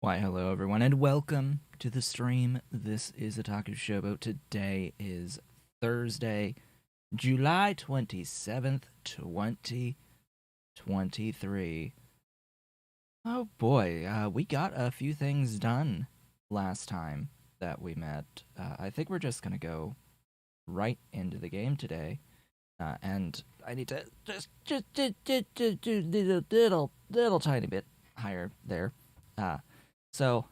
Why, hello everyone, and welcome to the stream. This is Otaku Showboat. Today is Thursday, July 27th, 2023. Oh boy, we got a few things done last time that we met. I think we're just gonna go right into the game today. And I need to just little tiny bit higher there. So,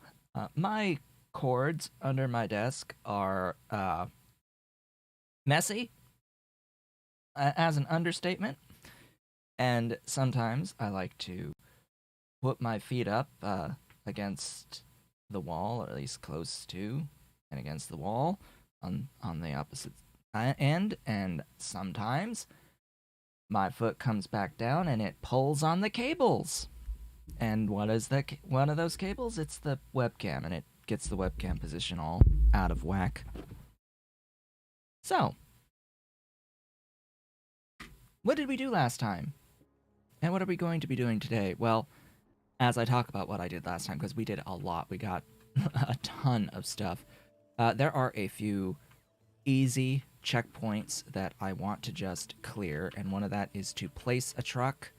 my cords under my desk are messy, as an understatement, and sometimes I like to put my feet up against the wall, or at least close to and against the wall on the opposite end, and sometimes my foot comes back down and it pulls on the cables. And what is one of those cables? It's the webcam, and it gets the webcam position all out of whack. So, what did we do last time? And what are we going to be doing today? Well, as I talk about what I did last time, because we did a lot, we got a ton of stuff. There are a few easy checkpoints that I want to just clear, and one of that is to place a truck.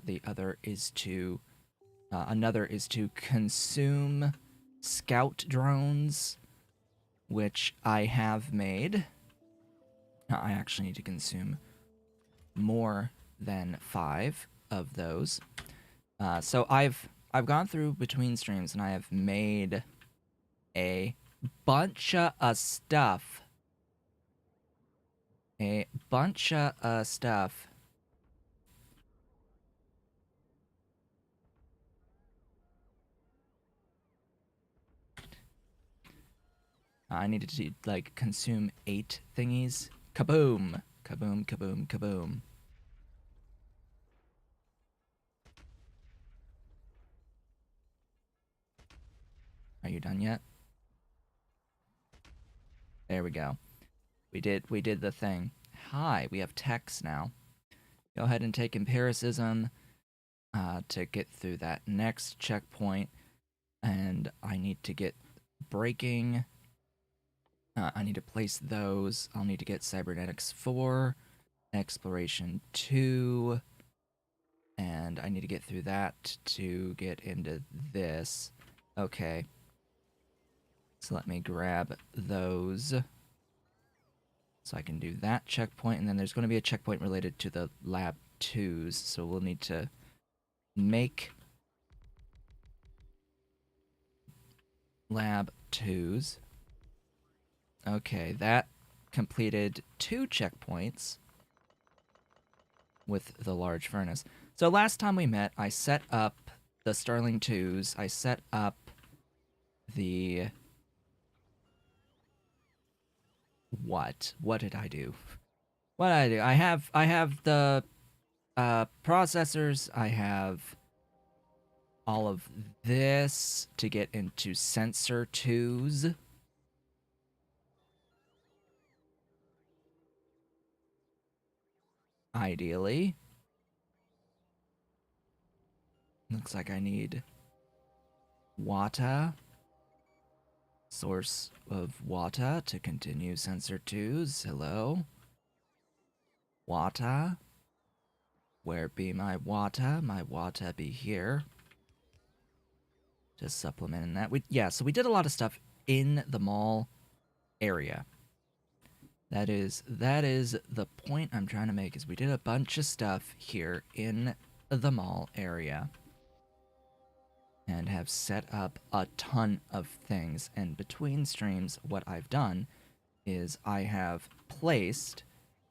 The other is to, another is to consume scout drones, which I have made. I actually need to consume more than 5 of those. So I've gone through between streams and I have made a bunch of stuff. A bunch of stuff. I needed to, like, consume 8 thingies. Kaboom! Kaboom, kaboom, kaboom. Are you done yet? There we go. We did the thing. Hi, we have text now. Go ahead and take empiricism to get through that next checkpoint. And I need to get braking I need to place those. I'll need to get cybernetics 4, exploration 2, and I need to get through that to get into this. Okay. So let me grab those. So I can do that checkpoint, and then there's going to be a checkpoint related to the lab 2s, so we'll need to make lab 2s. Okay, that completed 2 checkpoints with the large furnace. So last time we met, I set up the Starling 2s, I set up the... What? What did I do? What did I do? I have the processors, I have all of this to get into sensor 2s. Ideally. Looks like I need water. Source of water to continue sensor 2s. Hello. Water. Where be my water? My water be here. Just supplementing that. So we did a lot of stuff in the mall area. That is the point I'm trying to make, is we did a bunch of stuff here in the mall area. And have set up a ton of things. And between streams, what I've done is I have placed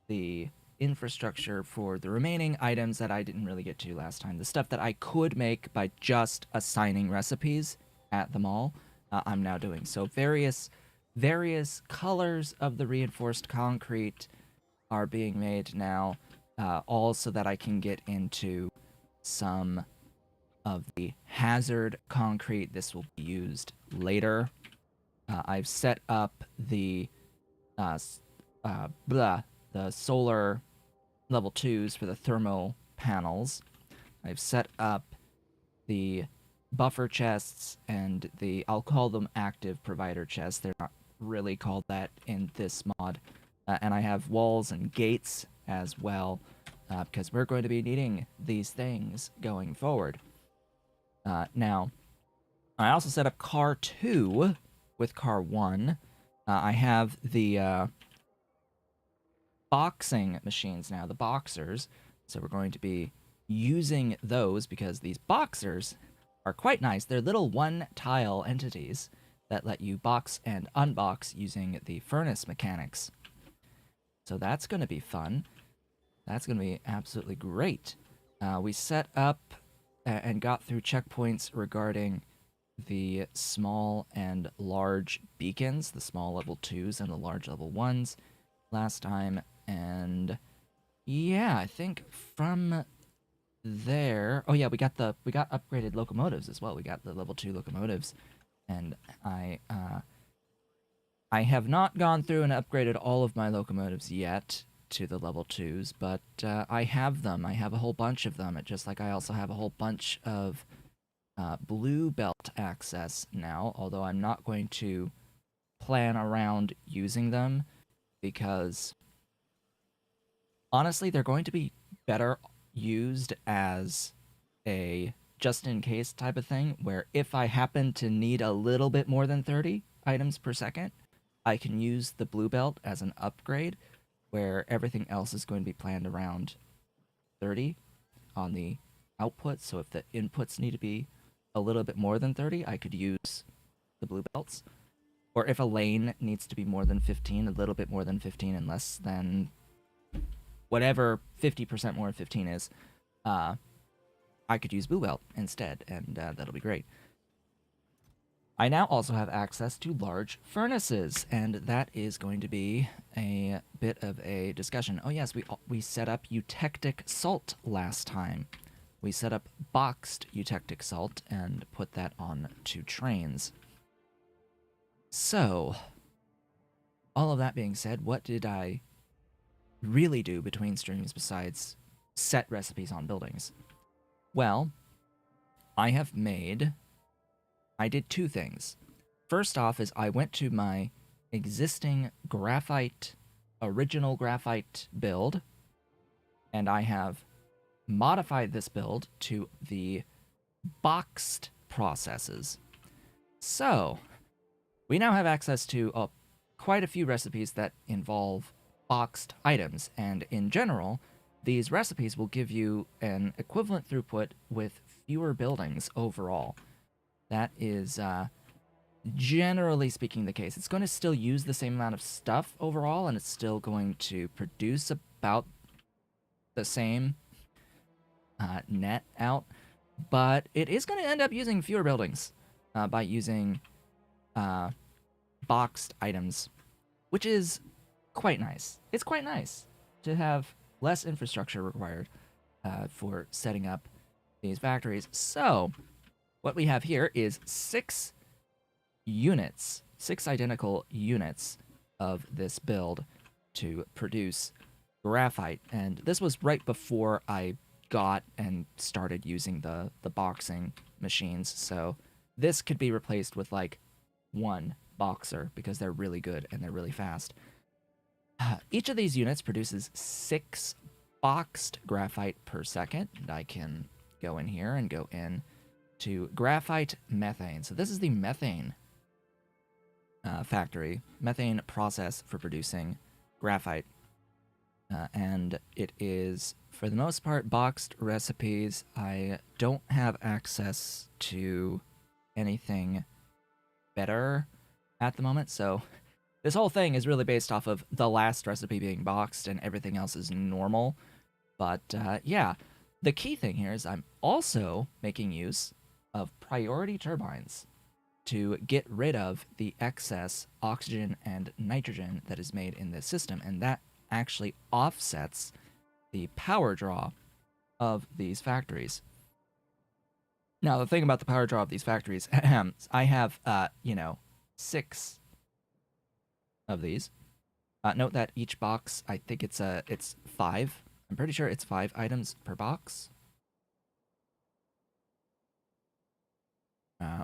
the infrastructure for the remaining items that I didn't really get to last time. The stuff that I could make by just assigning recipes at the mall, I'm now doing. So various colors of the reinforced concrete are being made now, all so that I can get into some of the hazard concrete. This will be used later. I've set up the solar level 2s for the thermal panels. I've set up the buffer chests and I'll call them active provider chests. They're not really called that in this mod. And I have walls and gates as well, because we're going to be needing these things going forward. Now, I also set up car 2 with car 1. I have the boxing machines now, the boxers. So we're going to be using those because these boxers are quite nice. They're little one-tile entities that let you box and unbox using the furnace mechanics. So that's going to be fun. That's going to be absolutely great. We set up and got through checkpoints regarding the small and large beacons, the small level 2s and the large level 1s last time. And yeah, I think from there... Oh yeah, we got upgraded locomotives as well. We got the level 2 locomotives. And I have not gone through and upgraded all of my locomotives yet to the level 2s, but I have them. I have a whole bunch of them, just like I also have a whole bunch of blue belt access now, although I'm not going to plan around using them, because honestly, they're going to be better used as a just-in-case type of thing, where if I happen to need a little bit more than 30 items per second, I can use the blue belt as an upgrade, where everything else is going to be planned around 30 on the output. So if the inputs need to be a little bit more than 30, I could use the blue belts. Or if a lane needs to be more than 15, a little bit more than 15, and less than whatever 50% more than 15 is, I could use blue belt instead, and that'll be great. I now also have access to large furnaces, and that is going to be a bit of a discussion. Oh yes, we set up eutectic salt last time. We set up boxed eutectic salt and put that on 2 trains. So, all of that being said, what did I really do between streams besides set recipes on buildings? Well, I did 2 things. First off is I went to my existing graphite, original graphite build, and I have modified this build to the boxed processes. So, we now have access to quite a few recipes that involve boxed items, and in general, these recipes will give you an equivalent throughput with fewer buildings overall. That is generally speaking the case. It's going to still use the same amount of stuff overall, and it's still going to produce about the same net out, but it is going to end up using fewer buildings by using boxed items, which is quite nice. It's quite nice to have less infrastructure required for setting up these factories. So, what we have here is 6 units, 6 identical units of this build to produce graphite. And this was right before I got and started using the boxing machines. So this could be replaced with like 1 boxer because they're really good and they're really fast. Each of these units produces 6 boxed graphite per second. And I can go in here and go in to graphite methane. So this is the methane factory, methane process for producing graphite. And it is, for the most part, boxed recipes. I don't have access to anything better at the moment, so this whole thing is really based off of the last recipe being boxed and everything else is normal. But yeah, the key thing here is I'm also making use of priority turbines to get rid of the excess oxygen and nitrogen that is made in this system, and that actually offsets the power draw of these factories. Now, the thing about the power draw of these factories, I have, 6 of these. Note that each box, I think it's 5. I'm pretty sure it's 5 items per box.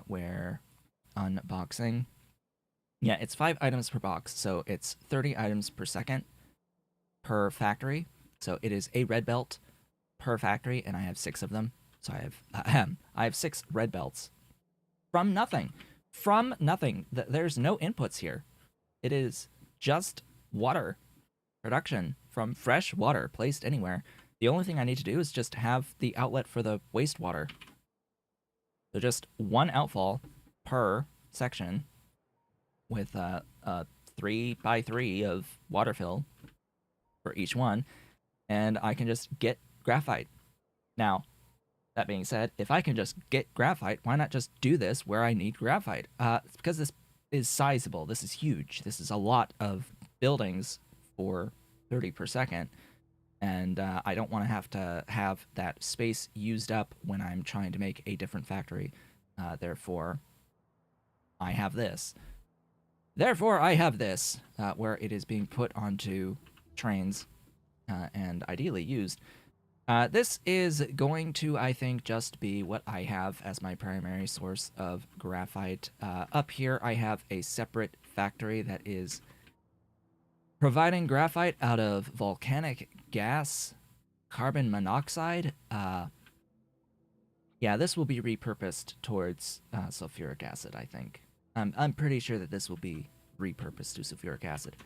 Where unboxing, yeah, it's 5 items per box, so it's 30 items per second per factory. So it is a red belt per factory, and I have 6 of them. So I have 6 red belts from nothing. From nothing. There's no inputs here. It is just water production from fresh water placed anywhere. The only thing I need to do is just have the outlet for the wastewater. So just 1 outfall per section with 3x3 of water fill for each one, and I can just get graphite. Now, that being said, if I can just get graphite, why not just do this where I need graphite? It's because this is sizable. This is huge. This is a lot of buildings for 30 per second, and I don't want to have that space used up when I'm trying to make a different factory. Therefore, I have this. Where it is being put onto trains and ideally used. This is going to, I think, just be what I have as my primary source of graphite. Up here, I have a separate factory that is providing graphite out of volcanic gas, carbon monoxide. Yeah, this will be repurposed towards sulfuric acid, I think. I'm pretty sure that this will be repurposed to sulfuric acid.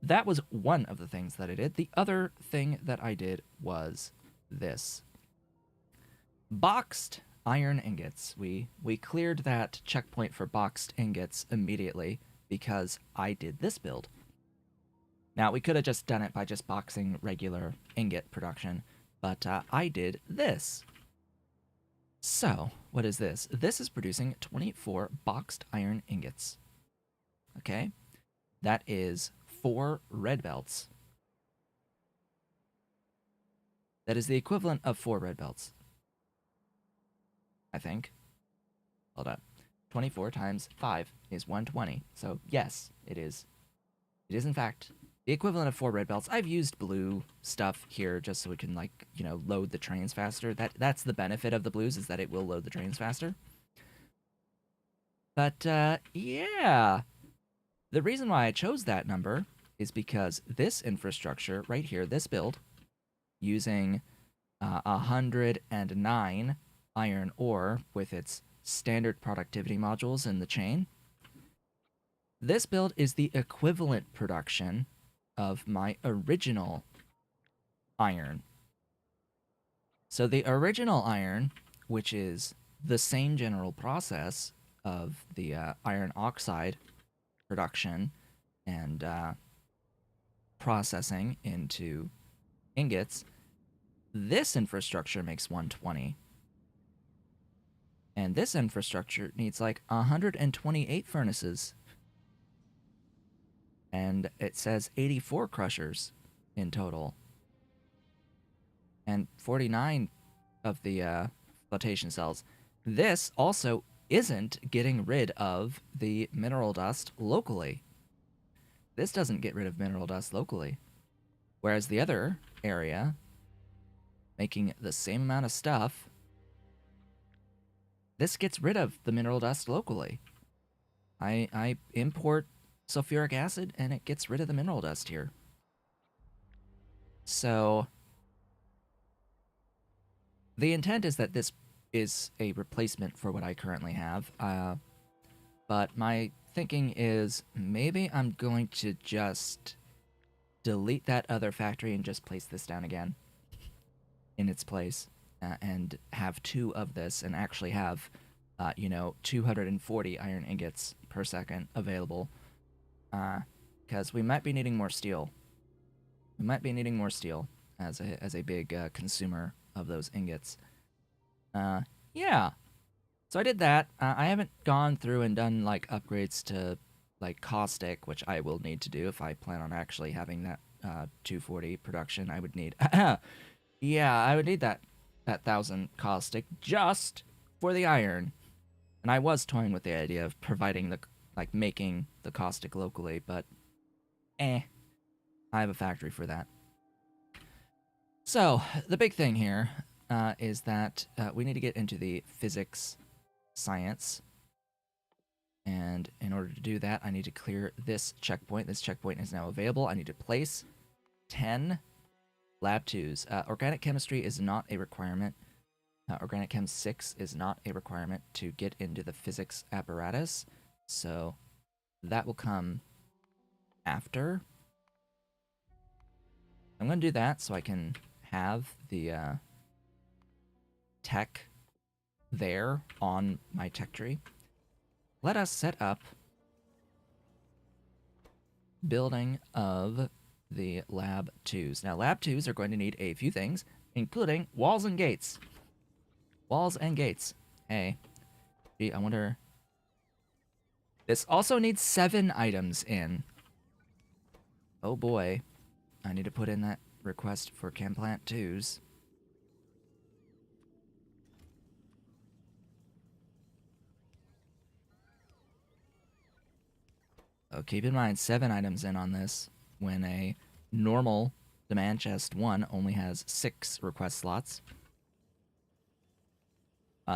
That was one of the things that I did. The other thing that I did was this. Boxed iron ingots. We cleared that checkpoint for boxed ingots immediately because I did this build. Now, we could have just done it by just boxing regular ingot production, but I did this. So, what is this? This is producing 24 boxed iron ingots. Okay? That is 4 red belts. That is the equivalent of 4 red belts. I think. Hold up. 24 times 5 is 120. So, yes, it is. It is, in fact, the equivalent of 4 red belts. I've used blue stuff here just so we can, like, load the trains faster. That's the benefit of the blues, is that it will load the trains faster. But, yeah. The reason why I chose that number is because this infrastructure right here, this build, using 109 iron ore with its standard productivity modules in the chain, this build is the equivalent production of my original iron. So the original iron, which is the same general process of the iron oxide production and processing into ingots, this infrastructure makes 120. And this infrastructure needs like 128 furnaces. And it says 84 crushers in total. And 49 of the flotation cells. This also isn't getting rid of the mineral dust locally. This doesn't get rid of mineral dust locally. Whereas the other area, making the same amount of stuff, this gets rid of the mineral dust locally. I import sulfuric acid and it gets rid of the mineral dust here. So the intent is that this is a replacement for what I currently have. But my thinking is maybe I'm going to just delete that other factory and just place this down again in its place, and have 2 of this and actually have, 240 iron ingots per second available, because we might be needing more steel. We might be needing more steel as a big consumer of those ingots. Yeah. So I did that. I haven't gone through and done like upgrades to like caustic, which I will need to do if I plan on actually having that 240 production. I would need, yeah, I would need that 1,000 caustic just for the iron. And I was toying with the idea of providing the making the caustic locally, but I have a factory for that. So the big thing here is that we need to get into the physics science. And in order to do that, I need to clear this checkpoint. This checkpoint is now available. I need to place 10 lab 2s. Organic chemistry is not a requirement. Organic Chem 6 is not a requirement to get into the physics apparatus. So that will come after. I'm going to do that so I can have the tech there on my tech tree. Let us set up building of the lab 2s. Now, lab 2s are going to need a few things, including walls and gates. Walls and gates. Hey. Gee, I wonder... This also needs 7 items in. Oh boy. I need to put in that request for Chemplant 2s. Oh, keep in mind, 7 items in on this, when a normal demand chest 1 only has 6 request slots.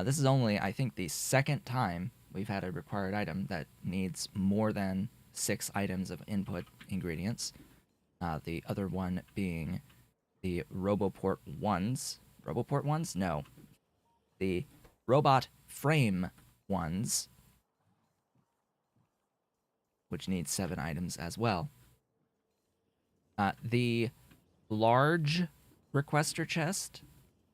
This is only, I think, the second time we've had a required item that needs more than 6 items of input ingredients. The other one being the Roboport 1s. Roboport 1s? No. The Robot Frame 1s, which needs 7 items as well. The large requester chest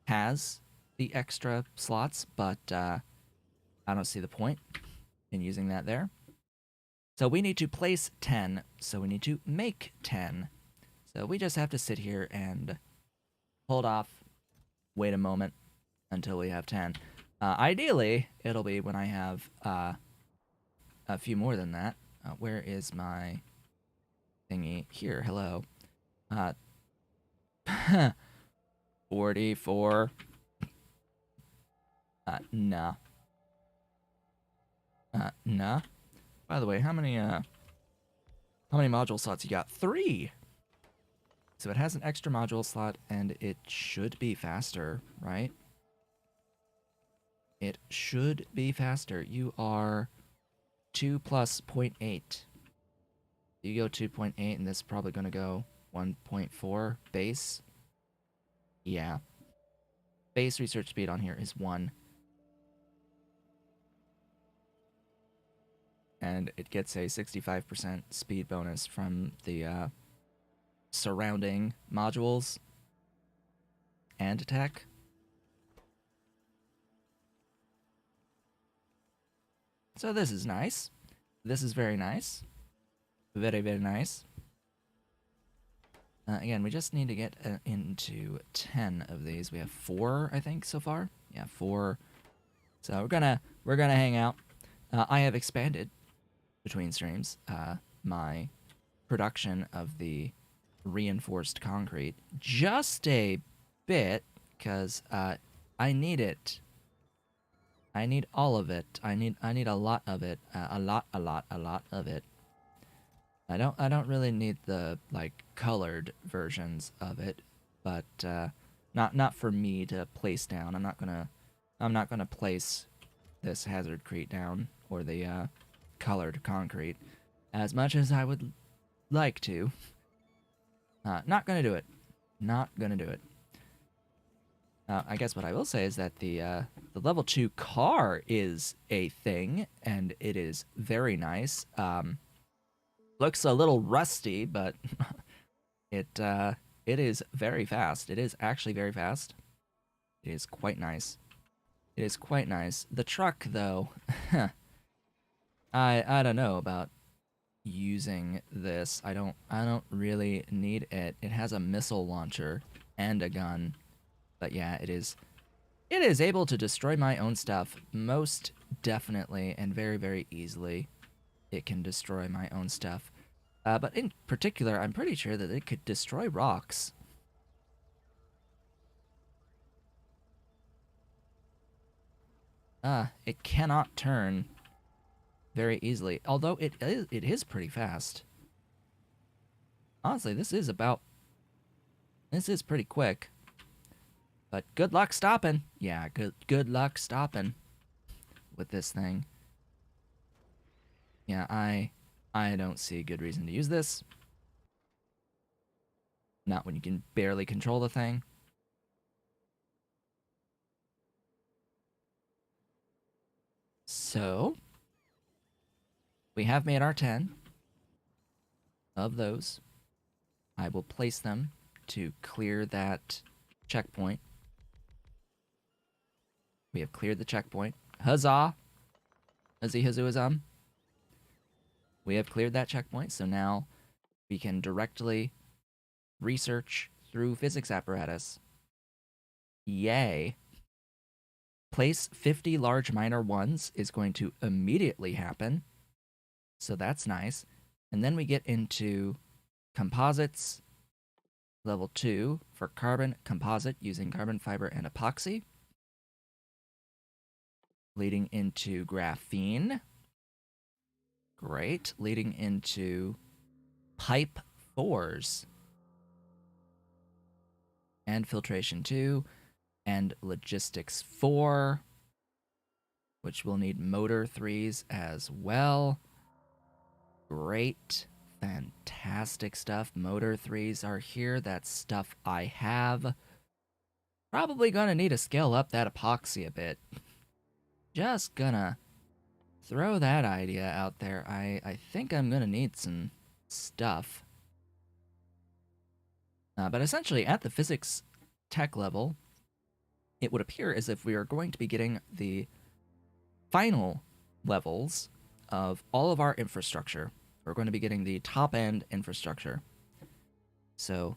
has the extra slots, but I don't see the point in using that there. So we need to place 10, so we need to make 10. So we just have to sit here and hold off, wait a moment until we have 10. Ideally, it'll be when I have a few more than that. Where is my thingy? Here, hello. 44. Nah. Nah. By the way, how many module slots you got? 3! So it has an extra module slot, and it should be faster, right? It should be faster. You are 2 plus 0.8. You go 2.8, and this is probably going to go 1.4 base. Yeah. Base research speed on here is 1. And it gets a 65% speed bonus from the surrounding modules and tech. So this is nice. This is very nice. Very, very nice. Again, we just need to get into 10 of these. We have 4, I think, so far. Yeah, 4. So we're gonna hang out. I have expanded between streams my production of the reinforced concrete just a bit because I need it. I need all of it. I need a lot of it. A lot of it. I don't really need the like colored versions of it, but not for me to place down. I'm not gonna place this hazardcrete down or the colored concrete as much as I would like to. Not gonna do it. Not gonna do it. I guess what I will say is that the level 2 car is a thing, and it is very nice. Looks a little rusty, but it is very fast. It is actually very fast. It is quite nice. It is quite nice. The truck, though, I don't know about using this. I don't really need it. It has a missile launcher and a gun. But yeah, it is able to destroy my own stuff most definitely and very, very easily. It can destroy my own stuff. But in particular, I'm pretty sure that it could destroy rocks. It cannot turn very easily, although it is pretty fast. Honestly, this is pretty quick. But good luck stopping. Yeah, good luck stopping with this thing. Yeah, I don't see a good reason to use this. Not when you can barely control the thing. So, we have made our 10 of those. I will place them to clear that checkpoint. We have cleared the checkpoint. Huzzah! Huzzy huzzoo. We have cleared that checkpoint, so now we can directly research through physics apparatus. Yay! Place 50 large minor ones is going to immediately happen, so that's nice. And then we get into composites, level 2 for carbon composite using carbon fiber and epoxy. Leading into graphene. Great. Leading into pipe 4s. And filtration 2. And logistics 4. Which will need motor 3s as well. Great. Fantastic stuff. Motor 3s are here. That's stuff I have. Probably gonna need to scale up that epoxy a bit. Just gonna throw that idea out there. I think I'm gonna need some stuff. But essentially, at the physics tech level, it would appear as if we are going to be getting the final levels of all of our infrastructure. We're going to be getting the top-end infrastructure. So,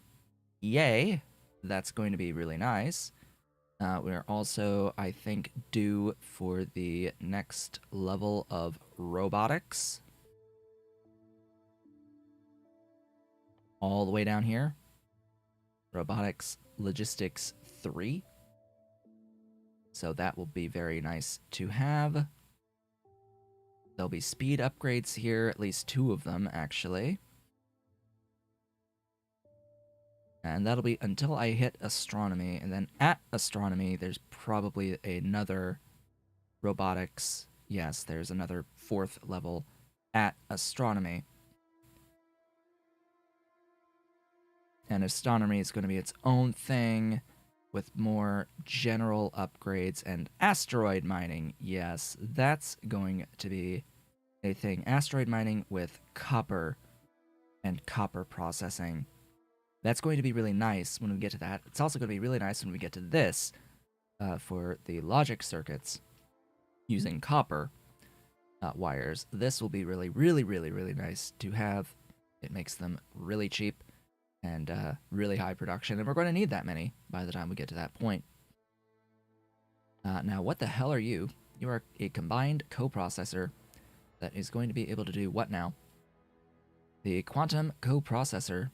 yay! That's going to be really nice. We're also, I think, due for the next level of robotics. All the way down here. Robotics Logistics 3. So that will be very nice to have. There'll be speed upgrades here, at least 2 of them, actually. And that'll be until I hit astronomy, and then at astronomy, there's probably another robotics. Yes, there's another 4th level at astronomy. And astronomy is going to be its own thing with more general upgrades. And asteroid mining, yes, that's going to be a thing. Asteroid mining with copper and copper processing. That's going to be really nice when we get to that. It's also going to be really nice when we get to this for the logic circuits using copper wires. This will be really, really, really, really nice to have. It makes them really cheap and really high production, and we're going to need that many by the time we get to that point. Now, what the hell are you? You are a combined coprocessor that is going to be able to do what now? The quantum coprocessor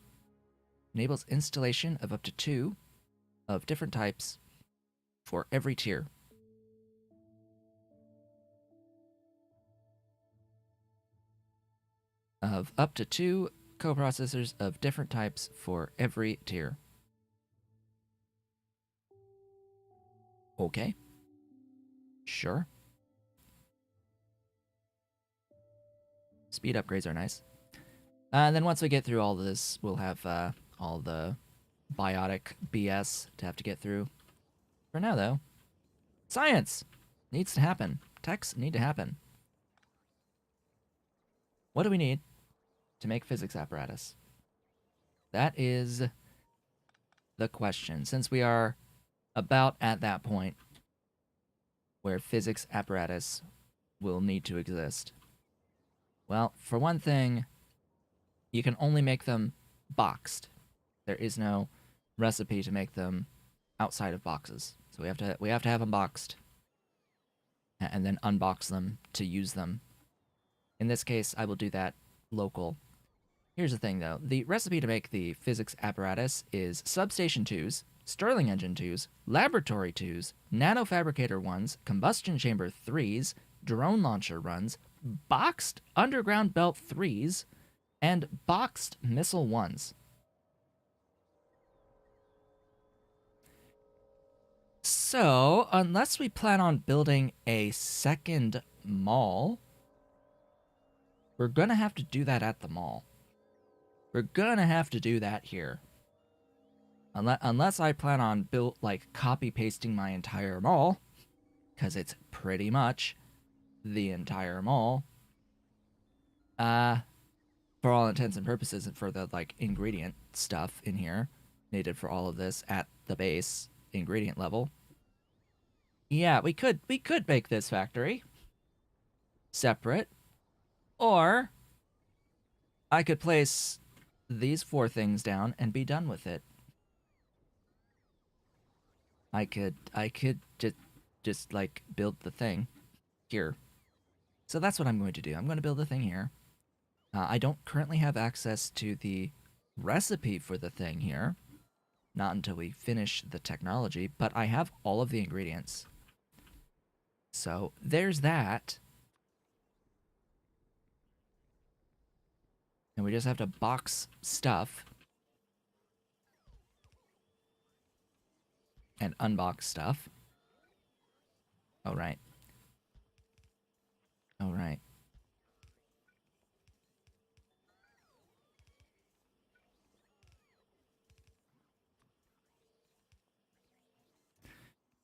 enables installation of up to 2 of different types for every tier. Of up to 2 coprocessors of different types for every tier. Okay. Sure. Speed upgrades are nice. And then once we get through all of this, we'll have all the biotic BS to have to get through. For now, though, science needs to happen. Techs need to happen. What do we need to make physics apparatus? That is the question. Since we are about at that point where physics apparatus will need to exist. Well, for one thing, you can only make them boxed. There is no recipe to make them outside of boxes. So we have to have them boxed and then unbox them to use them. In this case, I will do that local. Here's the thing, though. The recipe to make the physics apparatus is substation 2s, Stirling engine 2s, laboratory 2s, nanofabricator 1s, combustion chamber 3s, drone launcher runs, boxed underground belt 3s, and boxed missile 1s. So, unless we plan on building a second mall, we're gonna have to do that at the mall. We're gonna have to do that here. Unless I plan on copy pasting my entire mall, because it's pretty much the entire mall. For all intents and purposes, and for the ingredient stuff in here needed for all of this at the base ingredient level. Yeah, we could make this factory separate, or I could place these 4 things down and be done with it. I could just build the thing here. So that's what I'm going to do. I'm going to build the thing here. I don't currently have access to the recipe for the thing here. Not until we finish the technology, but I have all of the ingredients. So there's that. And we just have to box stuff. And unbox stuff. Oh, right. Oh, right.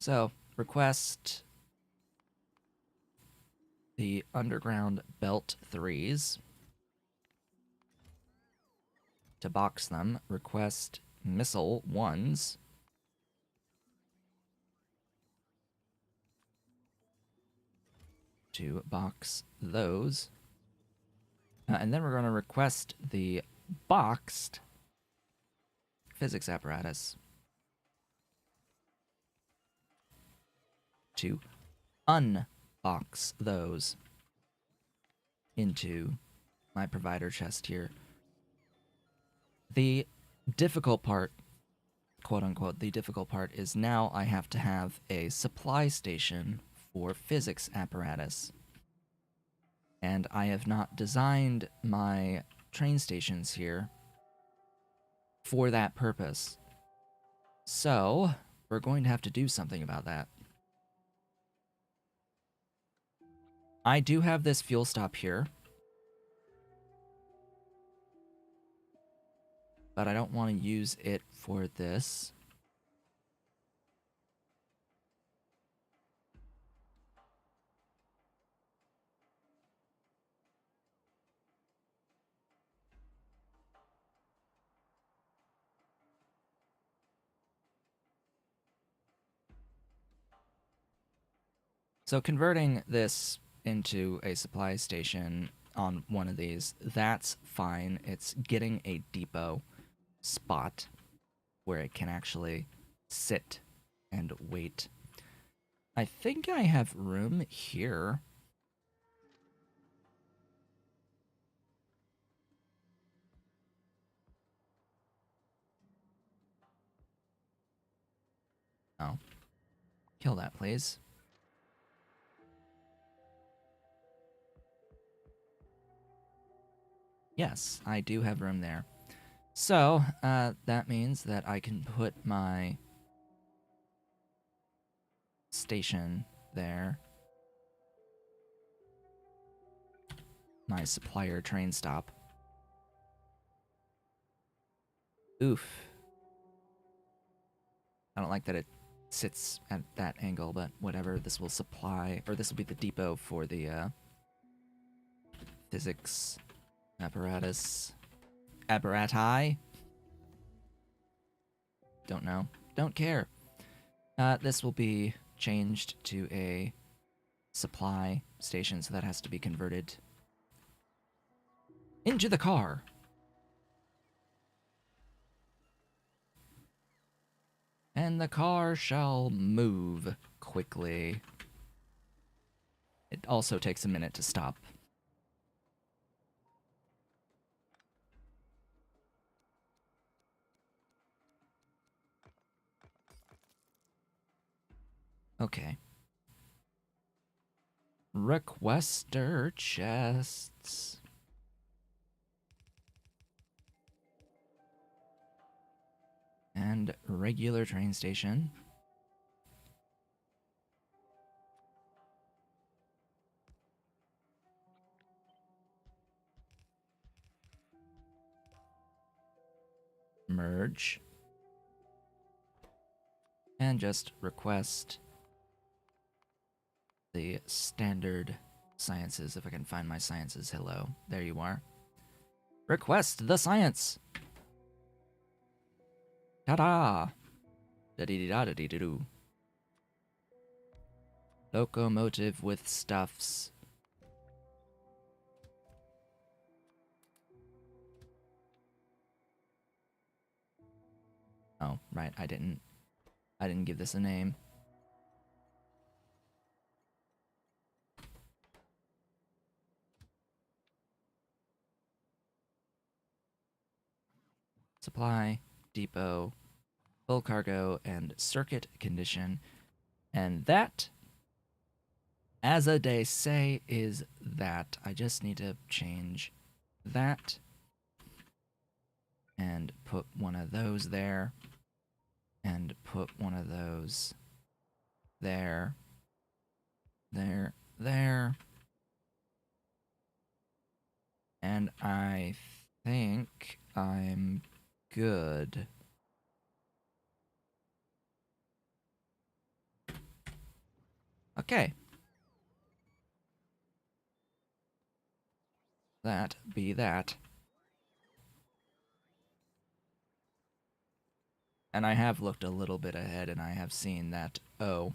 So, request the underground belt 3s. To box them, request missile 1s. To box those. And then we're going to request the boxed physics apparatus to unbox those into my provider chest here. The difficult part, quote unquote, the difficult part is now I have to have a supply station for physics apparatus. And I have not designed my train stations here for that purpose. So, we're going to have to do something about that. I do have this fuel stop here. but I don't want to use it for this. So converting this into a supply station on one of these, that's fine. It's getting a depot spot where it can actually sit and wait. I think I have room here. Oh. Kill that, please. Yes, I do have room there. So, that means that I can put my station there. My supplier train stop. Oof. I don't like that it sits at that angle, but whatever. This will supply, or this will be the depot for the physics apparatus. Apparati? Don't know. Don't care. This will be changed to a supply station, so that has to be converted into the car. And the car shall move quickly. It also takes a minute to stop. Okay. Requester chests. And regular train station. Merge. And just request the standard sciences, if I can find my sciences. Hello. There you are. Request the science! Ta-da! Da-dee-dee-da-da-dee-doo. Locomotive with stuffs. Oh, right, I didn't give this a name. Supply, depot, full cargo, and circuit condition. And that, as a day say, is that. I just need to change that and put one of those there and put one of those there, there. And I think I'm good. Okay. That be that. And I have looked a little bit ahead and I have seen that, oh,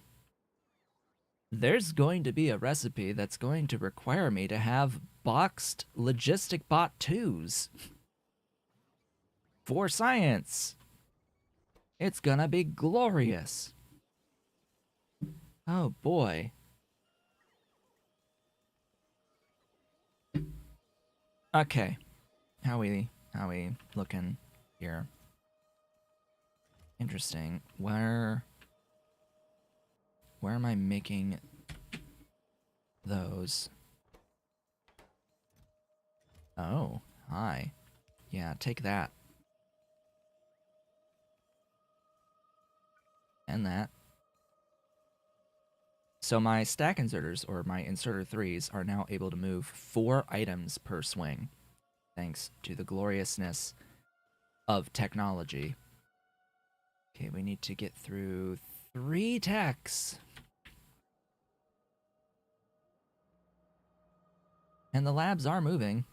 there's going to be a recipe that's going to require me to have boxed logistic bot 2s for science. It's gonna be glorious. Oh boy. Okay. How we looking here? Interesting. Where am I making those? Oh, hi. Yeah, take that. And that. So my stack inserters, or my inserter 3s, are now able to move 4 items per swing, thanks to the gloriousness of technology. Okay, we need to get through 3 techs. And the labs are moving.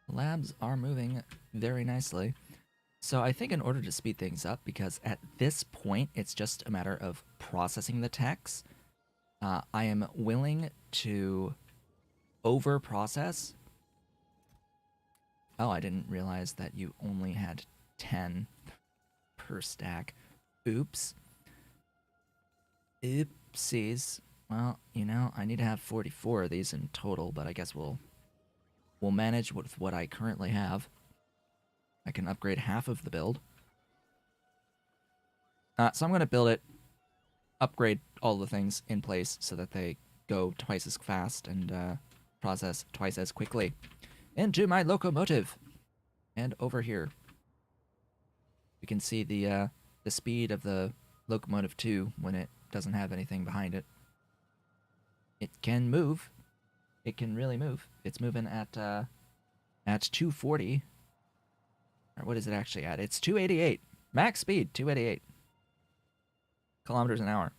The labs are moving very nicely. So I think in order to speed things up, because at this point it's just a matter of processing the text, I am willing to over-process. Oh, I didn't realize that you only had 10 per stack. Oops. Oopsies. Well, you know, I need to have 44 of these in total, but I guess we'll manage with what I currently have. I can upgrade half of the build. So I'm going to build it, upgrade all the things in place so that they go twice as fast and process twice as quickly. Into my locomotive! And over here. We can see the speed of the locomotive 2 when it doesn't have anything behind it. It can move. It can really move. It's moving at 240. Or what is it actually at? It's 288. Max speed, 288 kilometers an hour.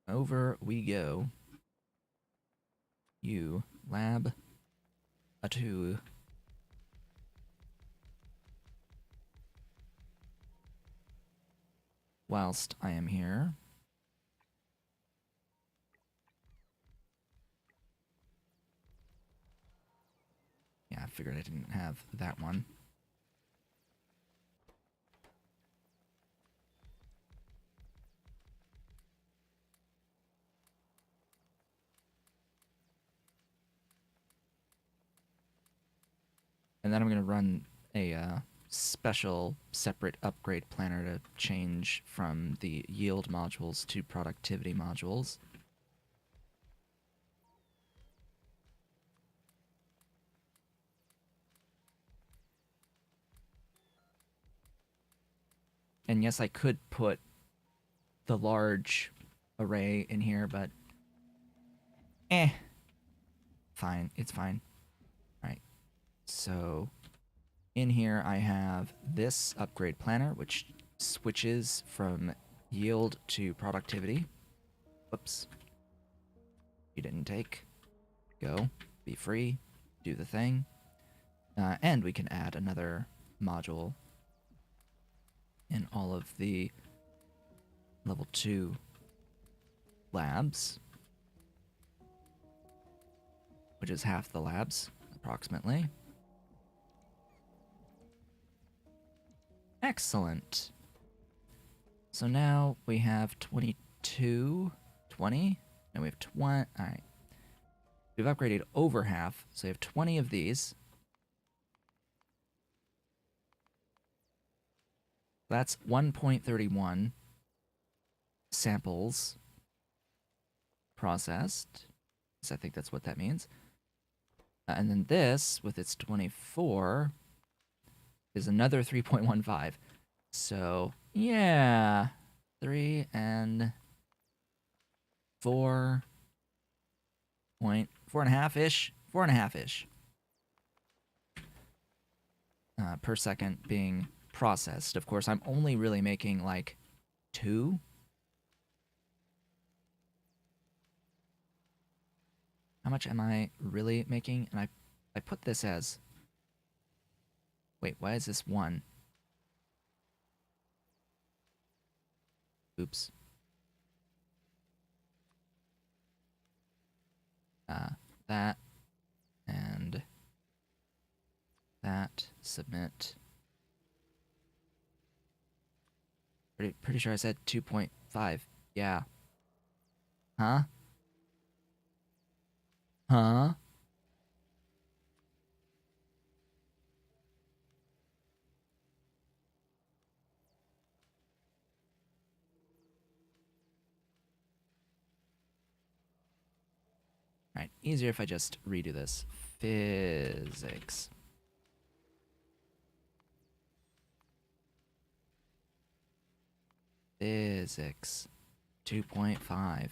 Over we go. You lab a 2. Whilst I am here. Yeah, I figured I didn't have that one. And then I'm going to run a special separate upgrade planner to change from the yield modules to productivity modules. And yes, I could put the large array in here, but fine, it's fine. All right, so in here I have this upgrade planner, which switches from yield to productivity. Whoops. You didn't take. Go. Be free. Do the thing. And we can add another module in all of the level 2 labs, which is half the labs, approximately. Excellent. So now we have 22, 20, and we have 20. Alright. We've upgraded over half, so we have 20 of these. That's 1.31 samples processed. So I think that's what that means. And then this, with its 24, is another 3.15. So, yeah. 3 and 4 point 4.5-ish. 4.5-ish. Per second being processed. Of course, I'm only really making like 2. How much am I really making? And I put this as... Wait, why is this 1? Oops. That and that. Submit. Pretty sure I said 2.5. Yeah. Huh? Huh? Alright, easier if I just redo this. Physics. Physics. 2.5.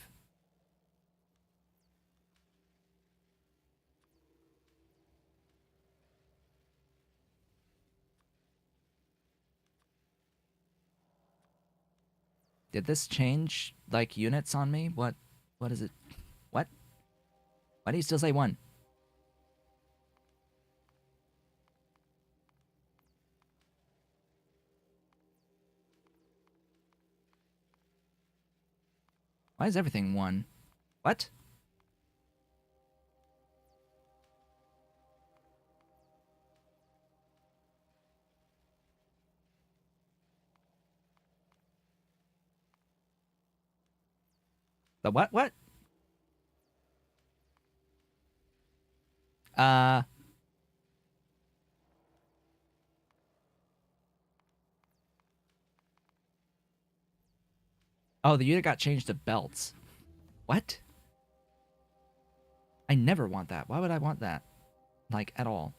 did this change, like, units on me? What is it? What? Why do you still say 1? Why is everything 1? What? The what? What? Oh, the unit got changed to belts. What? I never want that. Why would I want that? Like, at all.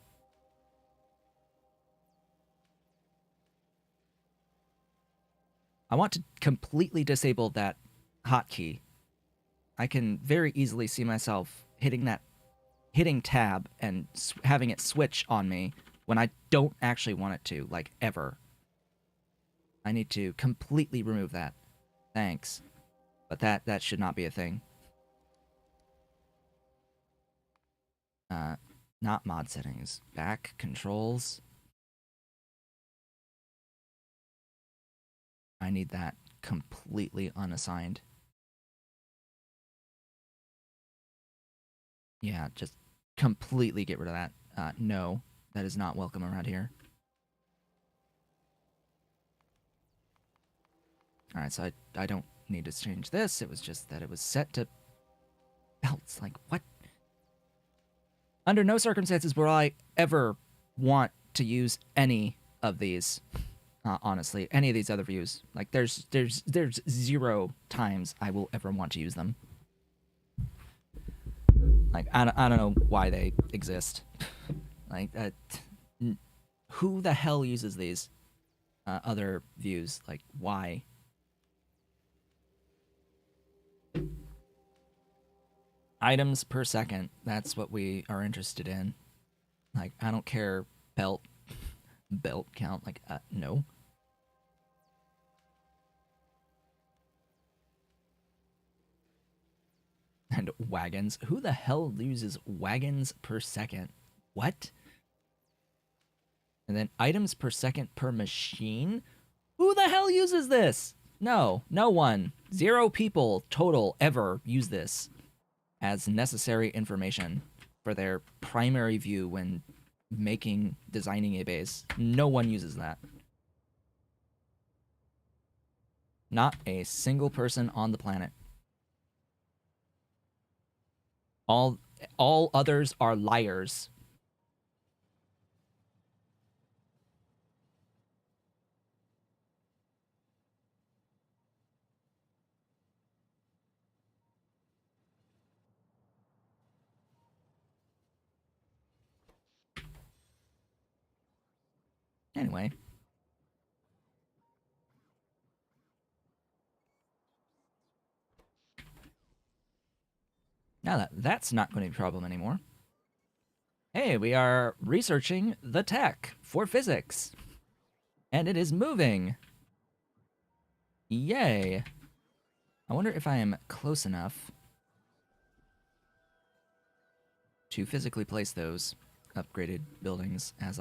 I want to completely disable that hotkey. I can very easily see myself hitting tab and having it switch on me when I don't actually want it to, like, ever. I need to completely remove that. Thanks. But that should not be a thing. Not mod settings. Back controls. I need that completely unassigned. Yeah, just completely get rid of that. No, that is not welcome around here. Alright, so I don't need to change this. It was just that it was set to belts. Like, what? Under no circumstances will I ever want to use any of these. Honestly, any of these other views. Like, there's 0 times I will ever want to use them. Like, I don't know why they exist. Like, who the hell uses these other views? Like, why? Items per second. That's what we are interested in. Like, I don't care belt count. Like, no. And wagons. Who the hell uses wagons per second? What? And then items per second per machine? Who the hell uses this? No, no one. 0 people total ever use this as necessary information for their primary view when designing a base. No one uses that. Not a single person on the planet. All others are liars. Anyway. Now that's not going to be a problem anymore. Hey, we are researching the tech for physics. And it is moving. Yay. I wonder if I am close enough to physically place those upgraded buildings as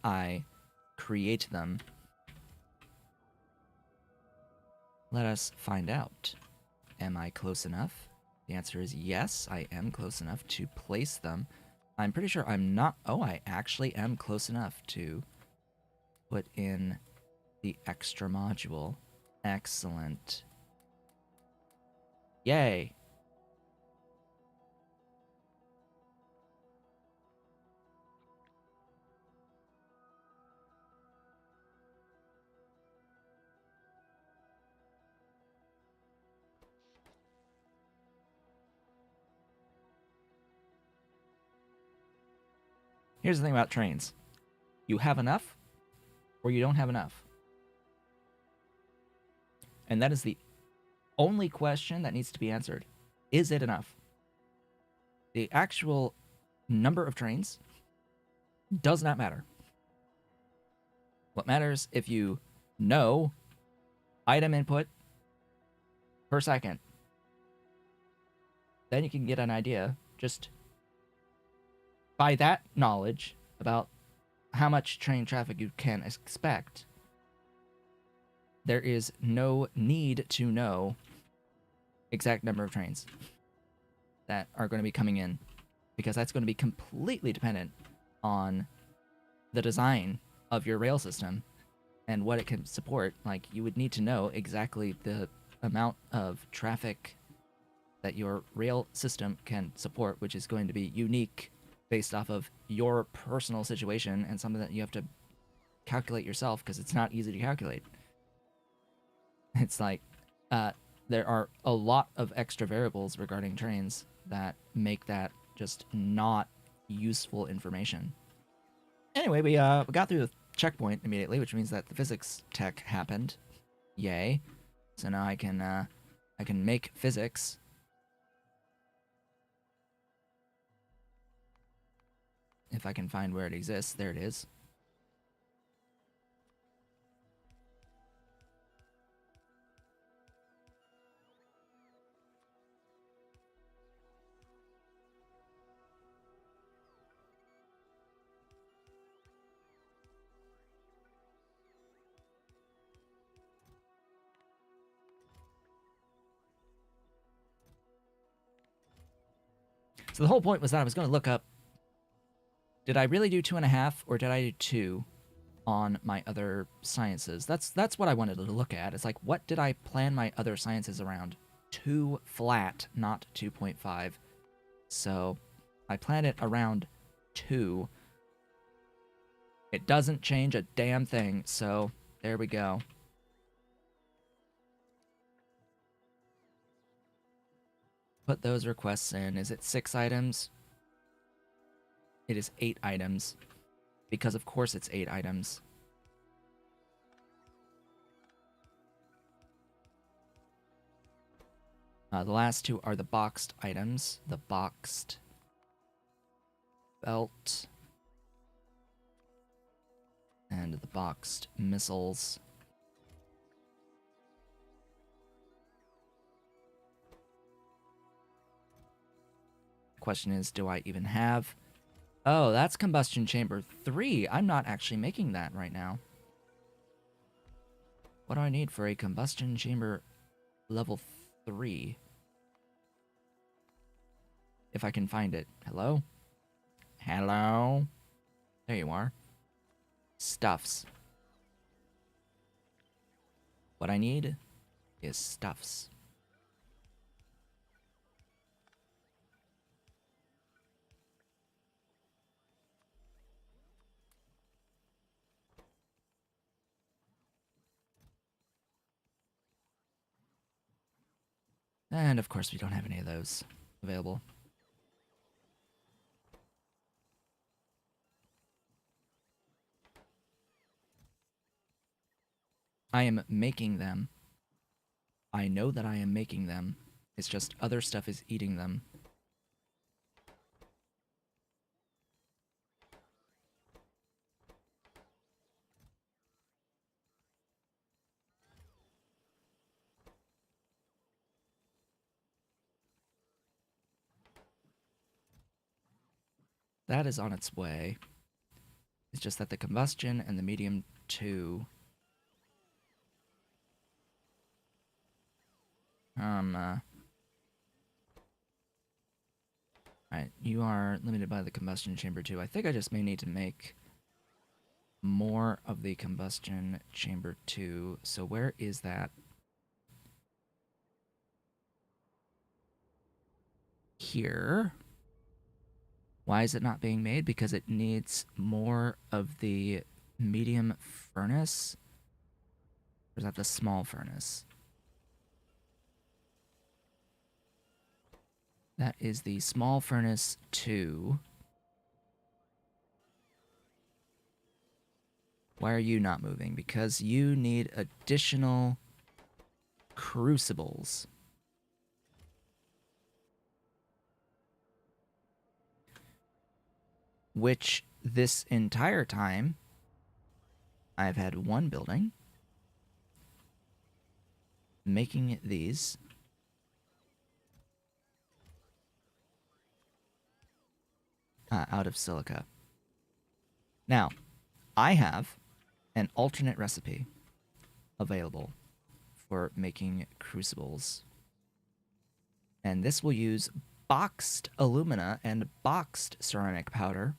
I create them. Let us find out. Am I close enough? The answer is yes, I am close enough to place them. I'm pretty sure I'm not... Oh, I actually am close enough to put in the extra module. Excellent. Yay. Here's the thing about trains. You have enough, or you don't have enough. And that is the only question that needs to be answered. Is it enough? The actual number of trains does not matter. What matters if you know item input per second. Then you can get an idea just by that knowledge about how much train traffic you can expect. There is no need to know exact number of trains that are going to be coming in, because that's going to be completely dependent on the design of your rail system and what it can support. Like, you would need to know exactly the amount of traffic that your rail system can support, which is going to be unique based off of your personal situation and something that you have to calculate yourself, because it's not easy to calculate. It's like, there are a lot of extra variables regarding trains that make that just not useful information. Anyway, we got through the checkpoint immediately, which means that the physics tech happened. Yay. So now I can make physics. If I can find where it exists. There it is. So the whole point was that I was going to look up, did I really do 2.5 or did I do 2 on my other sciences? That's what I wanted to look at. It's like, what did I plan my other sciences around? 2 flat, not 2.5. So I planned it around 2. It doesn't change a damn thing, so there we go. Put those requests in. Is it 6 items? It is 8 items. Because of course it's 8 items. The last 2 are the boxed items. The boxed belt and the boxed missiles. Question is, do I even have... Oh, that's combustion chamber 3. I'm not actually making that right now. What do I need for a combustion chamber level 3? If I can find it. Hello? Hello? There you are. Stuffs. What I need is stuffs. And of course we don't have any of those available. I am making them. I know that I am making them. It's just other stuff is eating them. That is on its way. It's just that the combustion and the medium 2... Alright, you are limited by the combustion chamber 2. I think I just may need to make more of the combustion chamber 2. So where is that? Here. Why is it not being made? Because it needs more of the medium furnace? Or is that the small furnace? That is the small furnace 2. Why are you not moving? Because you need additional crucibles. Which this entire time, I've had one building. making these. Out of silica. Now, I have an alternate recipe available for making crucibles. And this will use boxed alumina and boxed ceramic powder.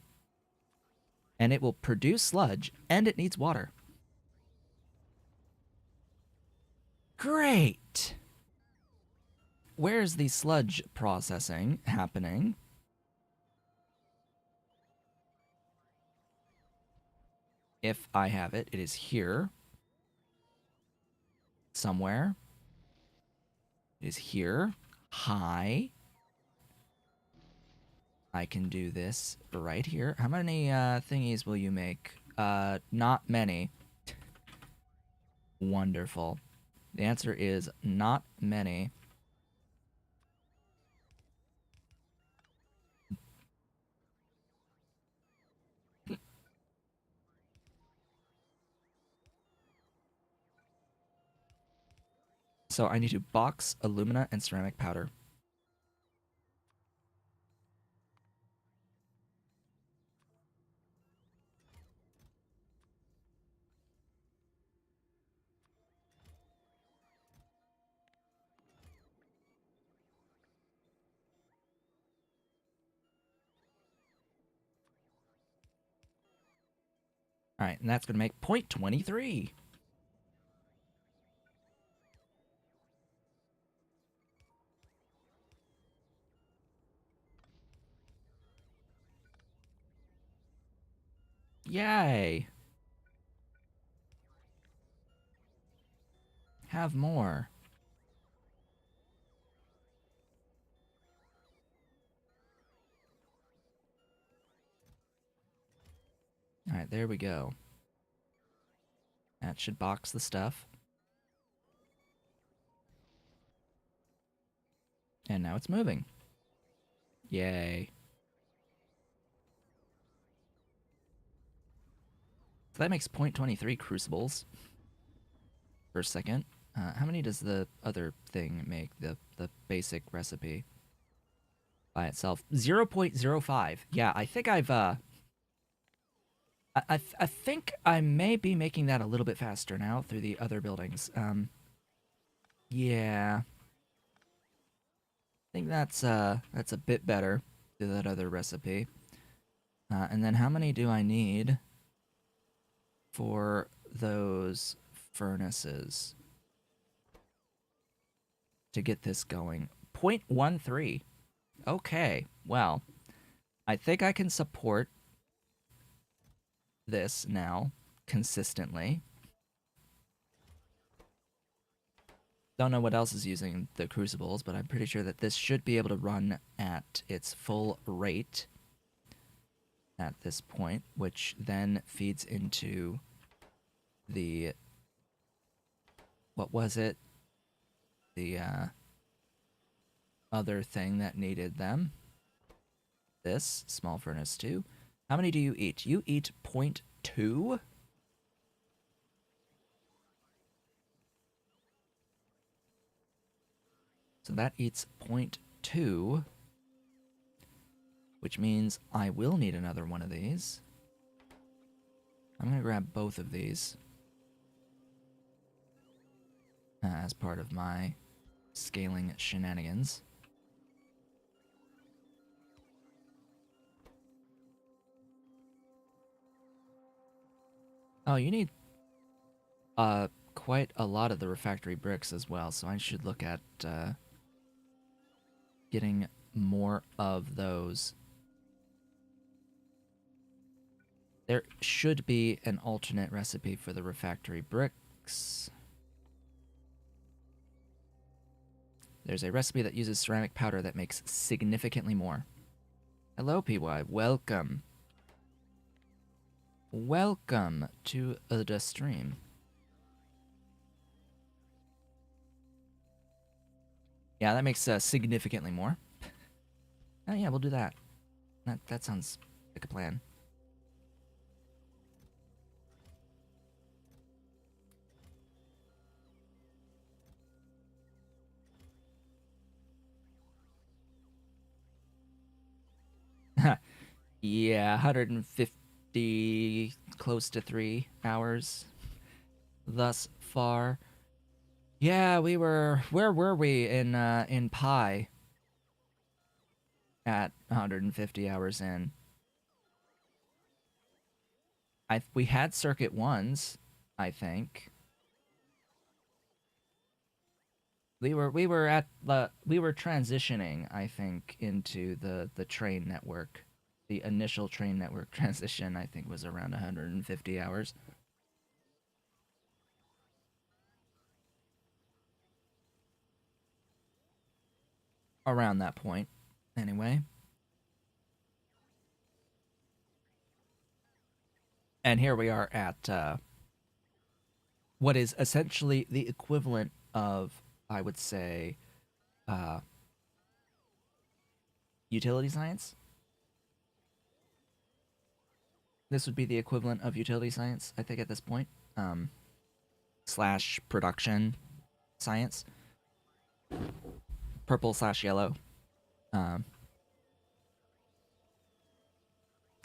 And it will produce sludge, and it needs water. Great! Where's the sludge processing happening? If I have it, it is here. Somewhere. It is here. High. I can do this right here. How many thingies will you make? Not many. Wonderful. The answer is not many. So I need to box alumina and ceramic powder. All right, and that's going to make 0.23. Yay! Have more. All right, there we go. That should box the stuff. And now it's moving. Yay. So that makes 0.23 crucibles per second. How many does the other thing make, the basic recipe by itself? 0.05. Yeah, I think I've I think I may be making that a little bit faster now through the other buildings. Yeah. I think that's a bit better than that other recipe. And then how many do I need for those furnaces to get this going? 0.13. Okay, well, I think I can support this now consistently. Don't know what else is using the crucibles, but I'm pretty sure that this should be able to run at its full rate at this point, which then feeds into the, what was it? The other thing that needed them. This, small furnace 2. How many do you eat? You eat 0.2? So that eats 0.2, which means I will need another one of these. I'm going to grab both of these as part of my scaling shenanigans. Oh, you need quite a lot of the refractory bricks as well, so I should look at getting more of those. There should be an alternate recipe for the refractory bricks. There's a recipe that uses ceramic powder that makes significantly more. Hello, PY. Welcome. Welcome to the stream. Yeah, that makes significantly more. Oh yeah, we'll do that. That sounds like a plan. Yeah, 150, close to 3 hours thus far. Yeah, we were. Where were we in Pi at 150 hours in? We had circuit ones, I think. We were transitioning, I think, into the train network. The initial train network transition, I think, was around 150 hours. Around that point, anyway. And here we are at what is essentially the equivalent of, I would say, uh, utility science. This would be the equivalent of utility science, I think, at this point. Slash production science. Purple slash yellow. Um,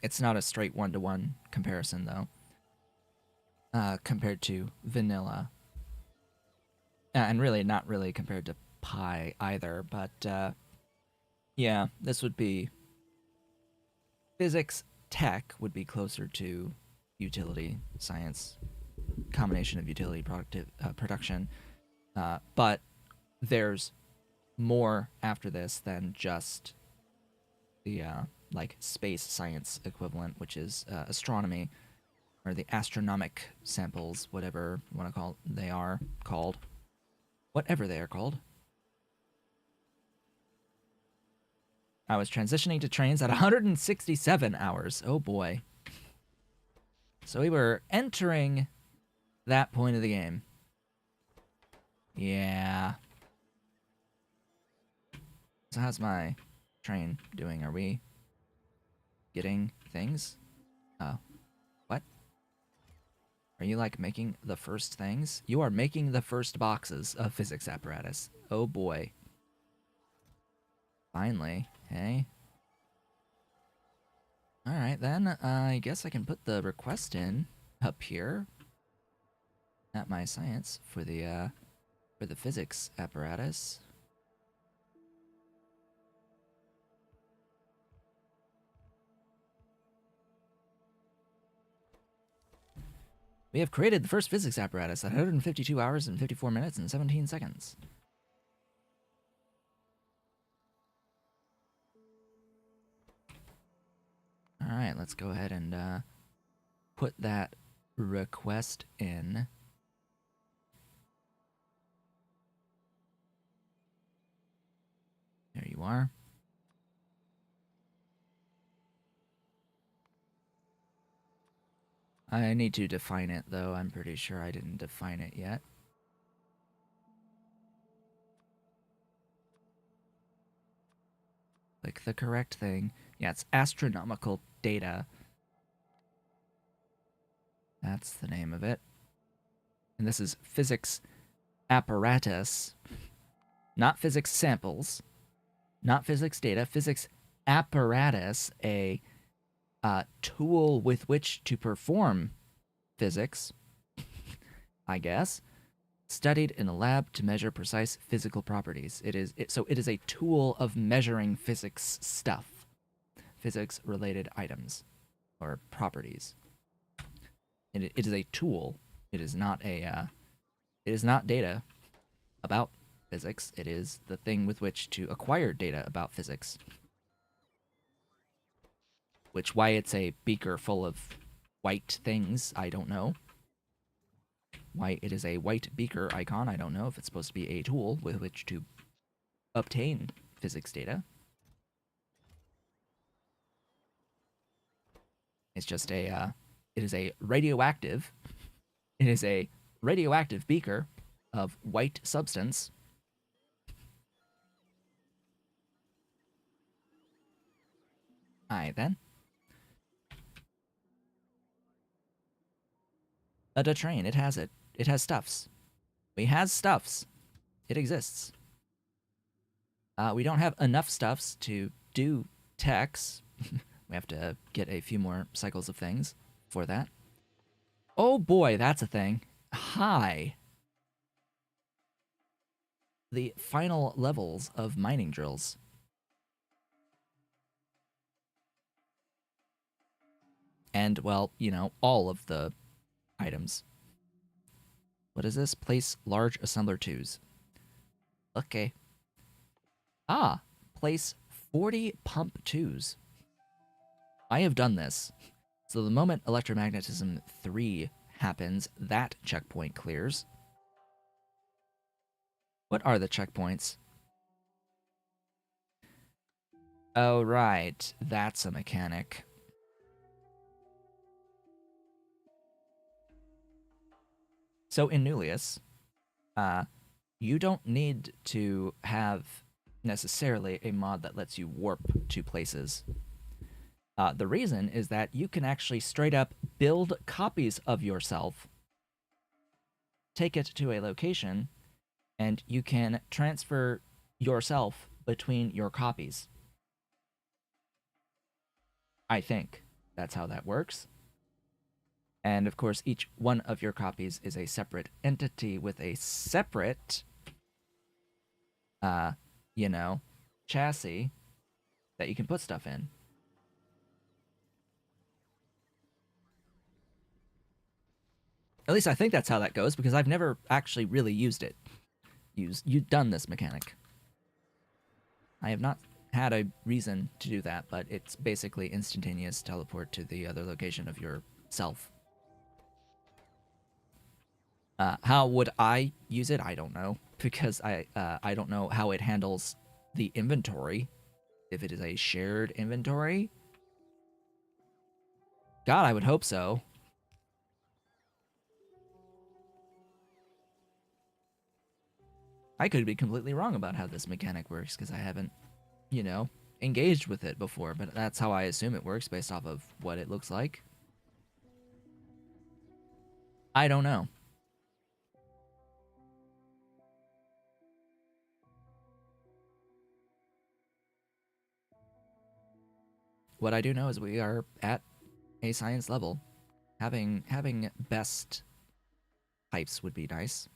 it's not a straight one-to-one comparison, though, compared to vanilla. And really, not really compared to Pi either, but yeah, this would be physics tech would be closer to utility science, combination of utility production, but there's more after this than just the like space science equivalent, which is astronomy or the astronomic samples, whatever you want to call they are called, whatever they are called. I was transitioning to trains at 167 hours. Oh boy. So we were entering that point of the game. Yeah. So how's my train doing? Are we getting things? Oh. What? Are you like making the first things? You are making the first boxes of physics apparatus. Oh boy. Finally. Hey. Alright then, I guess I can put the request in up here at my science for the physics apparatus. We have created the first physics apparatus at 152 hours and 54 minutes and 17 seconds. Alright, let's go ahead and put that request in. There you are. I need to define it, though. I'm pretty sure I didn't define it yet. Click the correct thing. Yeah, it's astronomical data. That's the name of it. And this is physics apparatus, not physics samples, not physics data, physics apparatus, a tool with which to perform physics, I guess, studied in a lab to measure precise physical properties. It is a tool of measuring physics stuff, physics related items or properties. It is a tool. It is not a it is not data about physics. It is the thing with which to acquire data about physics. Which, why it's a beaker full of white things, I don't know. Why it is a white beaker icon, I don't know. If it's supposed to be a tool with which to obtain physics data. It's just a, it is a radioactive beaker of white substance. Aye, then. A train, it has it. It has stuffs. We has stuffs. It exists. We don't have enough stuffs to do techs, We have to get a few more cycles of things for that. Oh boy, that's a thing. Hi. The final levels of mining drills. And, well, you know, all of the items. What is this? Place large assembler 2s. Okay. Ah, place 40 pump 2s. I have done this. So the moment electromagnetism 3 happens, that checkpoint clears. What are the checkpoints? Oh, right. That's a mechanic. So in Nullius, you don't need to have necessarily a mod that lets you warp to places. The reason is that you can actually straight up build copies of yourself, take it to a location, and you can transfer yourself between your copies. I think that's how that works. And of course, each one of your copies is a separate entity with a separate, you know, chassis that you can put stuff in. At least I think that's how that goes, because I've never actually really used it. You've done this mechanic. I have not had a reason to do that, but it's basically instantaneous teleport to the other location of yourself. How would I use it? I don't know, because I don't know how it handles the inventory. If it is a shared inventory? God, I would hope so. I could be completely wrong about how this mechanic works, because I haven't, you know, engaged with it before, but that's how I assume it works based off of what it looks like. I don't know. What I do know is we are at a science level. Having best pipes would be nice.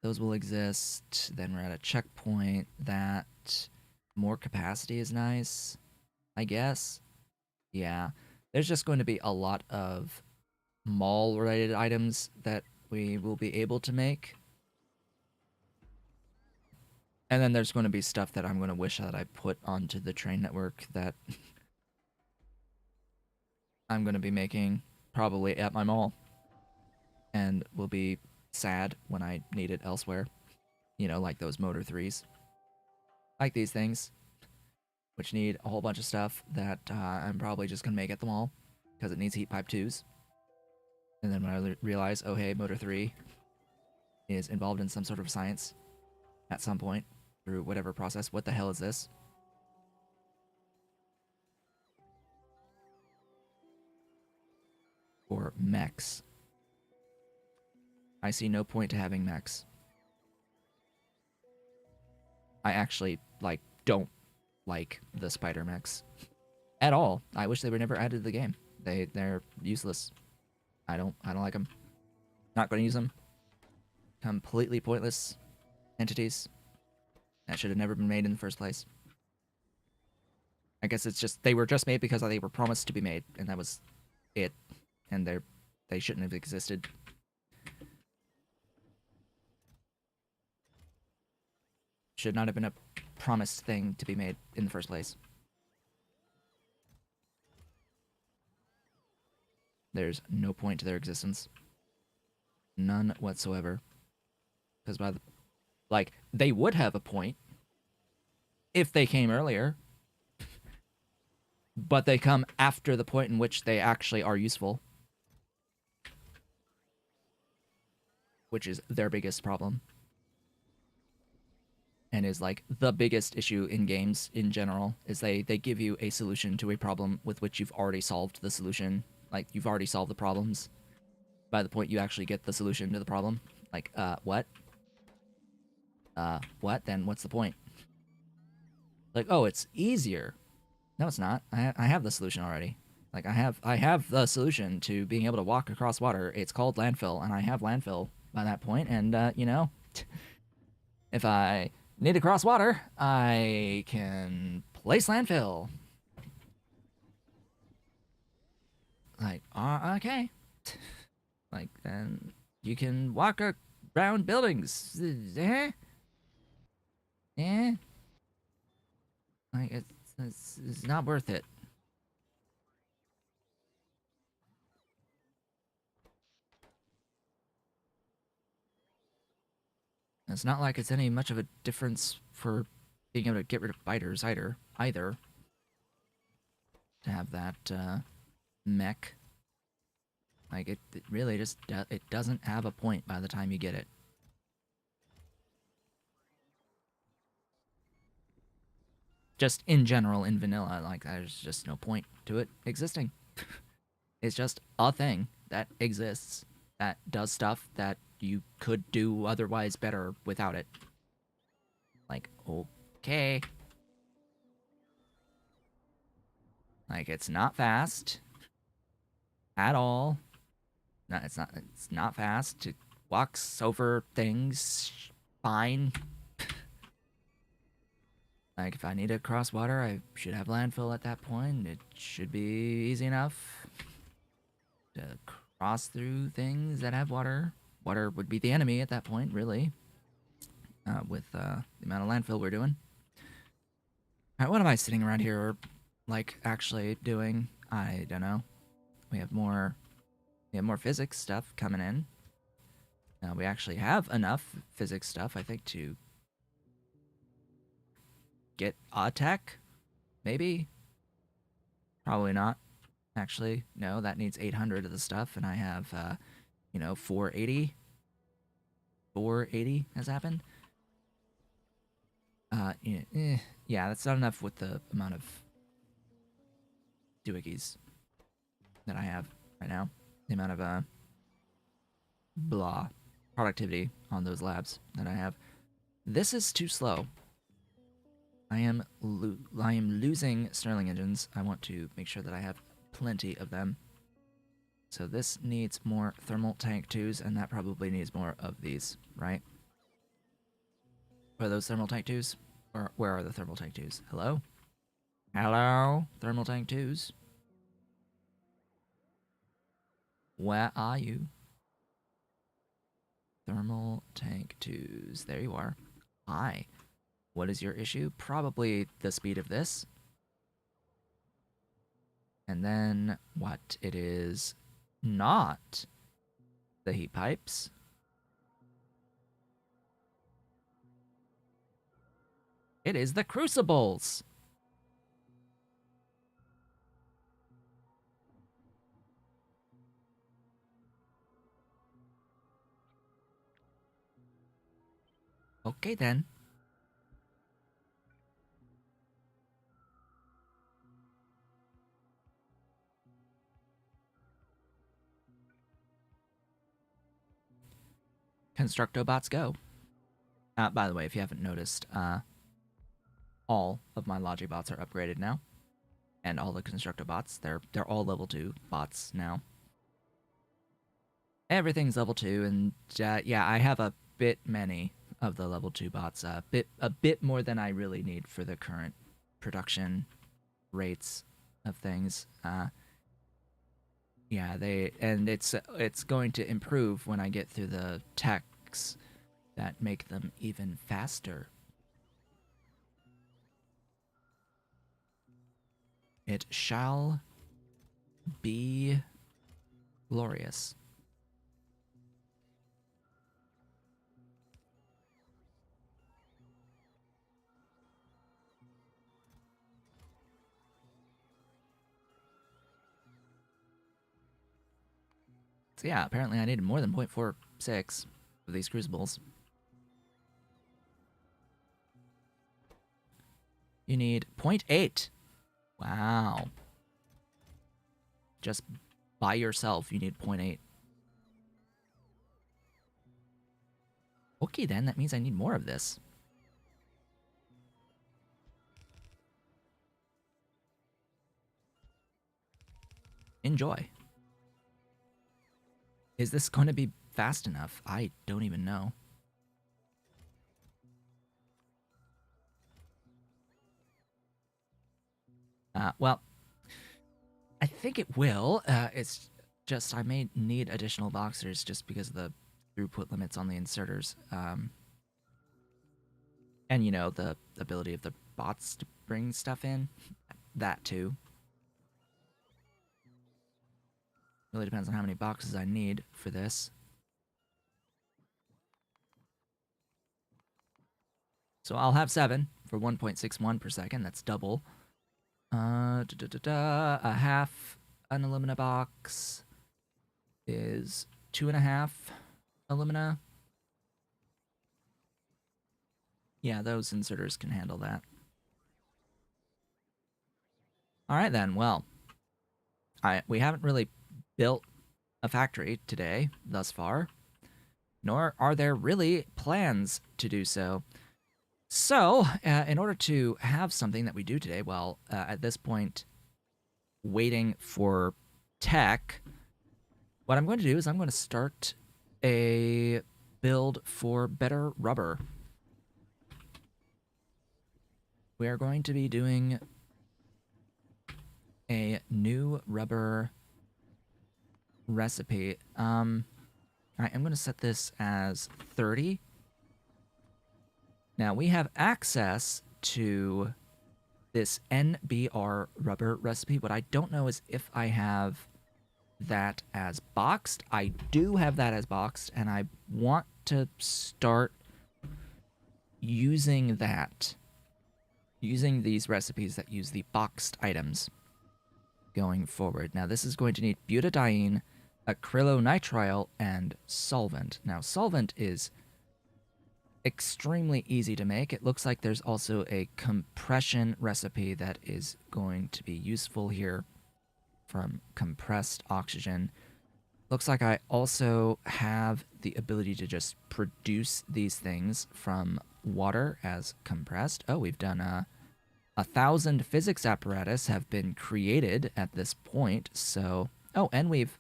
Those will exist. Then we're at a checkpoint. That more capacity is nice, I guess. Yeah. There's just going to be a lot of mall-related items that we will be able to make. And then there's going to be stuff that I'm going to wish that I put onto the train network that I'm going to be making probably at my mall. And will be sad when I need it elsewhere. You know, like those Motor 3s. Like these things, which need a whole bunch of stuff that I'm probably just going to make at the mall, because it needs heat pipe 2s. And then when I realize, oh hey, Motor 3 is involved in some sort of science at some point, through whatever process. What the hell is this? Or mechs. I see no point to having mechs. I actually, like, don't like the spider mechs. At all. I wish they were never added to the game. They're useless. I don't like them. Not going to use them. Completely pointless entities that should have never been made in the first place. I guess it's just they were just made because they were promised to be made, and that was it. And they shouldn't have existed. Should not have been a promised thing to be made in the first place. There's no point to their existence. None whatsoever. Because like, they would have a point if they came earlier. But they come after the point in which they actually are useful. Which is their biggest problem. And is, like, the biggest issue in games in general, is they give you a solution to a problem with which you've already solved the solution. Like, you've already solved the problems by the point you actually get the solution to the problem. Like, what? What? Then what's the point? Like, oh, it's easier. No, it's not. I have the solution already. Like I have the solution to being able to walk across water. It's called landfill, and I have landfill by that point. And you know, if I need to cross water, I can place landfill. Like, okay. Like, then you can walk around buildings. Eh? Eh? Like, it's not worth it. It's not like it's any much of a difference for being able to get rid of biters either. To have that mech. Like, it really just it doesn't have a point by the time you get it. Just in general, in vanilla, like, there's just no point to it existing. It's just a thing that exists that does stuff that you could do otherwise better without it. Like, okay. Like, it's not fast at all. No, it's not fast. It walks over things fine. Like, if I need to cross water, I should have landfill at that point. It should be easy enough to cross through things that have water. Water would be the enemy at that point, really, with the amount of landfill we're doing. Alright, what am I sitting around here, like, actually doing? I don't know. We have more physics stuff coming in. We actually have enough physics stuff, I think, to get a tech, maybe? Probably not. Actually, no, that needs 800 of the stuff, and I have, 480. 480 has happened. Yeah, that's not enough with the amount of doohickeys that I have right now. The amount of, blah, productivity on those labs that I have. This is too slow. I am losing Stirling engines. I want to make sure that I have plenty of them. So this needs more thermal tank 2s, and that probably needs more of these, right? Are those thermal tank 2s? Or where are the thermal tank 2s? Hello? Hello? Thermal tank 2s? Where are you? Thermal tank 2s. There you are. Hi. What is your issue? Probably the speed of this. And then what? It is not the heat pipes. It is the crucibles. Okay then. Constructobots go. By the way, if you haven't noticed, all of my Logibots are upgraded now. And all the Constructobots, they're all level 2 bots now. Everything's level 2, and yeah, I have a bit many of the level 2 bots. A bit more than I really need for the current production rates of things. Yeah, it's going to improve when I get through the techs that make them even faster. It shall be glorious. So yeah, apparently I needed more than 0.46 of these crucibles. You need 0.8. Wow. Just by yourself, you need 0.8. Okay then, that means I need more of this. Enjoy. Is this going to be fast enough? I don't even know. Well, I think it will. It's just I may need additional boxers just because of the throughput limits on the inserters. And, you know, the ability of the bots to bring stuff in. That, too. Really depends on how many boxes I need for this. So I'll have 7 for 1.61 per second. That's double. A half an alumina box is 2.5 alumina. Yeah, those inserters can handle that. All right then. Well, we haven't really built a factory today thus far, nor are there really plans to do so. So, in order to have something that we do today, well, at this point, waiting for tech, what I'm going to do is I'm going to start a build for better rubber. We are going to be doing a new rubber recipe. All right, I'm going to set this as 30. Now, we have access to this NBR rubber recipe. What I don't know is if I have that as boxed. I do have that as boxed, and I want to start using that. Using these recipes that use the boxed items going forward. Now, this is going to need butadiene, acrylonitrile, and solvent. Now, solvent is extremely easy to make. It looks like there's also a compression recipe that is going to be useful here from compressed oxygen. Looks like I also have the ability to just produce these things from water as compressed. Oh, we've done 1,000 physics apparatus have been created at this point. So, oh, and we've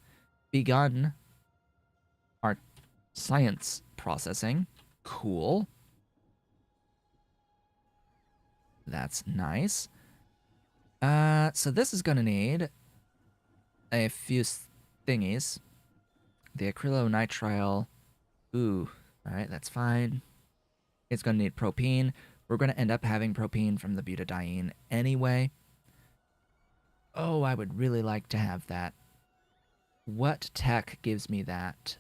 begun our science processing. Cool. That's nice. So this is going to need a few thingies. The acrylonitrile. Ooh, alright, that's fine. It's going to need propene. We're going to end up having propene from the butadiene anyway. Oh, I would really like to have that. What tech gives me that?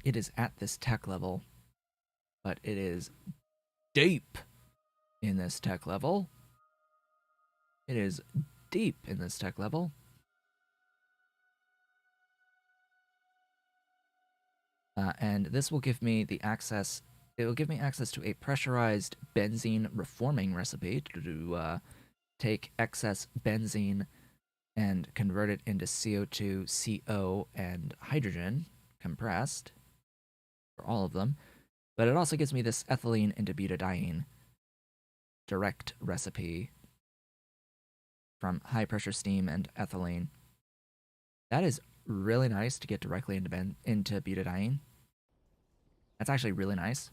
It is at this tech level, but it is deep in this tech level. It is deep in this tech level. And this will give me the access. It will give me access to a pressurized benzene reforming recipe to take excess benzene and convert it into CO2, CO, and hydrogen compressed for all of them. But it also gives me this ethylene into butadiene direct recipe from high pressure steam and ethylene. That is really nice to get directly into butadiene. That's actually really nice.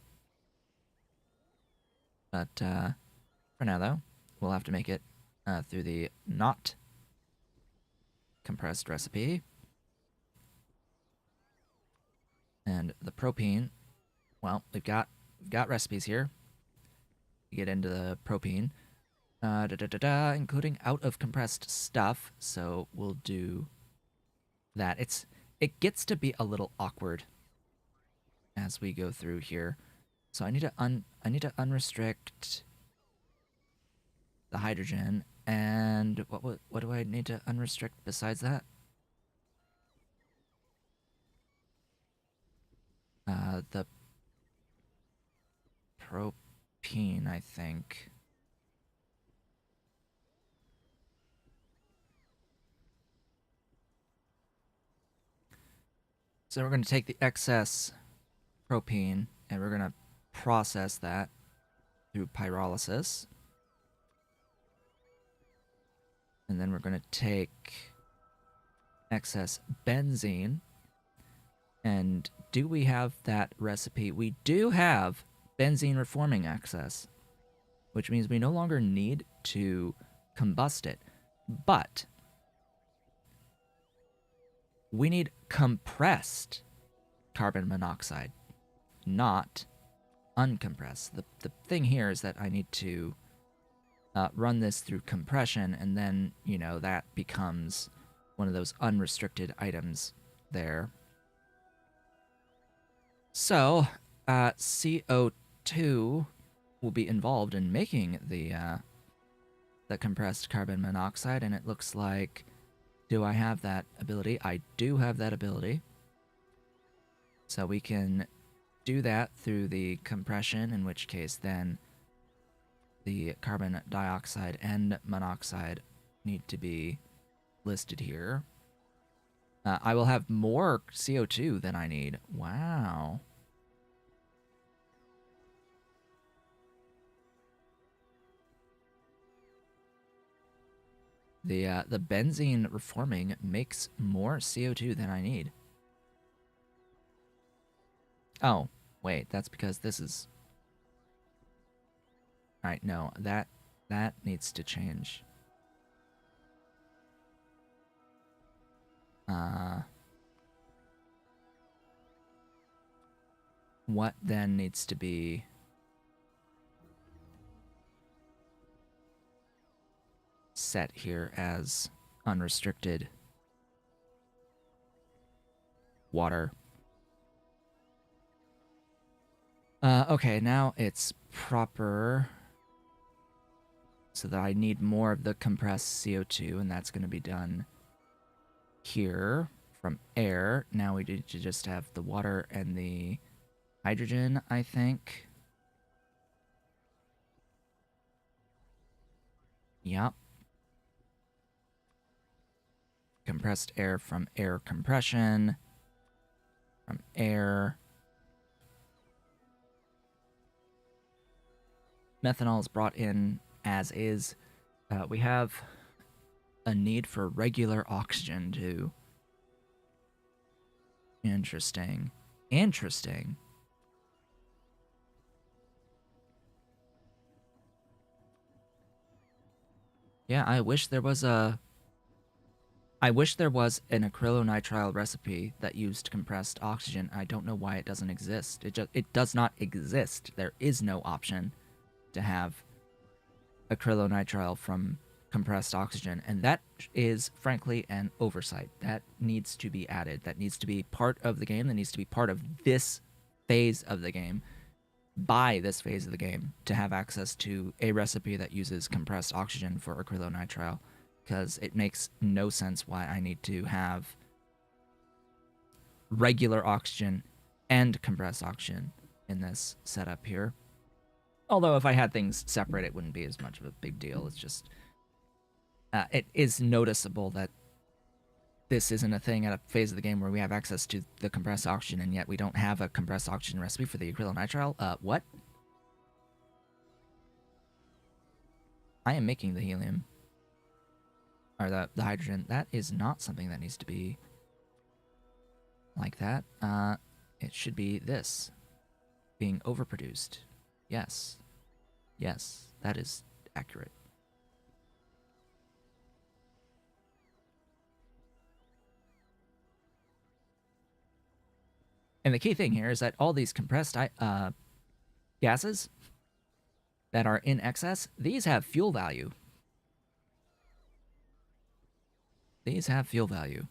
But for now, though, we'll have to make it through the not compressed recipe. And the propene, well, we've got recipes here. We get into the propene, including out of compressed stuff. So we'll do that. It gets to be a little awkward as we go through here. So I need to unrestrict the hydrogen, and what do I need to unrestrict besides that? The propene, I think. So we're going to take the excess propene and we're going to process that through pyrolysis. And then we're going to take excess benzene. And do we have that recipe? We do have benzene reforming excess, which means we no longer need to combust it. But we need compressed carbon monoxide, not uncompressed. The thing here is that I need to run this through compression, and then, you know, that becomes one of those unrestricted items there. So, CO2 will be involved in making the compressed carbon monoxide, and it looks like, do I have that ability? I do have that ability. So we can do that through the compression, in which case then the carbon dioxide and monoxide need to be listed here. I will have more CO2 than I need. Wow. The benzene reforming makes more CO2 than I need. Oh, wait, that's because this is... Alright, no, that needs to change. What then needs to be... set here as unrestricted water? Okay, now it's proper, so that I need more of the compressed CO2, and that's going to be done here from air. Now we need to just have the water and the hydrogen, I think. Yep. Compressed air from air compression. From air. Methanol is brought in as is. We have a need for regular oxygen too. Interesting. Interesting. Yeah, I wish there was an acrylonitrile recipe that used compressed oxygen. I don't know why it doesn't exist. It does not exist. There is no option to have acrylonitrile from compressed oxygen, and that is frankly an oversight. That needs to be added. That needs to be part of the game. That needs to be part of this phase of the game. By this phase of the game, to have access to a recipe that uses compressed oxygen for acrylonitrile, because it makes no sense why I need to have regular oxygen and compressed oxygen in this setup here. Although if I had things separate, it wouldn't be as much of a big deal. It's just, it is noticeable that this isn't a thing at a phase of the game where we have access to the compressed oxygen, and yet we don't have a compressed oxygen recipe for the acrylonitrile. What? I am making the helium. Or the hydrogen. That is not something that needs to be like that. It should be this. Being overproduced. Yes. Yes, that is accurate. And the key thing here is that all these compressed gases that are in excess, these have fuel value. These have fuel value.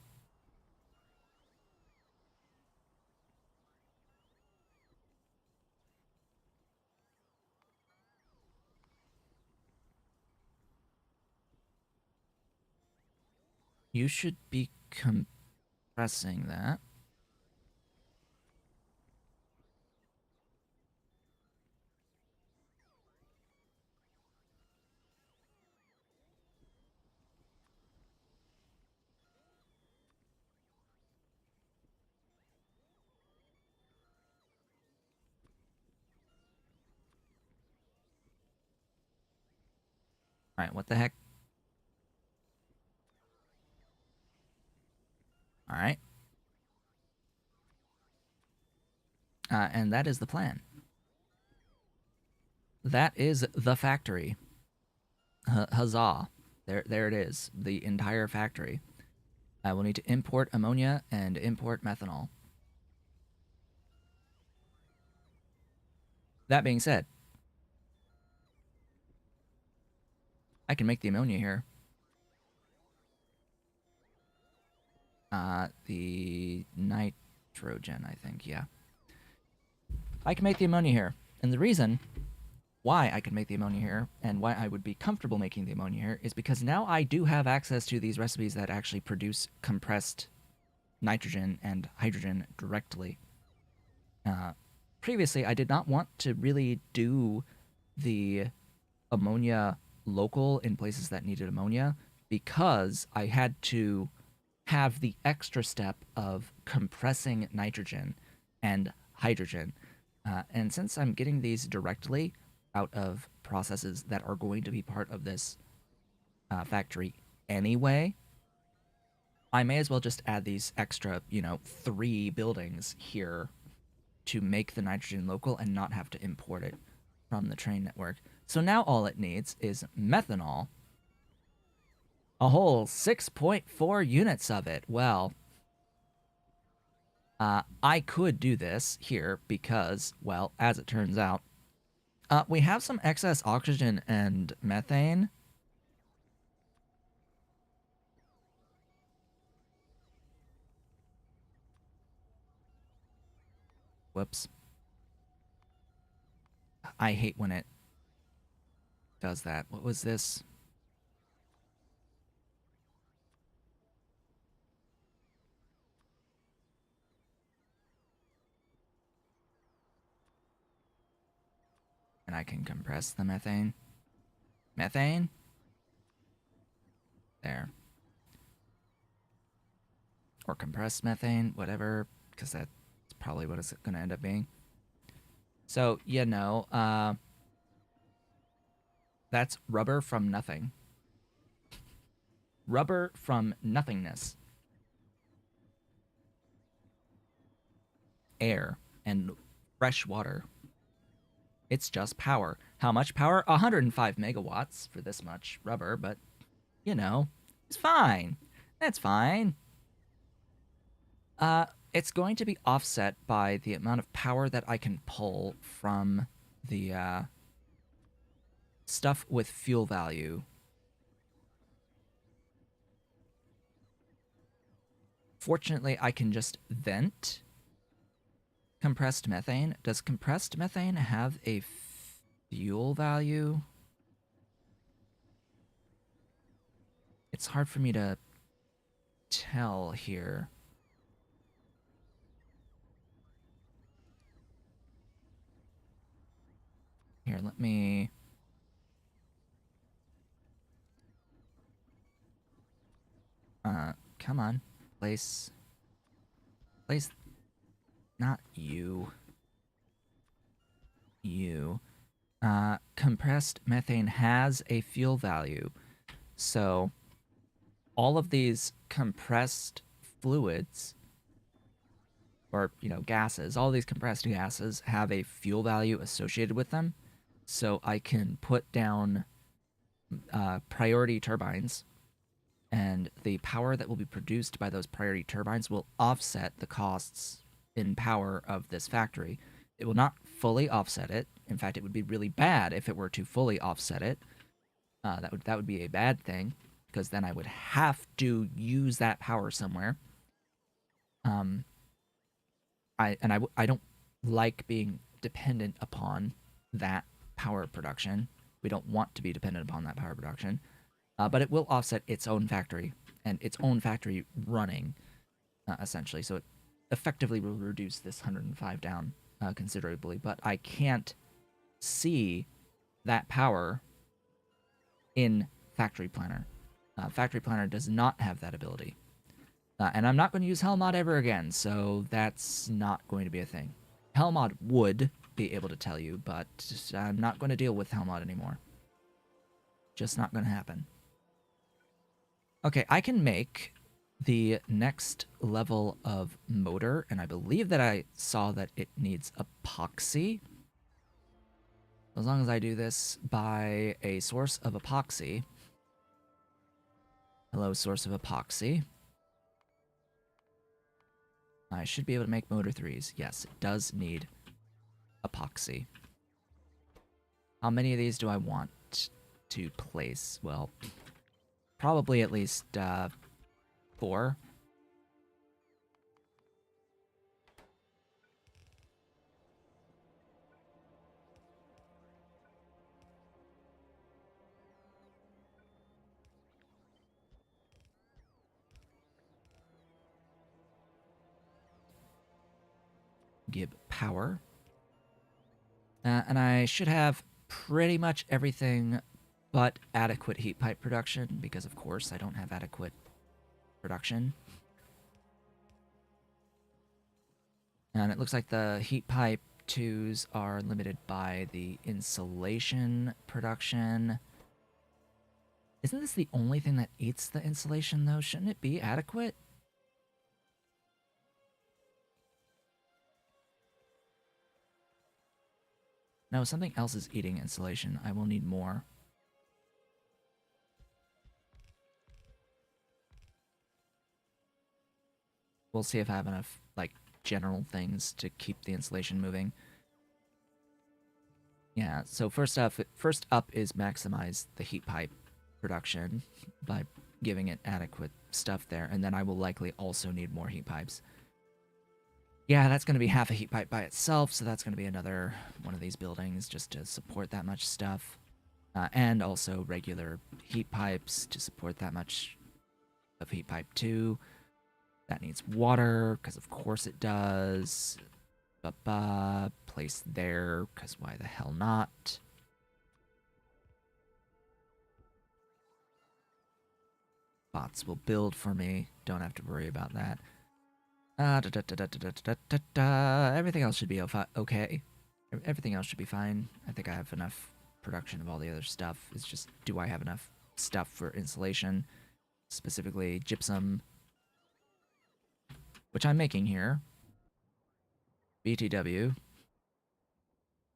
You should be compressing that. Alright, what the heck? All right. And that is the plan. That is the factory. Huzzah. There it is. The entire factory. I will need to import ammonia and import methanol. That being said, I can make the ammonia here. The nitrogen, I think, yeah. I can make the ammonia here. And the reason why I can make the ammonia here, and why I would be comfortable making the ammonia here, is because now I do have access to these recipes that actually produce compressed nitrogen and hydrogen directly. Previously, I did not want to really do the ammonia local in places that needed ammonia because I had to have the extra step of compressing nitrogen and hydrogen. And since I'm getting these directly out of processes that are going to be part of this factory anyway, I may as well just add these extra, 3 buildings here to make the nitrogen local and not have to import it from the train network. So now all it needs is methanol. A whole 6.4 units of it. Well, I could do this here because, well, as it turns out, we have some excess oxygen and methane. Whoops. I hate when it does that. What was this? And I can compress the methane. Methane? There. Or compressed methane, whatever, because that's probably what it's going to end up being. So, that's rubber from nothing. Rubber from nothingness. Air and fresh water. It's just power. How much power? 105 megawatts for this much rubber, but, it's fine. That's fine. It's going to be offset by the amount of power that I can pull from the, stuff with fuel value. Fortunately, I can just vent compressed methane. Does compressed methane have a fuel value? It's hard for me to tell here. Here, let me... come on. Place... Not you. You. Compressed methane has a fuel value. So, all of these compressed fluids, or, gases, all these compressed gases have a fuel value associated with them. So I can put down priority turbines, and the power that will be produced by those priority turbines will offset the costs in power of this factory. It will not fully offset it. In fact, it would be really bad if it were to fully offset it. That would be a bad thing, because then I would have to use that power somewhere. I don't like being dependent upon that power production. We don't want to be dependent upon that power production. But it will offset its own factory and its own factory running, essentially. So it effectively will reduce this 105 down considerably. But I can't see that power in Factory Planner. Factory Planner does not have that ability. And I'm not going to use Hellmod ever again, so that's not going to be a thing. Hellmod would be able to tell you, but I'm not going to deal with Hellmod anymore. Just not going to happen. Okay, I can make the next level of motor, and I believe that I saw that it needs epoxy. As long as I do this by a source of epoxy. Hello, source of epoxy. I should be able to make motor 3s. Yes, it does need epoxy. How many of these do I want to place? Well, probably at least 4. Give power. And I should have pretty much everything but adequate heat pipe production, because of course I don't have adequate production. And it looks like the heat pipe 2s are limited by the insulation production. Isn't this the only thing that eats the insulation, though? Shouldn't it be adequate? No, something else is eating insulation. I will need more. We'll see if I have enough, like, general things to keep the insulation moving. Yeah, so first up is maximize the heat pipe production by giving it adequate stuff there, and then I will likely also need more heat pipes. Yeah, that's going to be half a heat pipe by itself, so that's going to be another one of these buildings just to support that much stuff. And also regular heat pipes to support that much of heat pipe 2. That needs water, because of course it does. Place there, because why the hell not? Bots will build for me. Don't have to worry about that. Everything else should be okay. Everything else should be fine. I think I have enough production of all the other stuff. It's just, do I have enough stuff for insulation? Specifically gypsum, which I'm making here. BTW.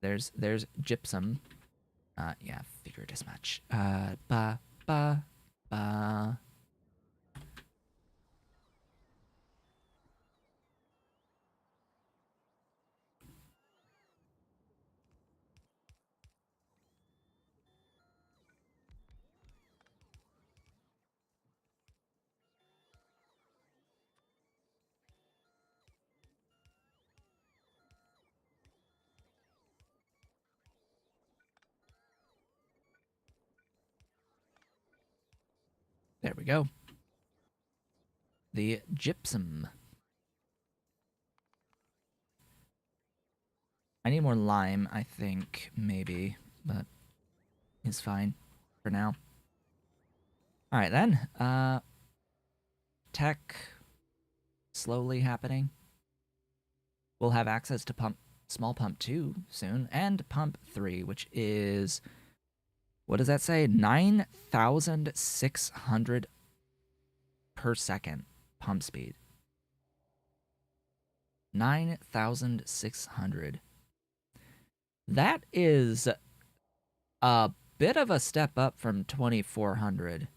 There's gypsum. Yeah, figured as much. Ba. There we go. The gypsum. I need more lime, I think, maybe, but it's fine for now. Alright then, tech slowly happening. We'll have access to small pump 2 soon, and pump 3, which is, what does that say? 9,600 per second pump speed. 9,600. That is a bit of a step up from 2,400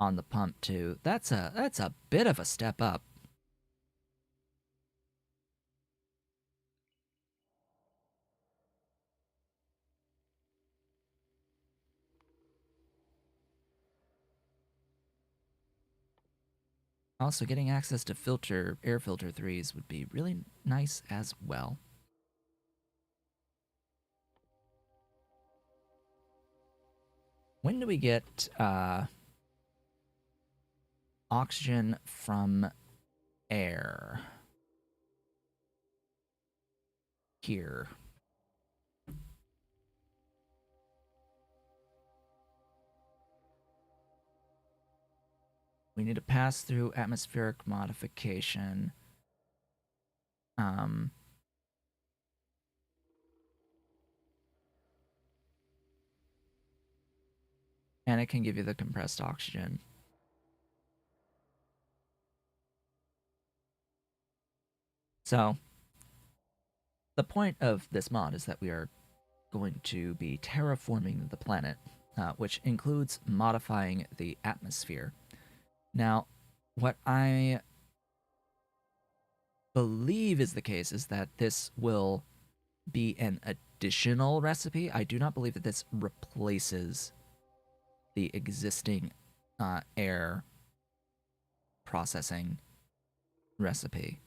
on the pump 2. That's a bit of a step up. Also, getting access to air filter 3s would be really nice as well. When do we get oxygen from air? Here. We need to pass through atmospheric modification. And it can give you the compressed oxygen. So, the point of this mod is that we are going to be terraforming the planet, which includes modifying the atmosphere. Now, what I believe is the case is that this will be an additional recipe. I do not believe that this replaces the existing air processing recipe.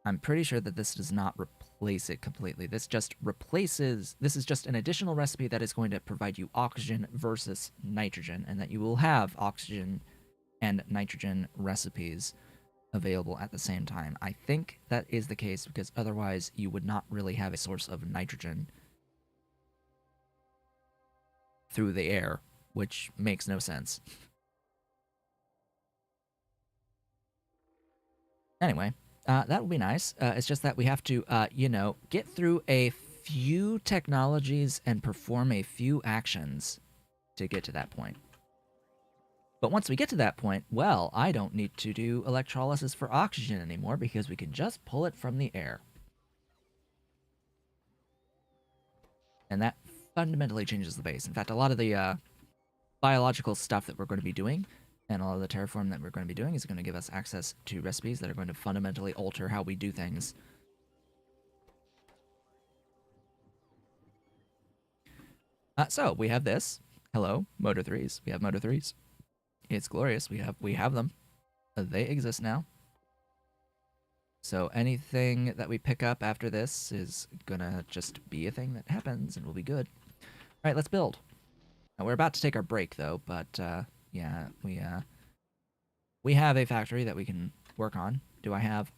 I'm pretty sure that this does not replace it completely. This just replaces, this is just an additional recipe that is going to provide you oxygen versus nitrogen, and that you will have oxygen and nitrogen recipes available at the same time. I think that is the case because otherwise you would not really have a source of nitrogen through the air, which makes no sense. Anyway, that will be nice. It's just that we have to, get through a few technologies and perform a few actions to get to that point. But once we get to that point, well, I don't need to do electrolysis for oxygen anymore because we can just pull it from the air. And that fundamentally changes the base. In fact, a lot of the biological stuff that we're going to be doing and all of the terraform that we're going to be doing is going to give us access to recipes that are going to fundamentally alter how we do things. So we have this. Hello, Motor 3s. We have Motor 3s. It's glorious. We have them. They exist now. So anything that we pick up after this is gonna just be a thing that happens and we'll be good. All right, let's build. Now, we're about to take our break though, but yeah, we have a factory that we can work on. Do I have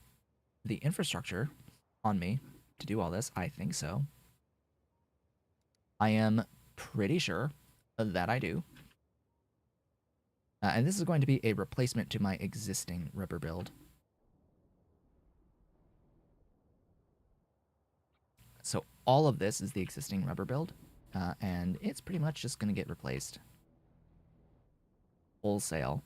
the infrastructure on me to do all this? I think so. I am pretty sure that I do. And this is going to be a replacement to my existing rubber build. So all of this is the existing rubber build, and it's pretty much just going to get replaced. Wholesale.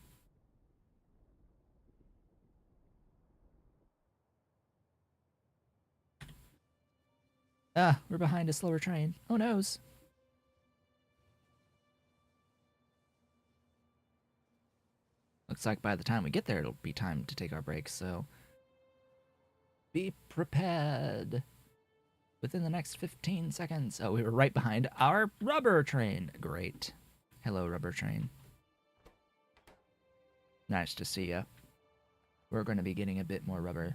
We're behind a slower train. Oh noes. Looks like by the time we get there, it'll be time to take our break, so be prepared. Within the next 15 seconds. Oh, we were right behind our rubber train. Great. Hello, rubber train. Nice to see ya. We're going to be getting a bit more rubber.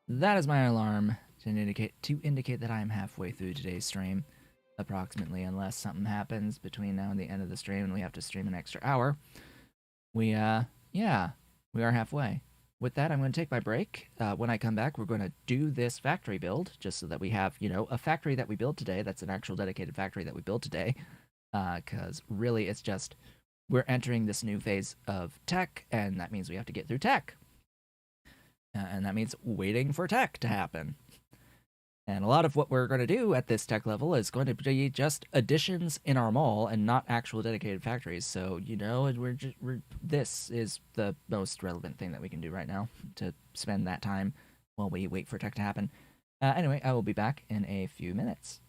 That is my alarm to indicate that I am halfway through today's stream, approximately, unless something happens between now and the end of the stream and we have to stream an extra hour. We are halfway. With that, I'm going to take my break. When I come back, we're going to do this factory build, just so that we have, a factory that we build today. That's an actual dedicated factory that we build today. Because really, it's just, we're entering this new phase of tech, and that means we have to get through tech. And that means waiting for tech to happen. And a lot of what we're going to do at this tech level is going to be just additions in our mall and not actual dedicated factories. So, this is the most relevant thing that we can do right now to spend that time while we wait for tech to happen. Anyway, I will be back in a few minutes.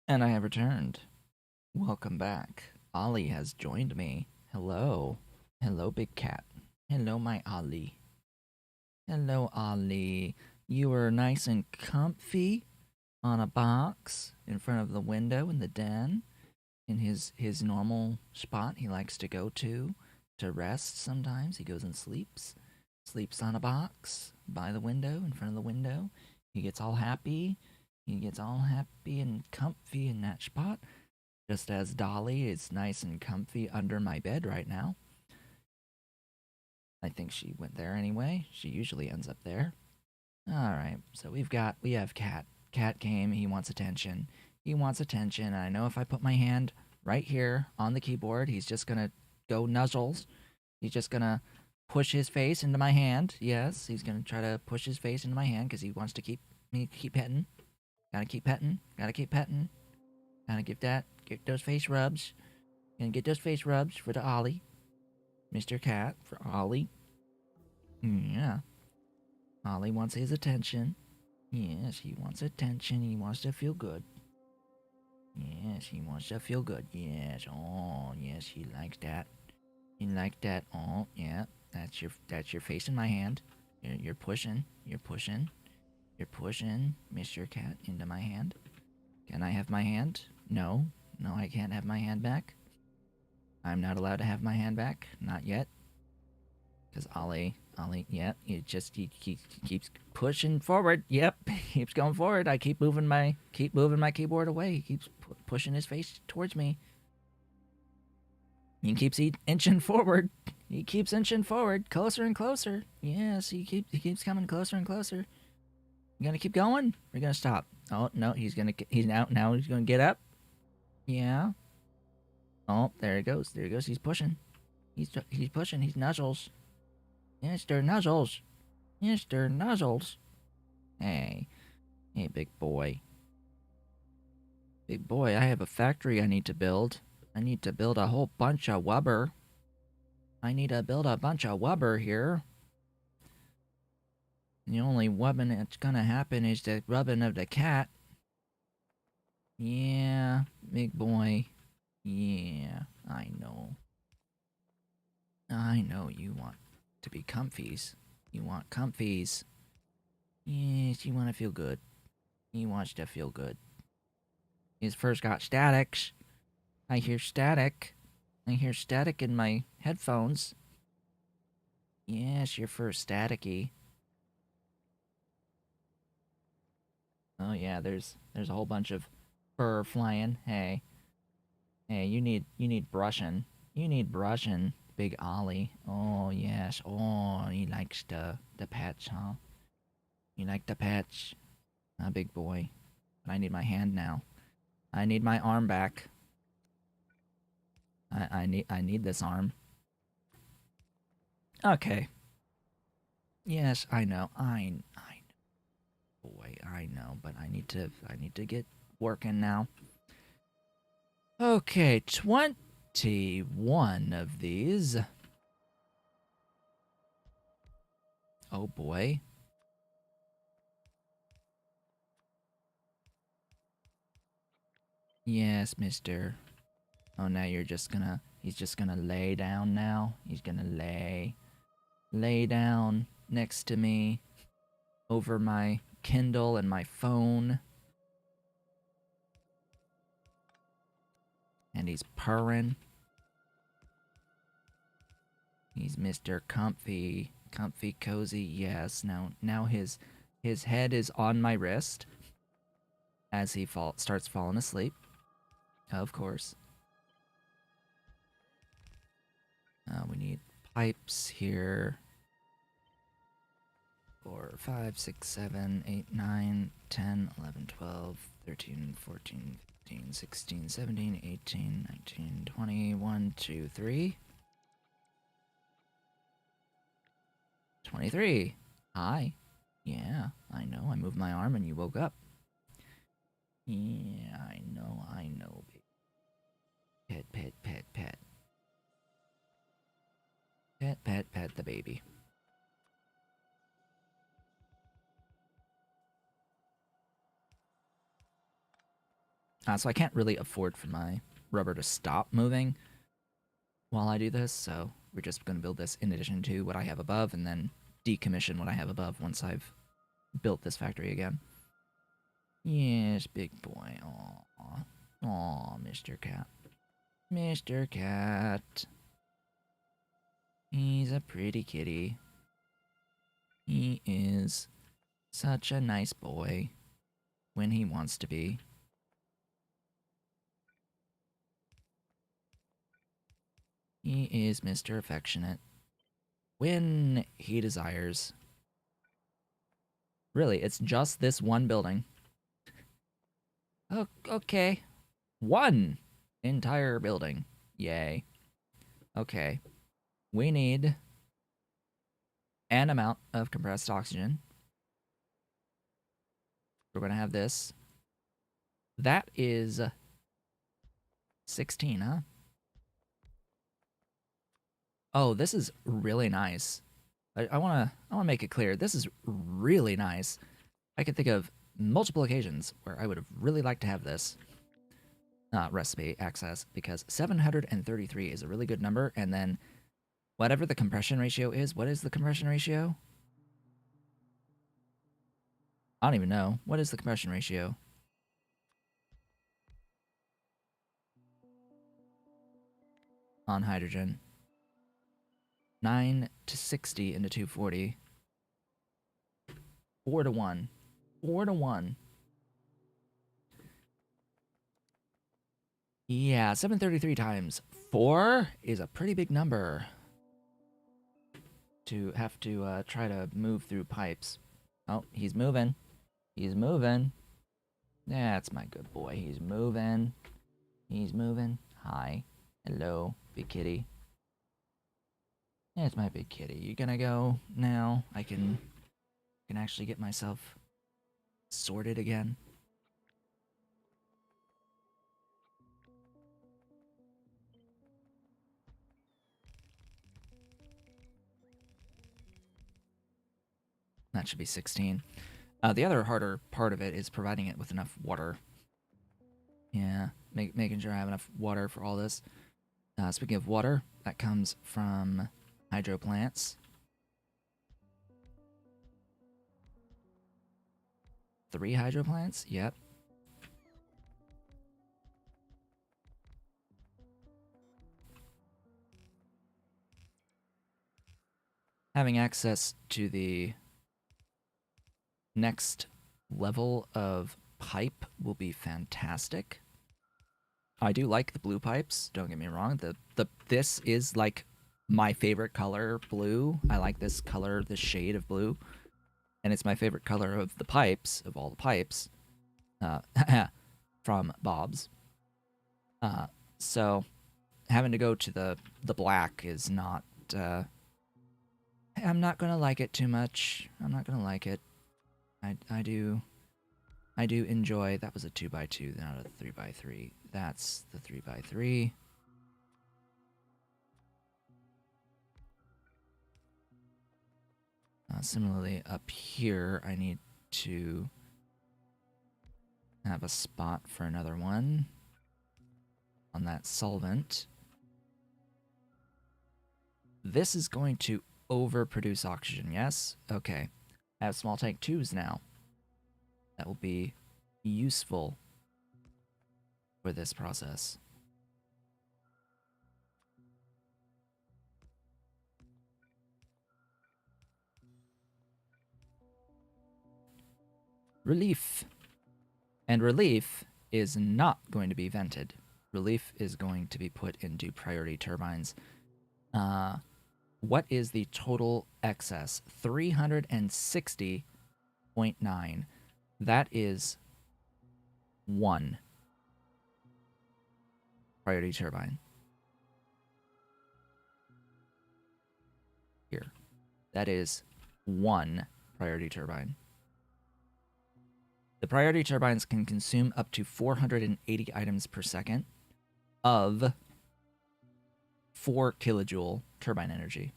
And I have returned. Welcome back. Ollie has joined me. Hello. Hello, big cat. Hello, my Ollie. Hello, Ollie. You are nice and comfy on a box in front of the window in the den in his normal spot he likes to go to rest sometimes. He goes and sleeps. Sleeps on a box by the window, in front of the window. He gets all happy. He gets all happy and comfy in that spot. Just as Dolly is nice and comfy under my bed right now. I think she went there anyway. She usually ends up there. Alright, so we have Cat. Cat came, he wants attention. He wants attention, and I know if I put my hand right here on the keyboard, he's just gonna go nuzzles. He's just gonna push his face into my hand. Yes, he's gonna try to push his face into my hand because he wants to keep petting. Gotta keep petting. Gotta keep petting. Gotta get those face rubs. Gonna get those face rubs for the Ollie. Mr. Cat for Ollie. Yeah. Ollie wants his attention. Yes, he wants attention. He wants to feel good. Yes, he wants to feel good. Yes. Oh, yes, he likes that. He likes that. Oh, yeah. That's your face in my hand. You're pushing. You're pushing. You're pushing Mr. Cat into my hand. Can I have my hand? No. No, I can't have my hand back. I'm not allowed to have my hand back. Not yet. Because Ollie, yeah, he keeps pushing forward. Yep, keeps going forward. I keep moving my keyboard away. He keeps pushing his face towards me. He keeps inching forward. He keeps inching forward, closer and closer. Yes, he keeps coming closer and closer. You gonna keep going? We're gonna stop. Oh no, he's now he's gonna get up. Yeah. Oh, there he goes. There he goes. He's pushing. He's pushing. He's nuzzles. Yes, they're nuzzles. Yes, they're nuzzles. Hey, big boy. Big boy, I have a factory I need to build. I need to build a whole bunch of wubber. I need to build a bunch of wubber here. The only wubbing that's gonna happen is the rubbing of the cat. Yeah, big boy. Yeah, I know. I know you want to be comfies. You want comfies. Yes, you want to feel good. He wants to feel good. He's first got statics. I hear static. I hear static in my headphones. Yes, you're first staticky. Oh yeah, there's a whole bunch of fur flying. Hey, you need brushing. You need brushing, Big Ollie. Oh yes. Oh, he likes the pets, huh? You like the pets, big boy. But I need my hand now. I need my arm back. I need this arm. Okay. Yes, I know. I boy, I know, but I need to get working now. Okay, 21 of these. Oh boy. Yes, mister. Oh, now he's just gonna lay down now. He's gonna lay down next to me over my Kindle and my phone. And he's purring. He's Mr. Comfy, cozy. Yes, now his head is on my wrist as he starts falling asleep. Of course. We need pipes here. 4, 5, 6, 7, 8, 9, 10, 11, 12, 13, 14, 15, 16, 17, 18, 19, 20, 1, 2, 3. 23. Hi. Yeah, I know. I moved my arm and you woke up. Yeah, I know, baby. Pet, pet, pet, pet. Pet, pet, pet the baby. So I can't really afford for my rubber to stop moving while I do this, so we're just going to build this in addition to what I have above, and then decommission what I have above once I've built this factory again. Yes, big boy. Aw. Aw, Mr. Cat. Mr. Cat. He's a pretty kitty. He is such a nice boy when he wants to be. He is Mr. Affectionate when he desires. Really, it's just this one building. Oh, okay. One entire building. Yay. Okay. We need an amount of compressed oxygen. We're going to have this. That is 16, huh? Oh, this is really nice. I wanna make it clear. This is really nice. I can think of multiple occasions where I would have really liked to have this recipe access, because 733 is a really good number, and then whatever the compression ratio is, what is the compression ratio? I don't even know. What is the compression ratio? On hydrogen. 9 to 60 into 240. 4 to 1. 4 to 1. Yeah, 733 times 4 is a pretty big number to have to try to move through pipes. Oh, he's moving. He's moving. That's my good boy. He's moving. He's moving. Hi. Hello, big kitty. That's my big kitty. You gonna go now? I can actually get myself sorted again. That should be 16. The other harder part of it is providing it with enough water. Yeah, making sure I have enough water for all this. Speaking of water, that comes from hydro plants. 3 hydro plants? Yep. Having access to the next level of pipe will be fantastic. I do like the blue pipes, don't get me wrong. This is like my favorite color, blue. I like this color, this shade of blue. And it's my favorite color of the pipes, of all the pipes, from Bob's. So having to go to the black is not, I'm not gonna like it too much. I'm not gonna like it. I do enjoy. That was a 2x2, not a 3x3. That's the 3x3. Similarly, up here, I need to have a spot for another one on that solvent. This is going to overproduce oxygen, yes? Okay. I have small tank tubes now. That will be useful for this process. Relief. And relief is not going to be vented. Relief is going to be put into priority turbines. What is the total excess? 360.9. That is 1 priority turbine. Here. That is 1 priority turbine. The priority turbines can consume up to 480 items per second of 4 kilojoule turbine energy.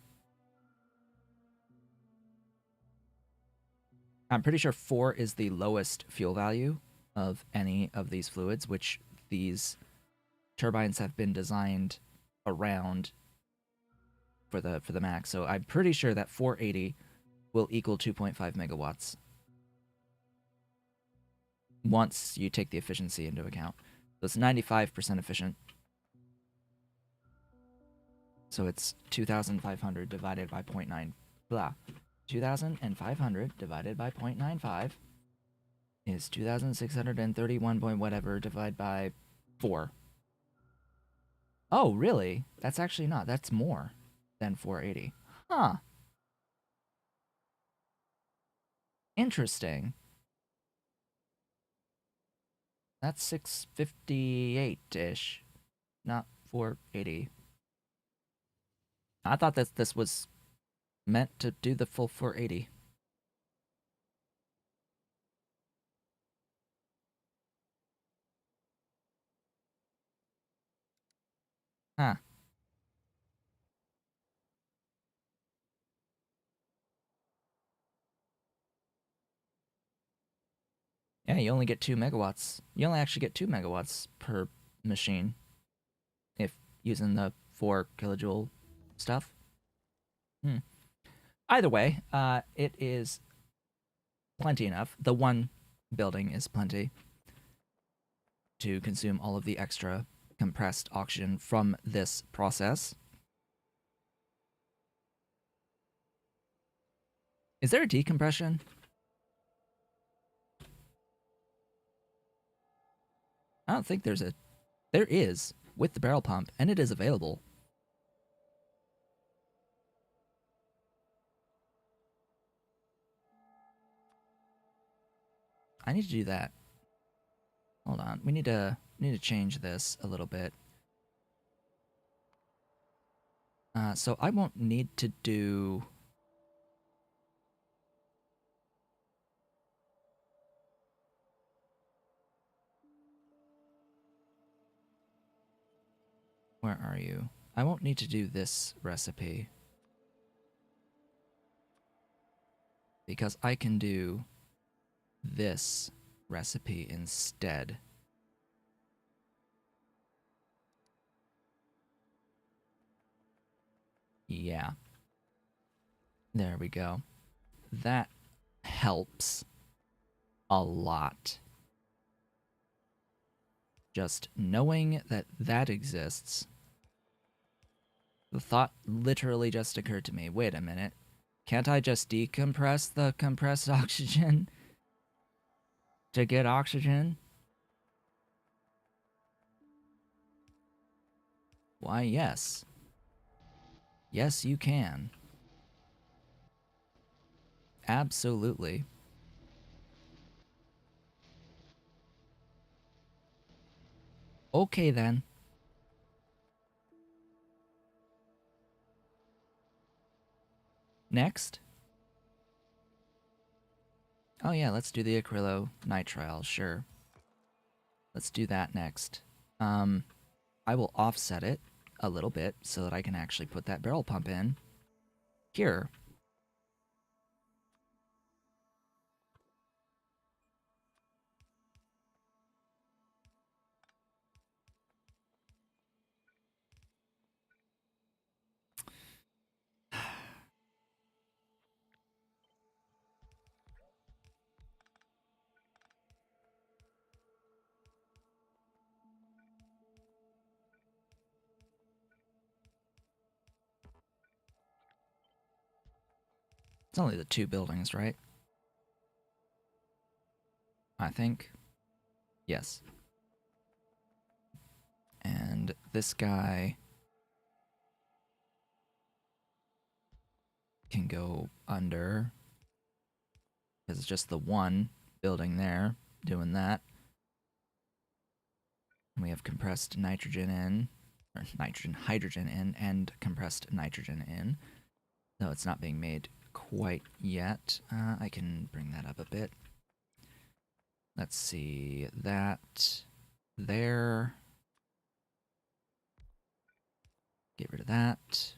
I'm pretty sure 4 is the lowest fuel value of any of these fluids, which these turbines have been designed around for the max. So I'm pretty sure that 480 will equal 2.5 megawatts once you take the efficiency into account. So it's 95% efficient. So it's 2,500 divided by 0.9, blah. 2,500 divided by 0.95 is 2,631 point whatever divided by 4. Oh, really? That's actually not. That's more than 480. Huh. Interesting. That's 658-ish, not 480. I thought that this was meant to do the full 480. Huh. Yeah, you only get 2 megawatts. You only actually get 2 megawatts per machine if using the 4 kilojoule stuff. Either way, it is plenty enough. The one building is plenty to consume all of the extra compressed oxygen from this process. Is there a decompression? I don't think there's a... There is, with the barrel pump, and it is available. I need to do that. Hold on, we need to change this a little bit. So I won't need to do... Where are you? I won't need to do this recipe. Because I can do this recipe instead. Yeah. There we go. That helps a lot. Just knowing that that exists. The thought literally just occurred to me. Wait a minute. Can't I just decompress the compressed oxygen to get oxygen? Why, yes. Yes, you can. Absolutely. Okay, then. Next. Oh yeah, let's do the acrylonitrile, sure. Let's do that next. I will offset it a little bit so that I can actually put that barrel pump in here. It's only the 2 buildings, right? I think. Yes. And this guy can go under, because it's just the one building there doing that. And we have compressed nitrogen in, or hydrogen in, and compressed nitrogen in. Though it's not being made quite yet. I can bring that up a bit. Let's see, that there. Get rid of that.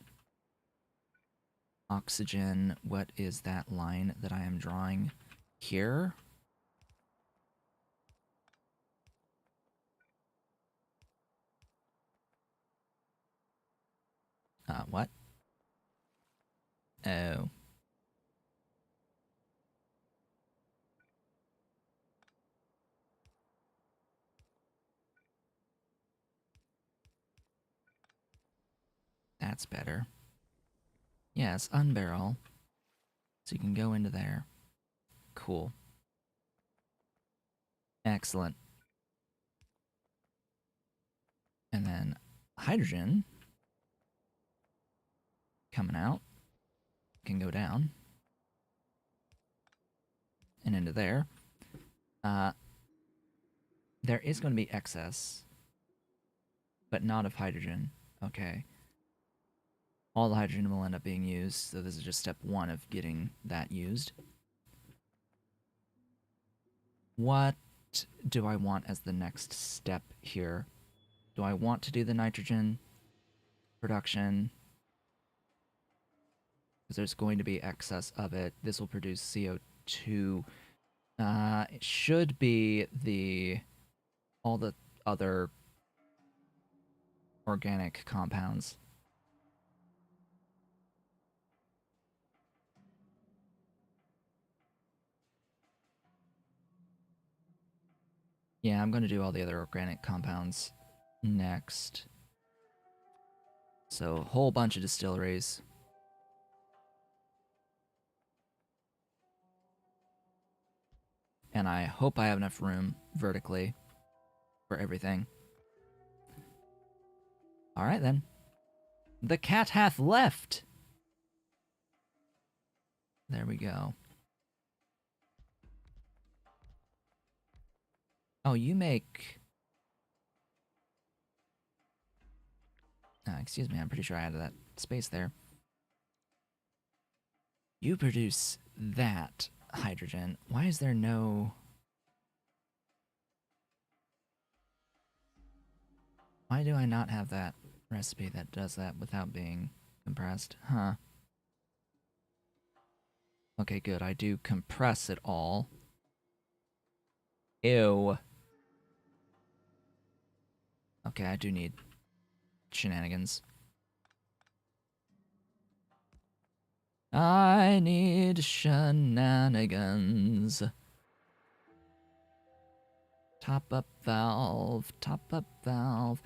Oxygen, what is that line that I am drawing here? What? Oh. That's better. Yes, unbarrel. So you can go into there. Cool. Excellent. And then hydrogen coming out can go down and into there. There is going to be excess, but not of hydrogen. Okay. All the hydrogen will end up being used, so this is just step one of getting that used. What do I want as the next step here? Do I want to do the nitrogen production? Because there's going to be excess of it. This will produce CO2. It should be all the other organic compounds. Yeah, I'm going to do all the other organic compounds next. So, a whole bunch of distilleries. And I hope I have enough room vertically for everything. Alright then. The cat hath left! There we go. Oh, you make... excuse me, I'm pretty sure I added that space there. You produce that hydrogen. Why is there no... Why do I not have that recipe that does that without being compressed? Huh. Okay, good. I do compress it all. Ew. Okay, I do need shenanigans. I need shenanigans. Top up valve, top up valve.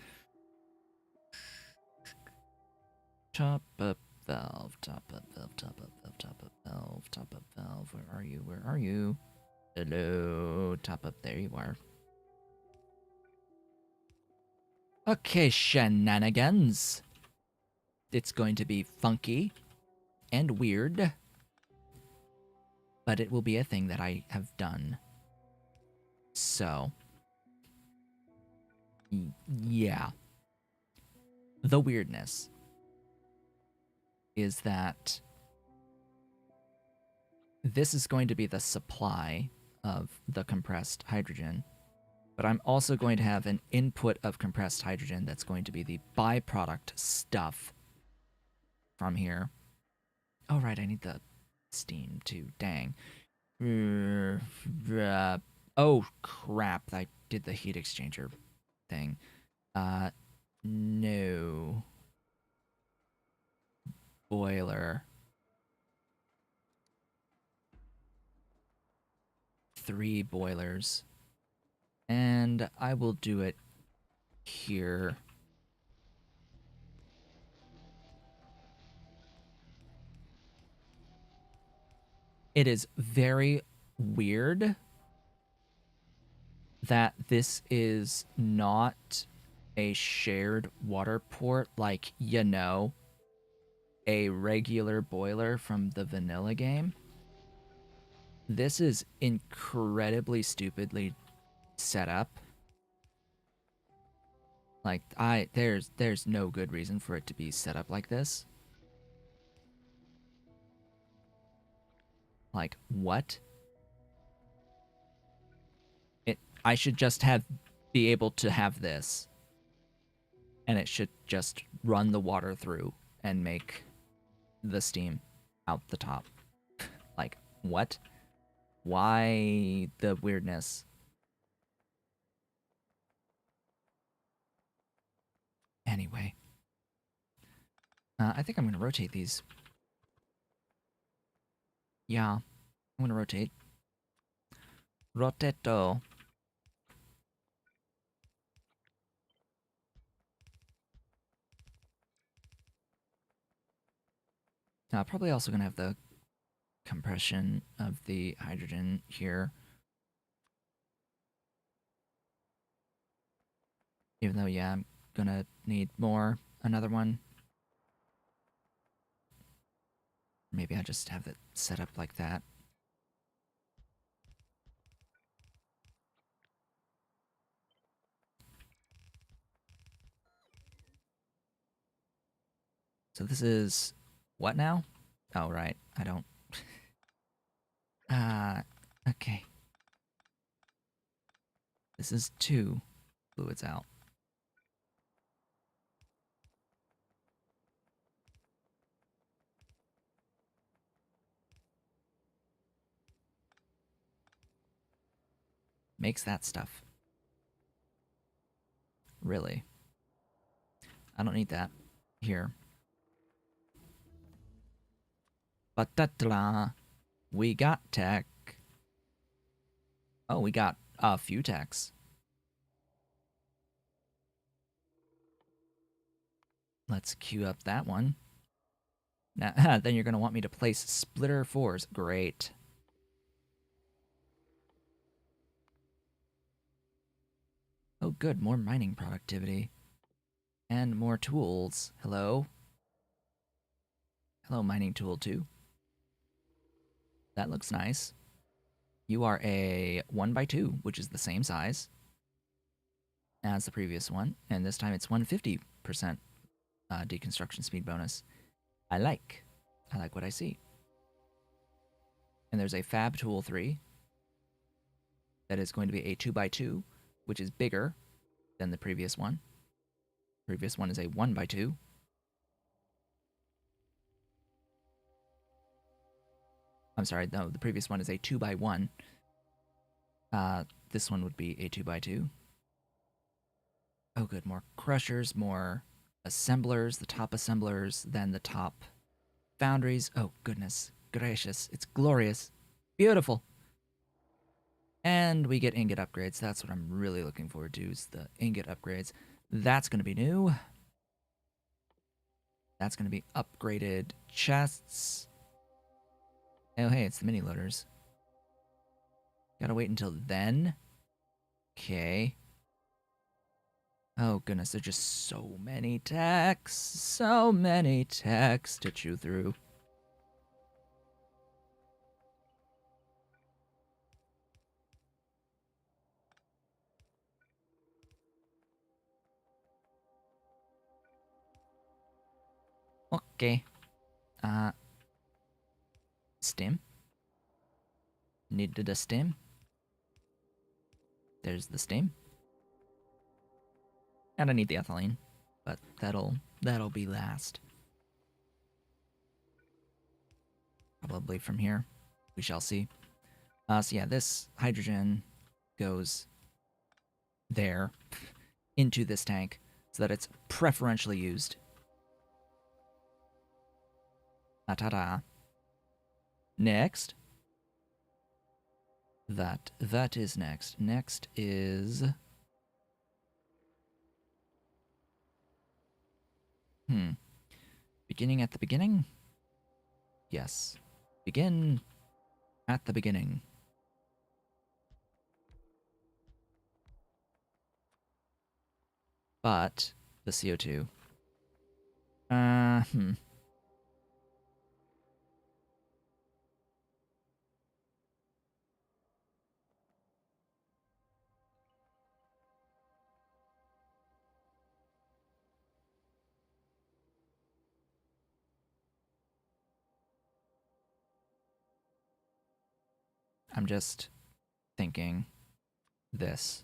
Top up valve, top up valve, top up valve, top up valve, top up valve. Where are you? Where are you? Hello, top up. There you are. Okay, shenanigans. It's going to be funky and weird, but it will be a thing that I have done. So, yeah. The weirdness is that this is going to be the supply of the compressed hydrogen, but I'm also going to have an input of compressed hydrogen that's going to be the byproduct stuff from here. Oh, right, I need the steam too. Dang. Oh, crap. I did the heat exchanger thing. No. Boiler. 3 boilers. And I will do it here. It is very weird that this is not a shared water port, like, you know, a regular boiler from the vanilla game. This is incredibly stupidly set up. Like, there's no good reason for it to be set up like this. Like, what? I should just be able to have this, and it should just run the water through and make the steam out the top. Like, what? Why the weirdness? Anyway. I think I'm going to rotate these. Yeah, I'm going to rotate. Roteto. Probably also going to have the compression of the hydrogen here. Even though, yeah, I'm going to need more. Another one. Maybe I just have it set up like that. So this is what now? Oh, right. I don't. Okay. This is 2 fluids out. Makes that stuff. Really. I don't need that. Here. Ba-da-da-da. We got tech. Oh, we got a few techs. Let's queue up that one. Now, then you're going to want me to place splitter 4s. Great. Oh, good. More mining productivity. And more tools. Hello? Hello, mining tool 2. That looks nice. You are a 1x2, which is the same size as the previous one. And this time it's 150% deconstruction speed bonus. I like what I see. And there's a Fab Tool 3 that is going to be a 2x2, which is bigger than the previous one. Previous one is a 1x2. I'm sorry, no, the previous one is a 2x1. This one would be a 2x2. Oh, good, more crushers, more assemblers, the top assemblers, then the top foundries. Oh, goodness gracious, it's glorious. Beautiful. And we get ingot upgrades. That's what I'm really looking forward to, is the ingot upgrades. That's going to be new. That's going to be upgraded chests. Oh, hey, it's the mini loaders. Gotta wait until then. Okay. Oh, goodness, there's just so many techs. So many techs to chew through. Okay. Stim. Needed a stim. There's the stim. And I need the ethylene, but that'll be last. Probably from here. We shall see. So yeah, this hydrogen goes there into this tank so that it's preferentially used. Ta-da. Next. That is next. Next is... Beginning at the beginning? Yes. Begin at the beginning. But the CO2. I'm just thinking this.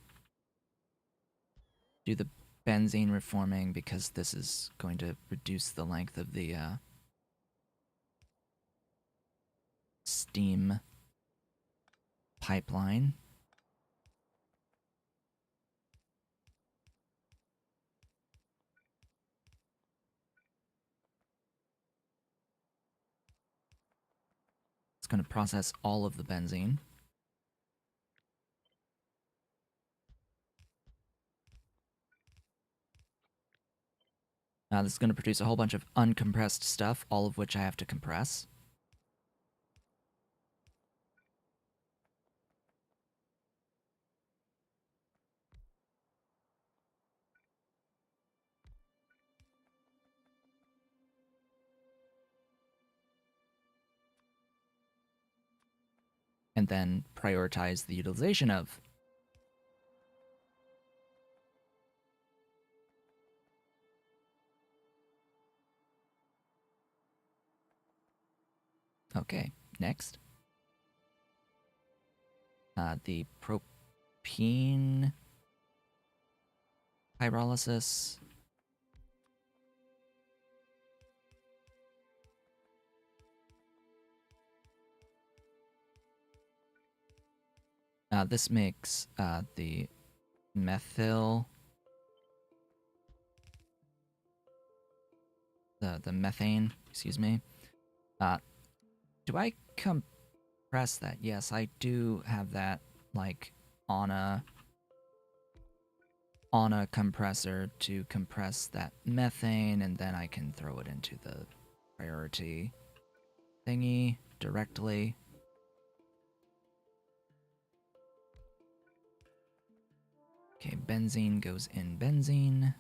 Do the benzene reforming, because this is going to reduce the length of the steam pipeline. going to process all of the benzene. This is going to produce a whole bunch of uncompressed stuff, all of which I have to compress. And then prioritize the utilization of. Okay, next. The propene pyrolysis. This makes the methyl, the methane, excuse me. Do I compress that? Yes, I do have that, like, on a compressor to compress that methane, and then I can throw it into the priority thingy directly. Okay, benzene goes in benzene.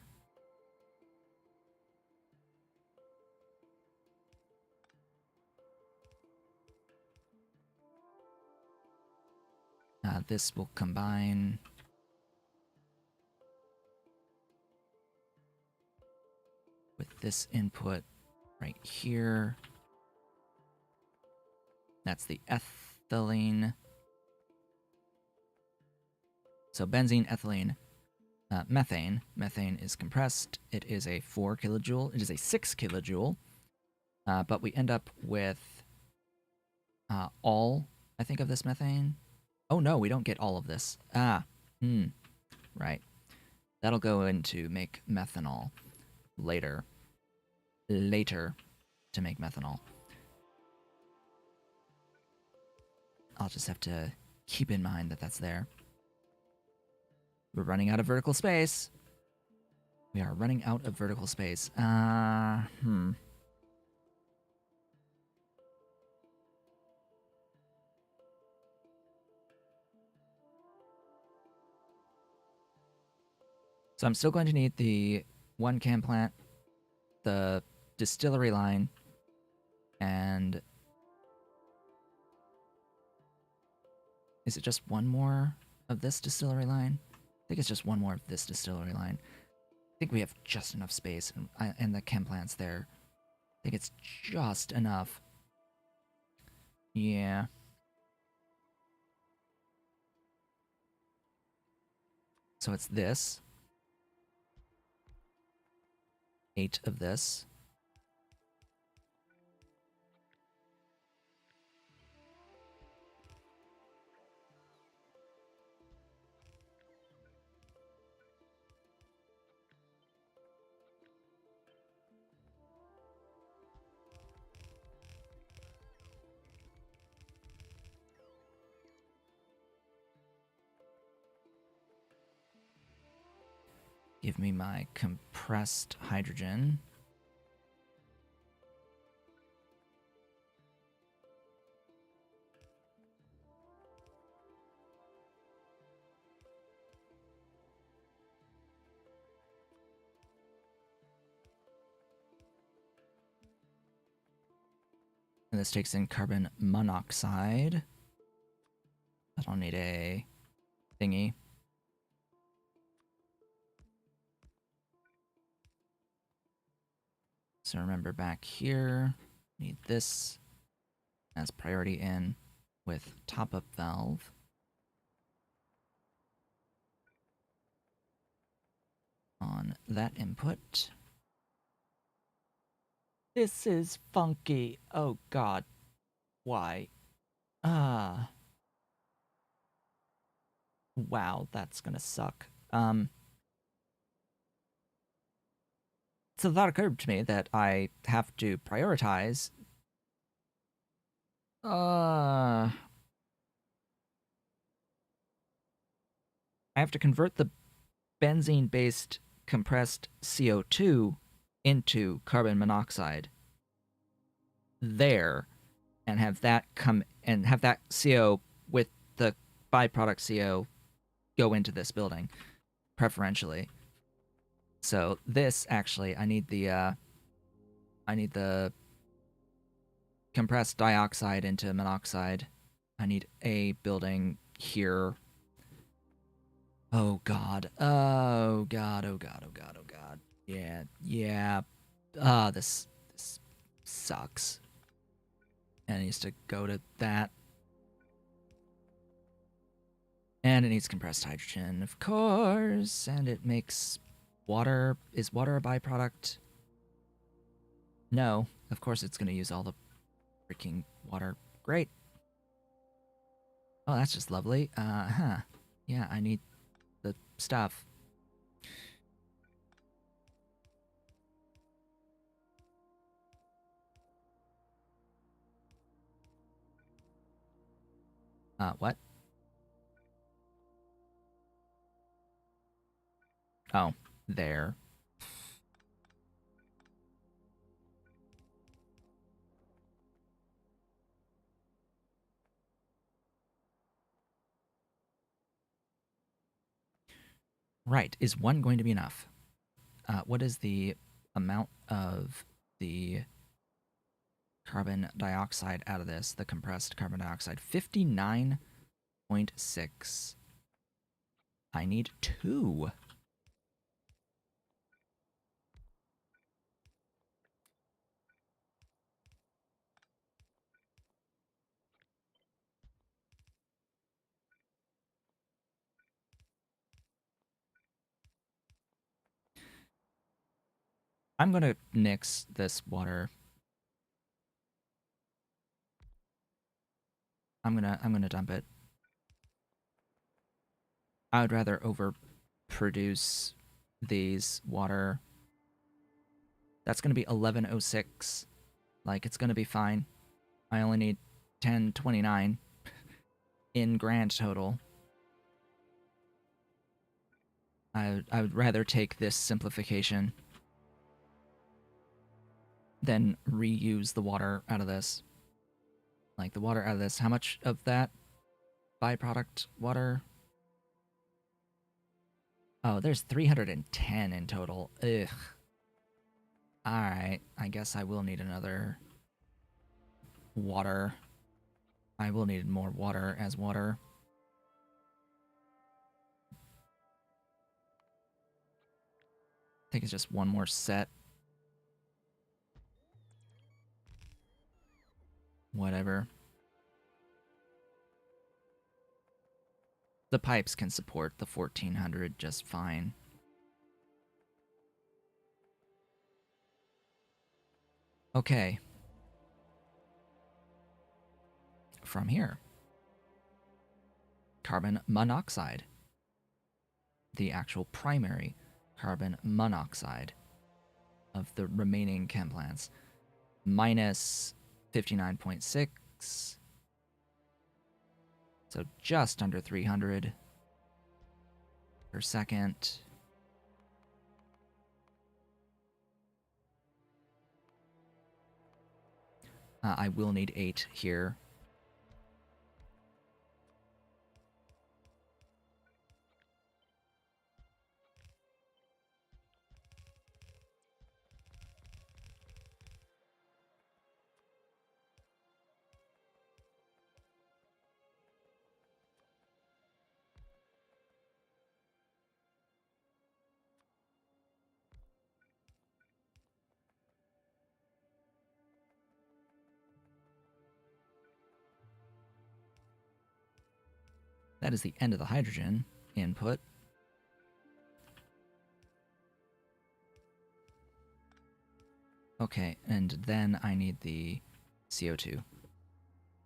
This will combine with this input right here. That's the ethylene. So benzene, ethylene, methane. Methane is compressed. It is a 4 kilojoule. It is a 6 kilojoule. But we end up with all, I think, of this methane. Oh no, we don't get all of this. Right. That'll go in to make methanol later. Later to make methanol. I'll just have to keep in mind that that's there. We're running out of vertical space. We are running out of vertical space. So I'm still going to need the 1 can plant, the distillery line, and is it just one more of this distillery line? I think it's just one more of this distillery line. I think we have just enough space, and the chem plant's there. I think it's just enough. Yeah. So it's this. 8 of this. Give me my compressed hydrogen. And this takes in carbon monoxide. I don't need a thingy. So remember back here, need this as priority in with top-up valve. On that input. This is funky. Oh god. Why? Wow, that's gonna suck. So the thought occurred to me that I have to prioritize I have to convert the benzene-based compressed CO2 into carbon monoxide there, and have that come and have that CO with the byproduct CO go into this building preferentially. So this actually, I need the compressed dioxide into monoxide. I need a building here. Oh god. Oh god. Oh god. Oh god. Oh god. Yeah. Yeah. This sucks. And it needs to go to that. And it needs compressed hydrogen, of course. And it makes water. Is water a byproduct? No. Of course it's going to use all the freaking water. Great. Oh, that's just lovely. Huh. Yeah, I need the stuff. What? Oh, there. Right. Is one going to be enough? What is the amount of the carbon dioxide out of this? The compressed carbon dioxide? 59.6. I need 2. I'm gonna nix this water. I'm gonna dump it. I would rather overproduce these water. That's gonna be 1106. Like, it's gonna be fine. I only need 1029 in grand total. I would rather take this simplification than reuse the water out of this. Like, the water out of this, how much of that byproduct water? Oh, there's 310 in total. Ugh. Alright, I guess I will need another water. I will need more water as water. I think it's just one more set. Whatever. The pipes can support the 1400 just fine. Okay. From here. Carbon monoxide. The actual primary carbon monoxide of the remaining chem plants. Minus 59.6. So just under 300 per second. I will need 8 here. That is the end of the hydrogen input. Okay, and then I need the CO2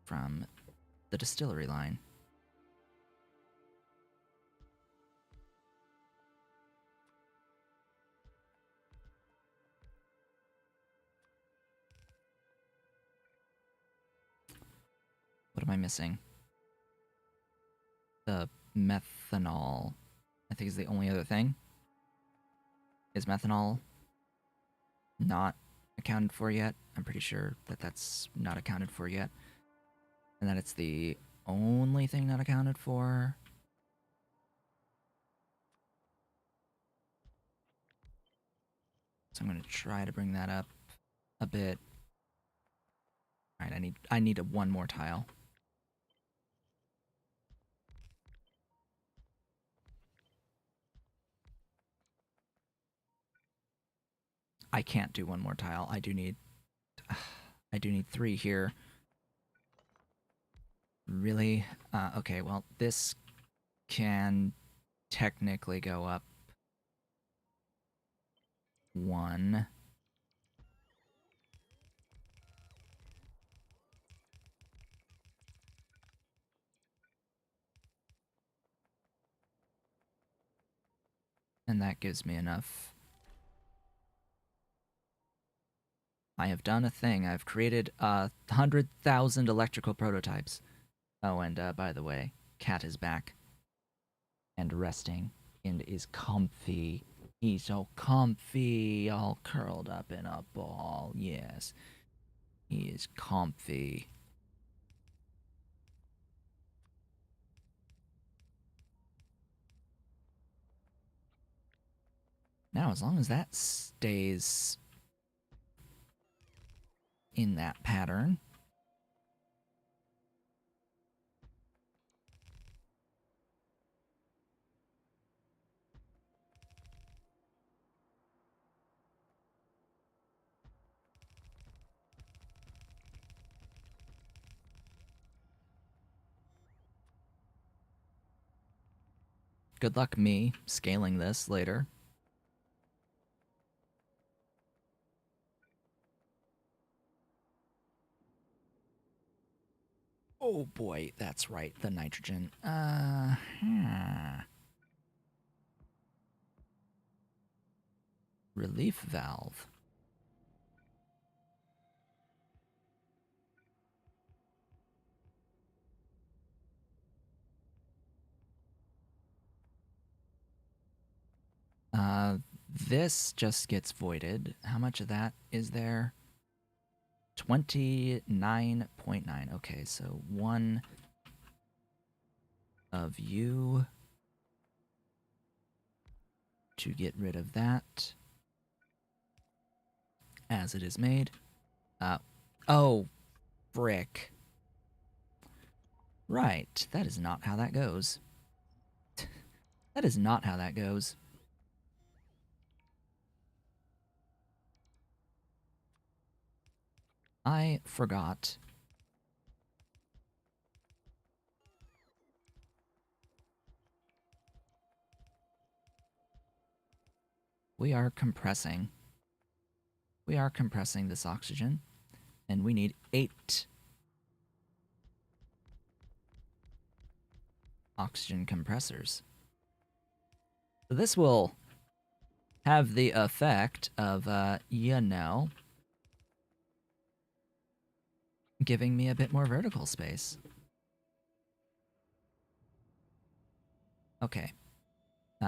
from the distillery line. What am I missing? The methanol, I think, is the only other thing. Is methanol not accounted for yet? I'm pretty sure that that's not accounted for yet. And that it's the only thing not accounted for. So I'm going to try to bring that up a bit. All right, I need one more tile. I can't do one more tile. I do need 3 here. Really? Okay, well, this can technically go up 1. And that gives me enough. I have done a thing. I've created 100,000 electrical prototypes. Oh, and by the way, Cat is back. And resting. And is comfy. He's so comfy, all curled up in a ball. Yes. He is comfy. Now, as long as that stays in that pattern. Good luck me scaling this later. Oh boy, that's right, the nitrogen. Relief valve. This just gets voided. How much of that is there? 29.9. Okay, so 1 of you to get rid of that as it is made. Oh, frick. Right, that is not how that goes. That is not how that goes. I forgot. We are compressing. We are compressing this oxygen, and we need 8 oxygen compressors. So this will have the effect of, you know, giving me a bit more vertical space. Okay.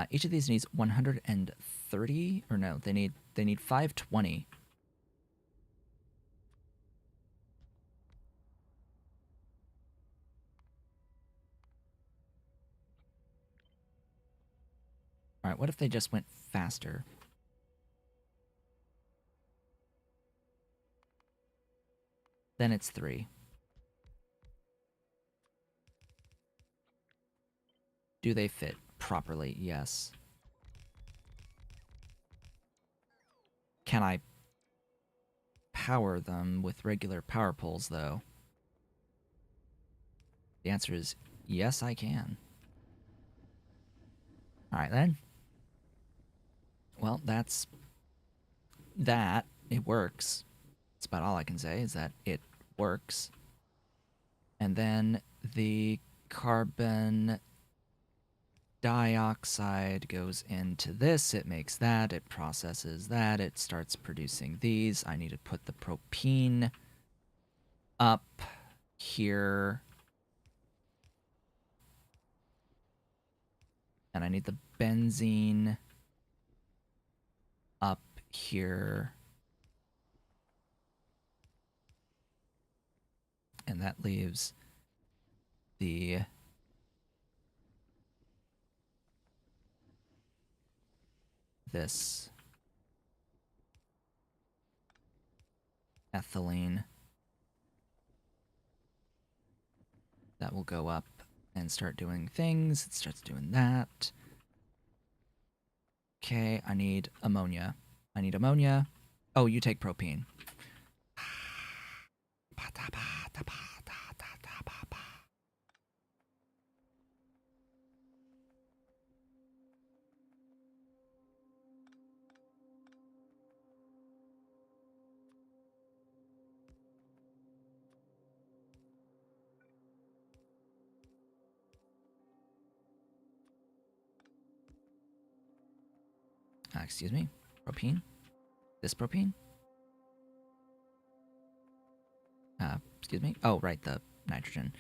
Each of these needs 130, or no, they need 520. All right, what if they just went faster? Then it's 3. Do they fit properly? Yes. Can I power them with regular power poles, though? The answer is yes, I can. Alright, then. Well, that's that. It works. That's about all I can say, is that it works. And then the carbon dioxide goes into this, it makes that, it processes that, it starts producing these. I need to put the propene up here And I need the benzene up here. And that leaves the this ethylene that will go up and start doing things. It starts doing that. Okay, I need ammonia. Oh, you take propene. Excuse me? Propene? This propene? Excuse me? Oh, right, the nitrogen.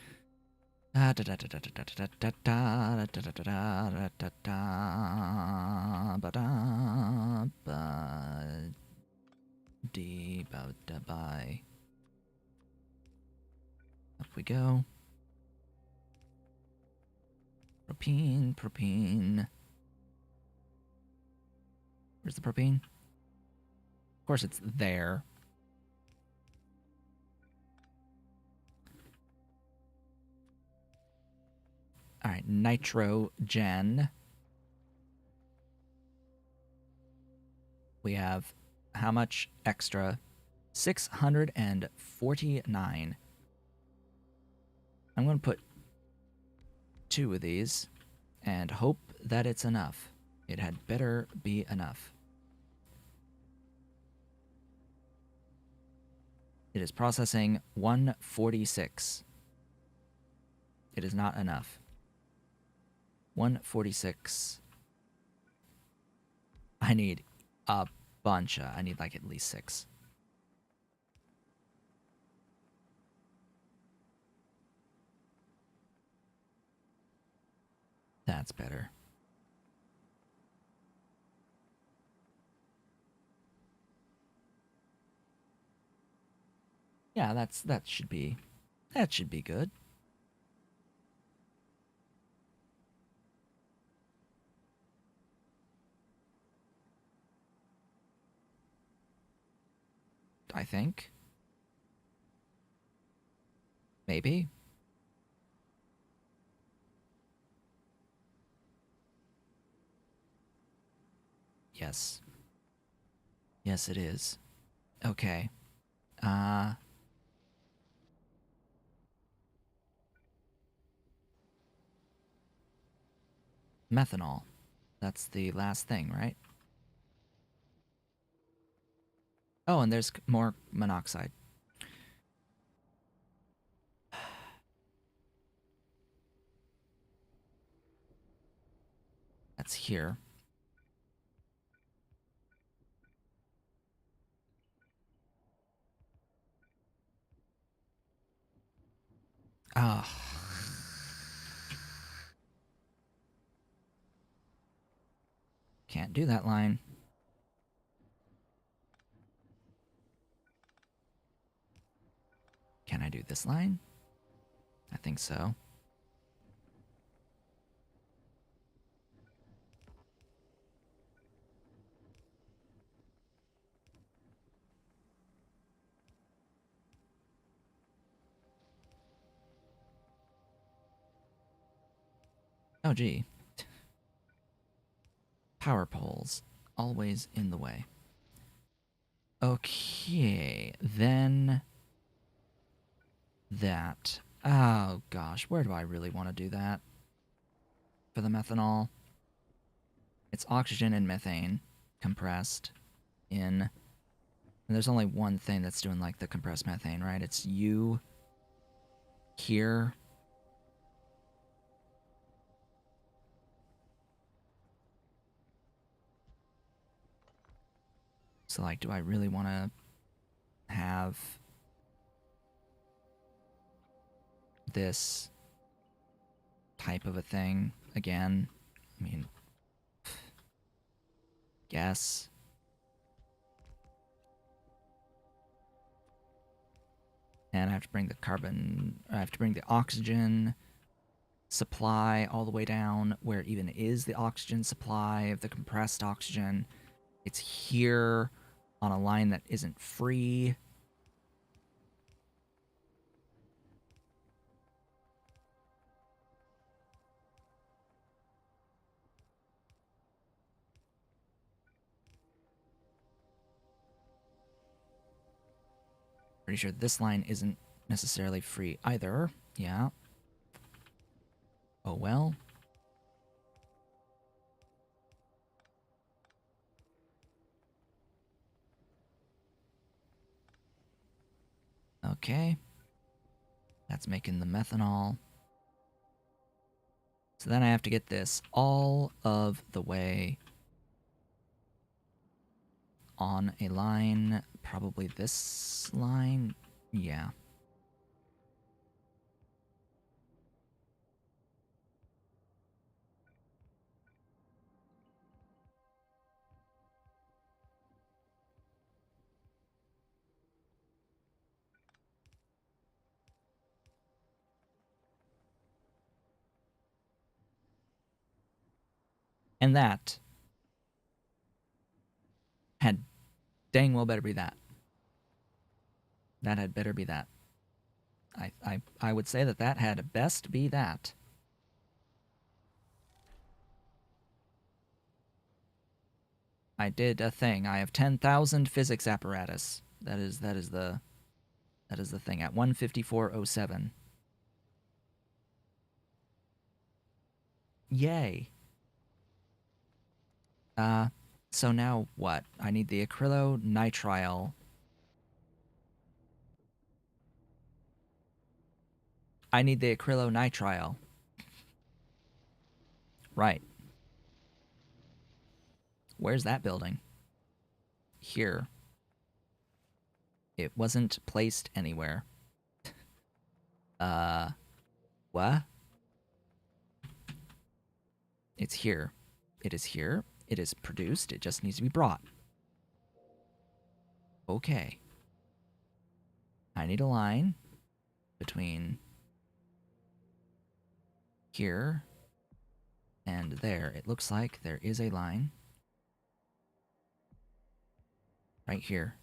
Up we go. Propene. Where's the propene? Of course it's there. Alright, nitrogen. We have how much extra? 649. I'm going to put 2 of these and hope that it's enough. It had better be enough. It is processing 146. It is not enough. 146. I need a bunch. I need like at least 6. That's better. Yeah, that should be good. I think. Maybe. Yes. Yes, it is. Okay. Methanol. That's the last thing, right? Oh, and there's more monoxide. That's here. Ah. Can't do that line. Can I do this line? I think so. Oh, gee. Power poles. Always in the way. Okay, then... that. Oh, gosh. Where do I really want to do that? For the methanol? It's oxygen and methane compressed in... And there's only one thing that's doing, like, the compressed methane, right? It's you here. So, like, do I really want to have this type of a thing again? mean, guess. And I have to bring the I have to bring the oxygen supply all the way down where it even is the oxygen supply of the compressed oxygen. It's here on a line that isn't free. Pretty sure this line isn't necessarily free either. Yeah. Oh well. Okay. That's making the methanol. So then I have to get this all of the way on a line, probably this line. Yeah. And that had dang well better be that. That had better be that. I would say that that had best be that. I did a thing. I have 10,000 physics apparatus. That is the thing at 154.07. Yay. So now what? I need the acrylonitrile. I need the acrylonitrile. Right. Where's that building? Here. It wasn't placed anywhere. What? It's here. It is here. It is produced. It just needs to be brought. Okay. I need a line between here and there. It looks like there is a line right here.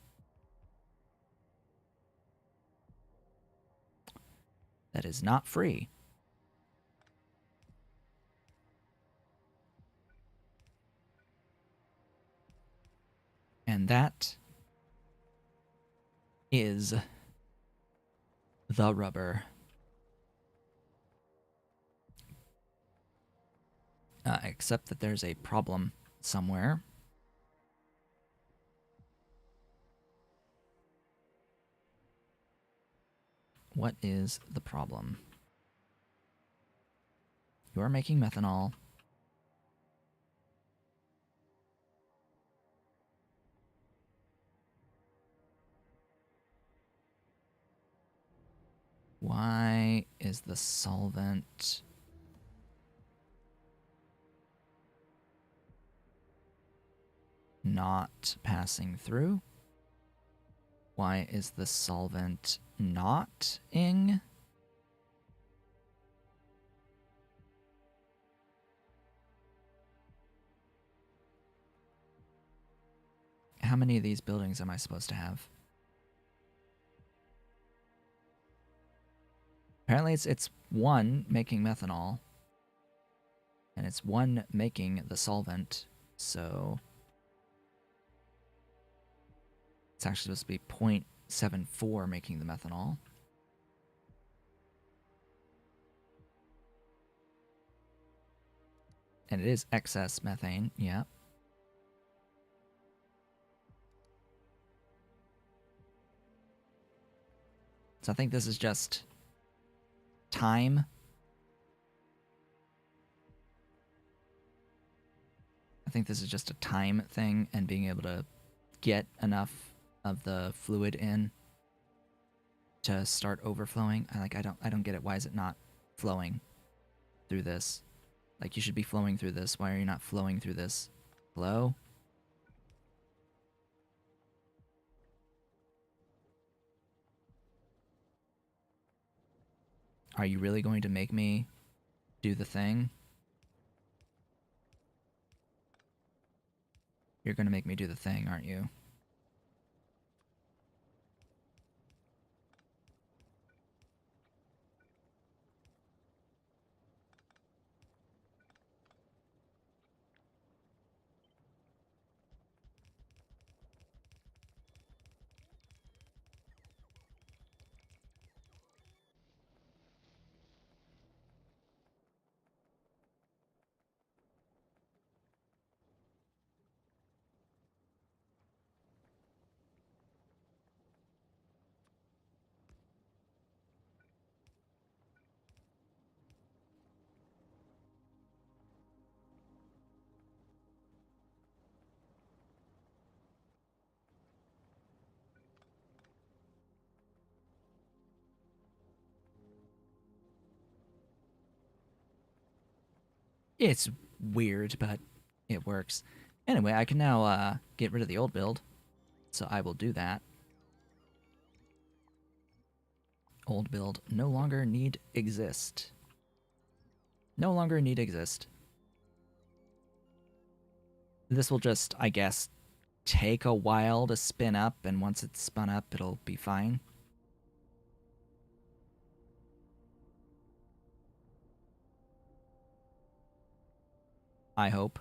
That is not free. And that is the rubber. Except that there's a problem somewhere. What is the problem? You are making methanol. Why is the solvent not passing through? Why is the solvent not ing? How many of these buildings am I supposed to have? Apparently it's one making methanol, and it's one making the solvent, so it's actually supposed to be 0.74 making the methanol. And it is excess methane, yeah. So I think this is just time. I think this is just a time thing and being able to get enough of the fluid in to start overflowing. I don't get it. Why is it not flowing through this? Like, you should be flowing through this. Why are you not flowing through this? Hello? Are you really going to make me do the thing? You're going to make me do the thing, aren't you? It's weird, but it works. Anyway, I can now get rid of the old build, so I will do that. Old build no longer need exist. No longer need exist. This will just, I guess, take a while to spin up, and once it's spun up, it'll be fine. I hope.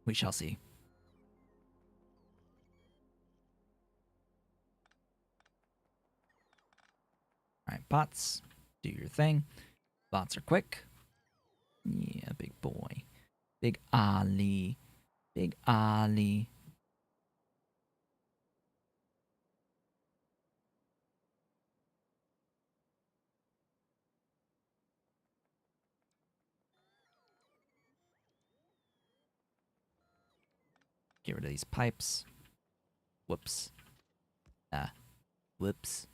We shall see. Alright, bots, do your thing. Bots are quick. Yeah, big boy. Big Ali. Big Ali. Get rid of these pipes. Whoops. Whoops.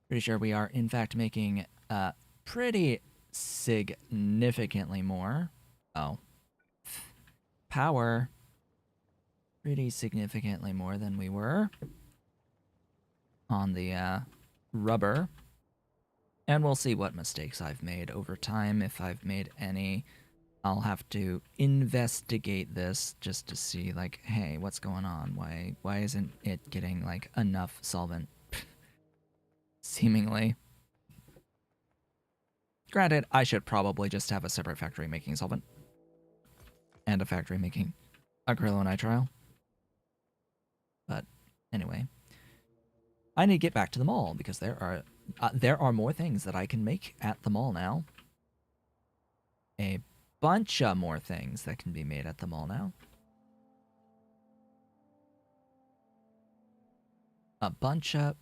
Pretty sure we are, in fact, making pretty significantly more. Oh. Power. Pretty significantly more than we were on the rubber. And we'll see what mistakes I've made over time, if I've made any. I'll have to investigate this just to see, like, hey, what's going on? Why isn't it getting, like, enough solvent? Seemingly. Granted, I should probably just have a separate factory making solvent. And a factory making acrylonitrile. But anyway. I need to get back to the mall, because there are more things that I can make at the mall now. A bunch of more things that can be made at the mall now. A bunch of.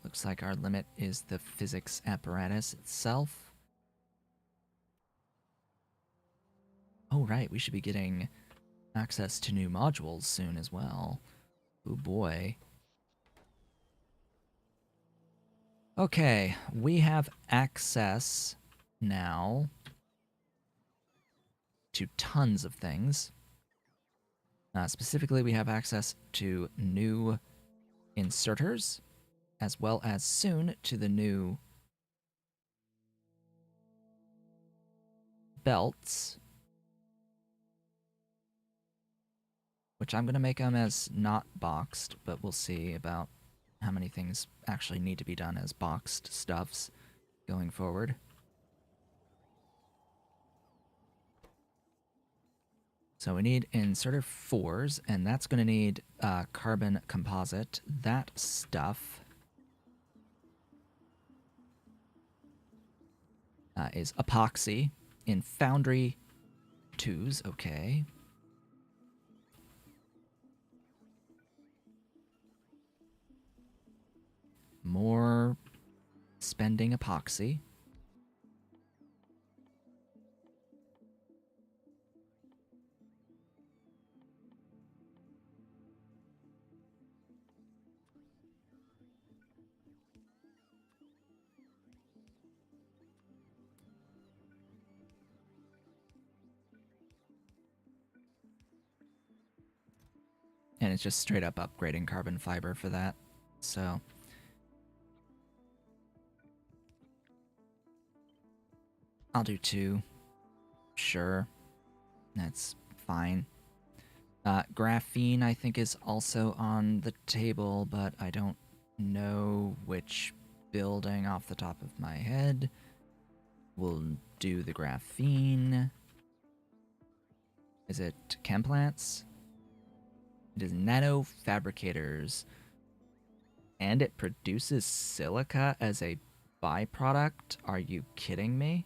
Looks like our limit is the physics apparatus itself. Oh right, we should be getting access to new modules soon as well. Oh boy. Okay, we have access now to tons of things. Specifically, we have access to new inserters, as well as soon to the new belts, which I'm going to make them as not boxed, but we'll see about how many things actually need to be done as boxed stuffs going forward. So we need inserter 4s, and that's going to need carbon composite. That stuff is epoxy in foundry Twos, okay. More spending epoxy. And it's just straight up upgrading carbon fiber for that. So I'll do 2. Sure. That's fine. Graphene, I think, is also on the table, but I don't know which building off the top of my head will do the graphene. Is it chem plants? It is nano fabricators. And it produces silica as a byproduct? Are you kidding me?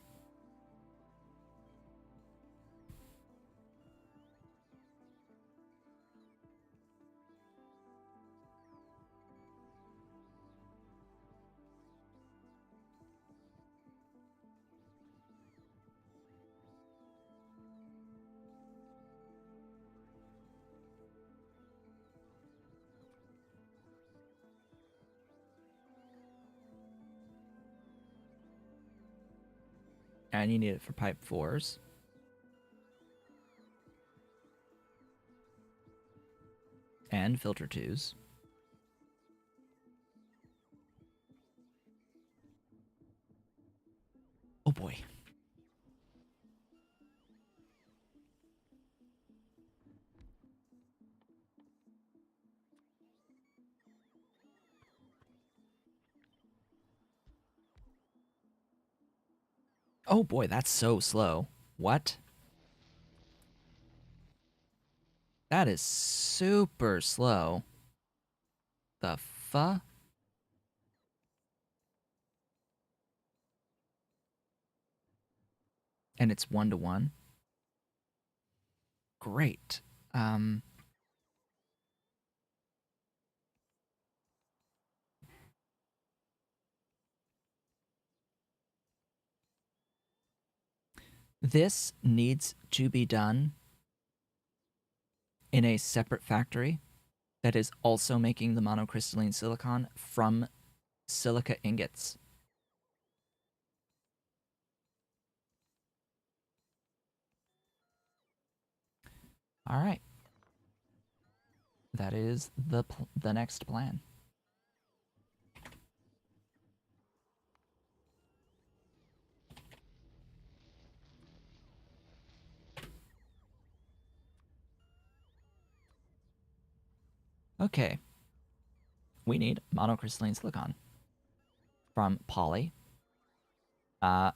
And you need it for pipe 4s. And filter 2s. Oh boy. Oh boy, that's so slow. What? That is super slow. The fuck? And it's 1-to-1. Great. This needs to be done in a separate factory that is also making the monocrystalline silicon from silica ingots. All right. That is the next plan. Okay. We need monocrystalline silicon from poly. Wow,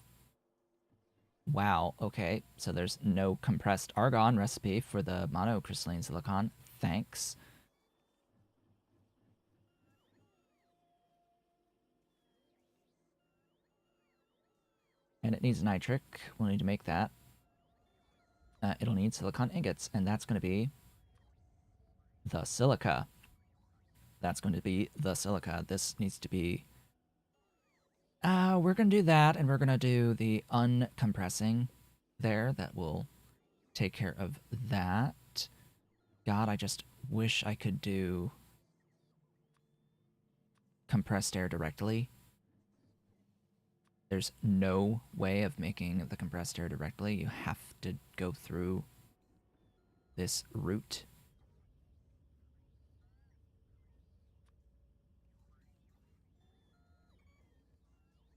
okay. So there's no compressed argon recipe for the monocrystalline silicon. Thanks. And it needs nitric. We'll need to make that. It'll need silicon ingots, and that's going to be the silica. That's going to be the silica. This needs to be... we're going to do that, and we're going to do the uncompressing there. That will take care of that. God, I just wish I could do compressed air directly. There's no way of making the compressed air directly. You have to go through this route.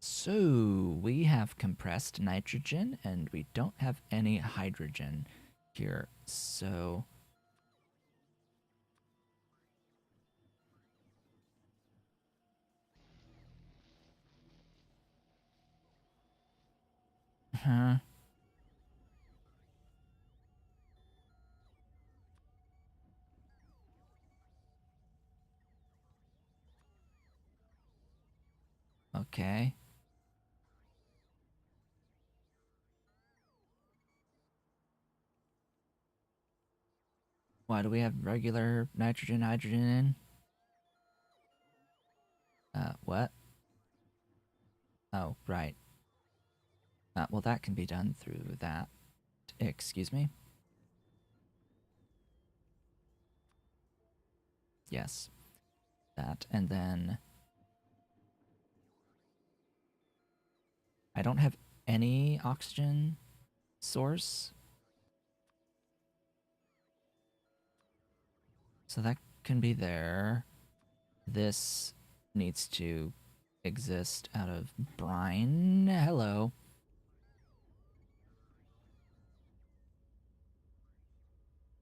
So we have compressed nitrogen and we don't have any hydrogen here. So okay. Why do we have regular nitrogen, hydrogen in? What? Oh, right. Well, that can be done through that. Excuse me? Yes. That, and then... I don't have any oxygen source. So that can be there. This needs to exist out of brine. Hello.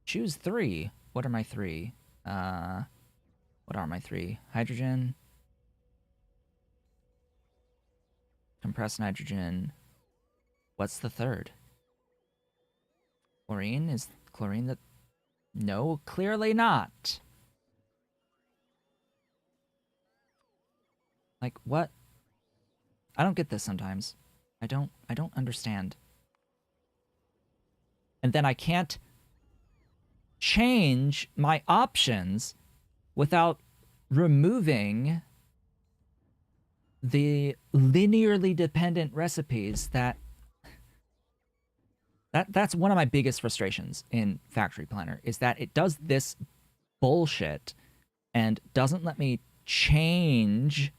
Choose 3. What are my 3? What are my 3? Hydrogen, compressed nitrogen. What's the third? Chlorine? Is chlorine the... No, clearly not. Like, what? I don't get this sometimes. I don't understand. And then I can't change my options without removing the linearly dependent recipes that's one of my biggest frustrations in Factory Planner, is that it does this bullshit and doesn't let me change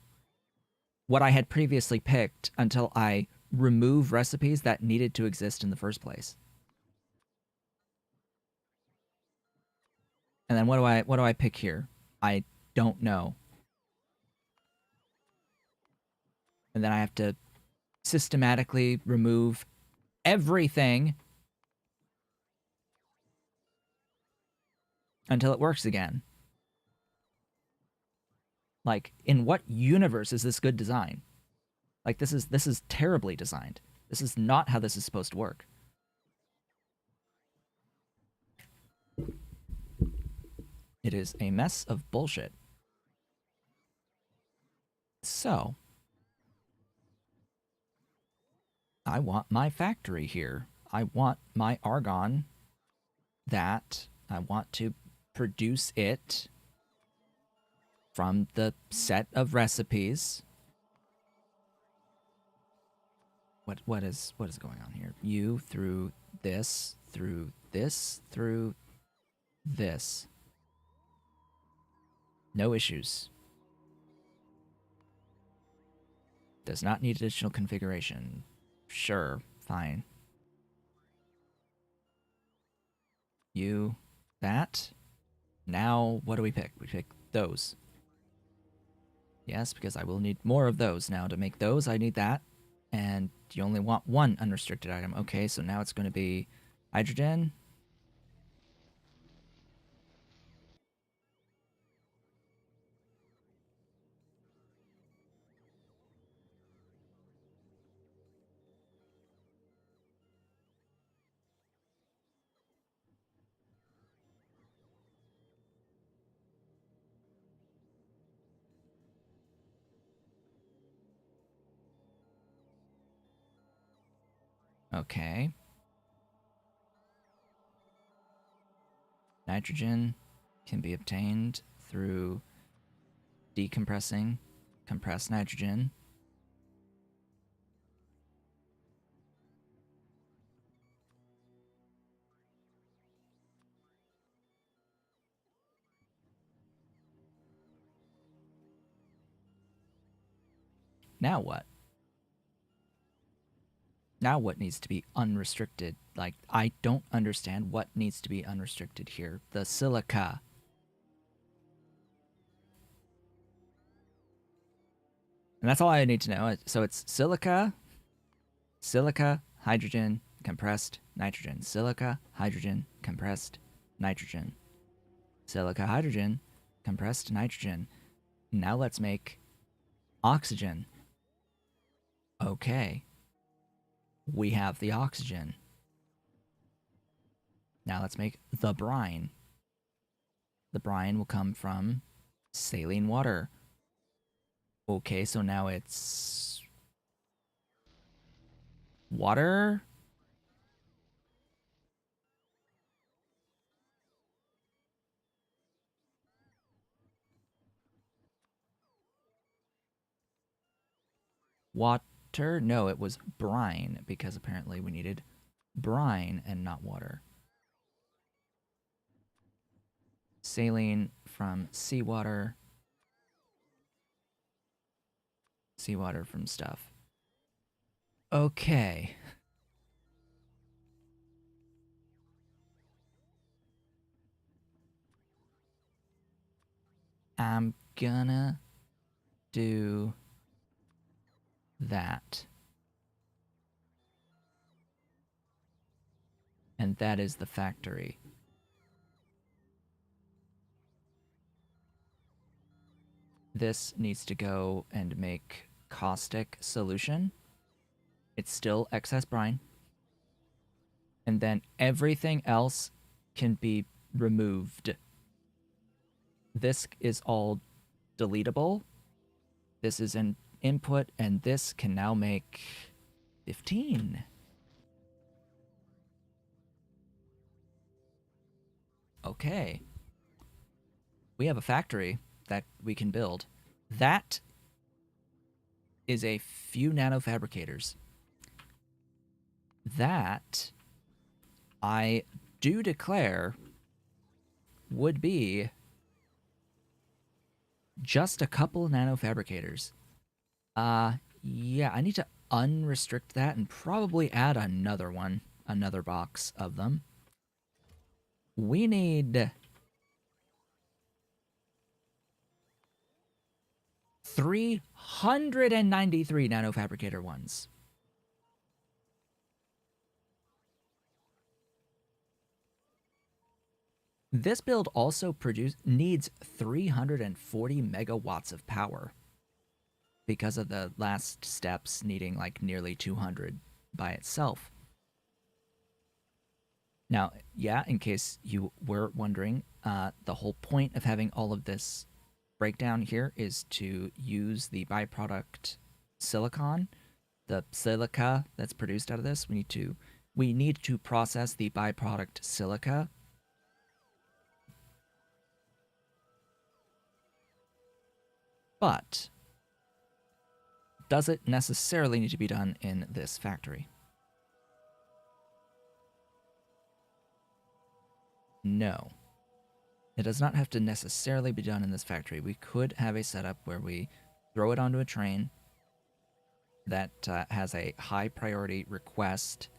what I had previously picked until I remove recipes that needed to exist in the first place. And then what do I pick here? I don't know. And then I have to systematically remove everything until it works again. Like, in what universe is this good design? Like, this is terribly designed. This is not how this is supposed to work. It is a mess of bullshit. So, I want my factory here. I want my argon that I want to produce it from the set of recipes. What is going on here? You through this, through this, through this. No issues. Does not need additional configuration. Sure, fine. You, that. Now, what do we pick? We pick those. Yes, because I will need more of those now. To make those, I need that. And you only want one unrestricted item. Okay, so now it's going to be hydrogen. Okay. Nitrogen can be obtained through decompressing compressed nitrogen. Now what? Now what needs to be unrestricted? Like, I don't understand what needs to be unrestricted here. The silica. And that's all I need to know. So it's silica, hydrogen, compressed nitrogen. Silica, hydrogen, compressed nitrogen. Silica, hydrogen, compressed nitrogen. Now let's make oxygen. Okay. We have the oxygen. Now let's make the brine. The brine will come from saline water. Okay, so now it's water. Water? No, it was brine, because apparently we needed brine and not water. Saline from seawater. Seawater from stuff. Okay. I'm gonna do that. And that is the factory. This needs to go and make caustic solution. It's still excess brine. And then everything else can be removed. This is all deletable. This is an input, and this can now make 15. Okay. We have a factory that we can build. That is a few nanofabricators. That, I do declare, would be just a couple of nanofabricators. Yeah, I need to unrestrict that and probably add another one, another box of them. We need 393 nanofabricator ones. This build also needs 340 megawatts of power because of the last steps needing like nearly 200 by itself. Now, yeah, in case you were wondering, the whole point of having all of this breakdown here is to use the byproduct silicon, the silica that's produced out of this. We need to process the byproduct silica. But does it necessarily need to be done in this factory? No. It does not have to necessarily be done in this factory. We could have a setup where we throw it onto a train that has a high priority request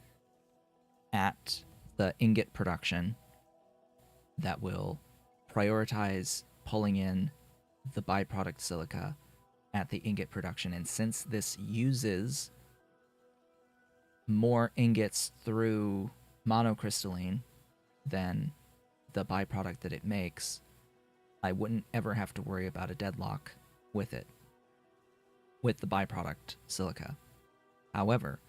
at the ingot production that will prioritize pulling in the byproduct silica at the ingot production. And since this uses more ingots through monocrystalline than the byproduct that it makes, I wouldn't ever have to worry about a deadlock with it, with the byproduct silica. However,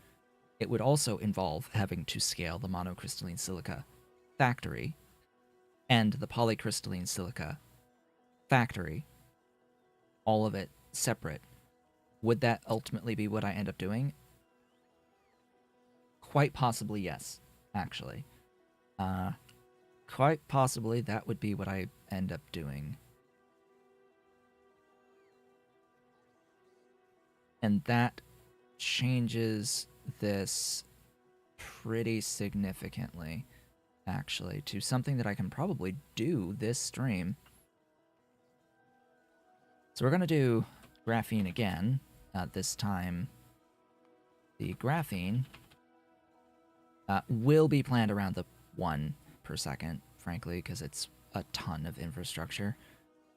it would also involve having to scale the monocrystalline silica factory and the polycrystalline silica factory, all of it separate. Would that ultimately be what I end up doing? Quite possibly, yes, actually. Quite possibly that would be what I end up doing. And that changes this pretty significantly, actually, to something that I can probably do this stream. So we're going to do graphene again. This time, the graphene will be planned around the 1 per second, frankly, because it's a ton of infrastructure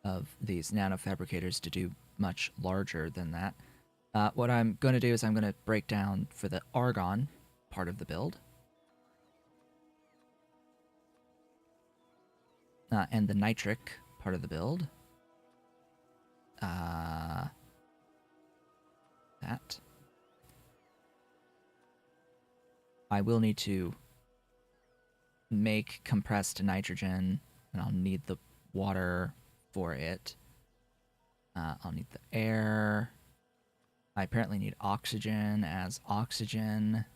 of these nanofabricators to do much larger than that. What I'm going to do is I'm going to break down for the argon part of the build. And the nitric part of the build. That. I will need to make compressed nitrogen, and I'll need the water for it. I'll need the air. I apparently need oxygen as oxygen.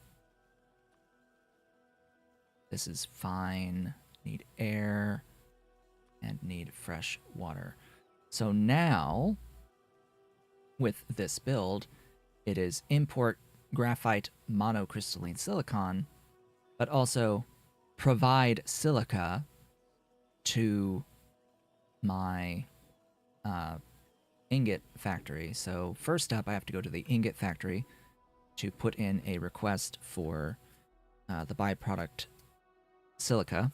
This is fine. Need air and need fresh water. So now, with this build, It is import graphite monocrystalline silicon, but also provide silica to my ingot factory. So first up, I have to go to the ingot factory to put in a request for the byproduct silica.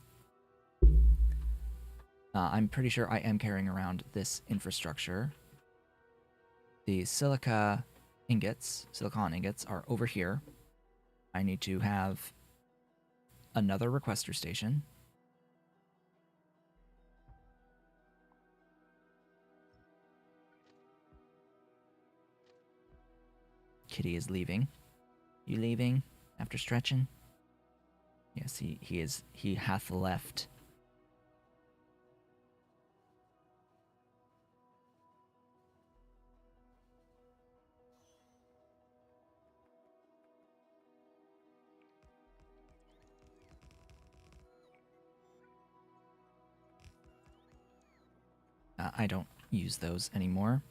I'm pretty sure I am carrying around this infrastructure. The silicon ingots are over here. I need to have another requester station. Kitty is leaving. You leaving after stretching? Yes, he hath left. I don't use those anymore.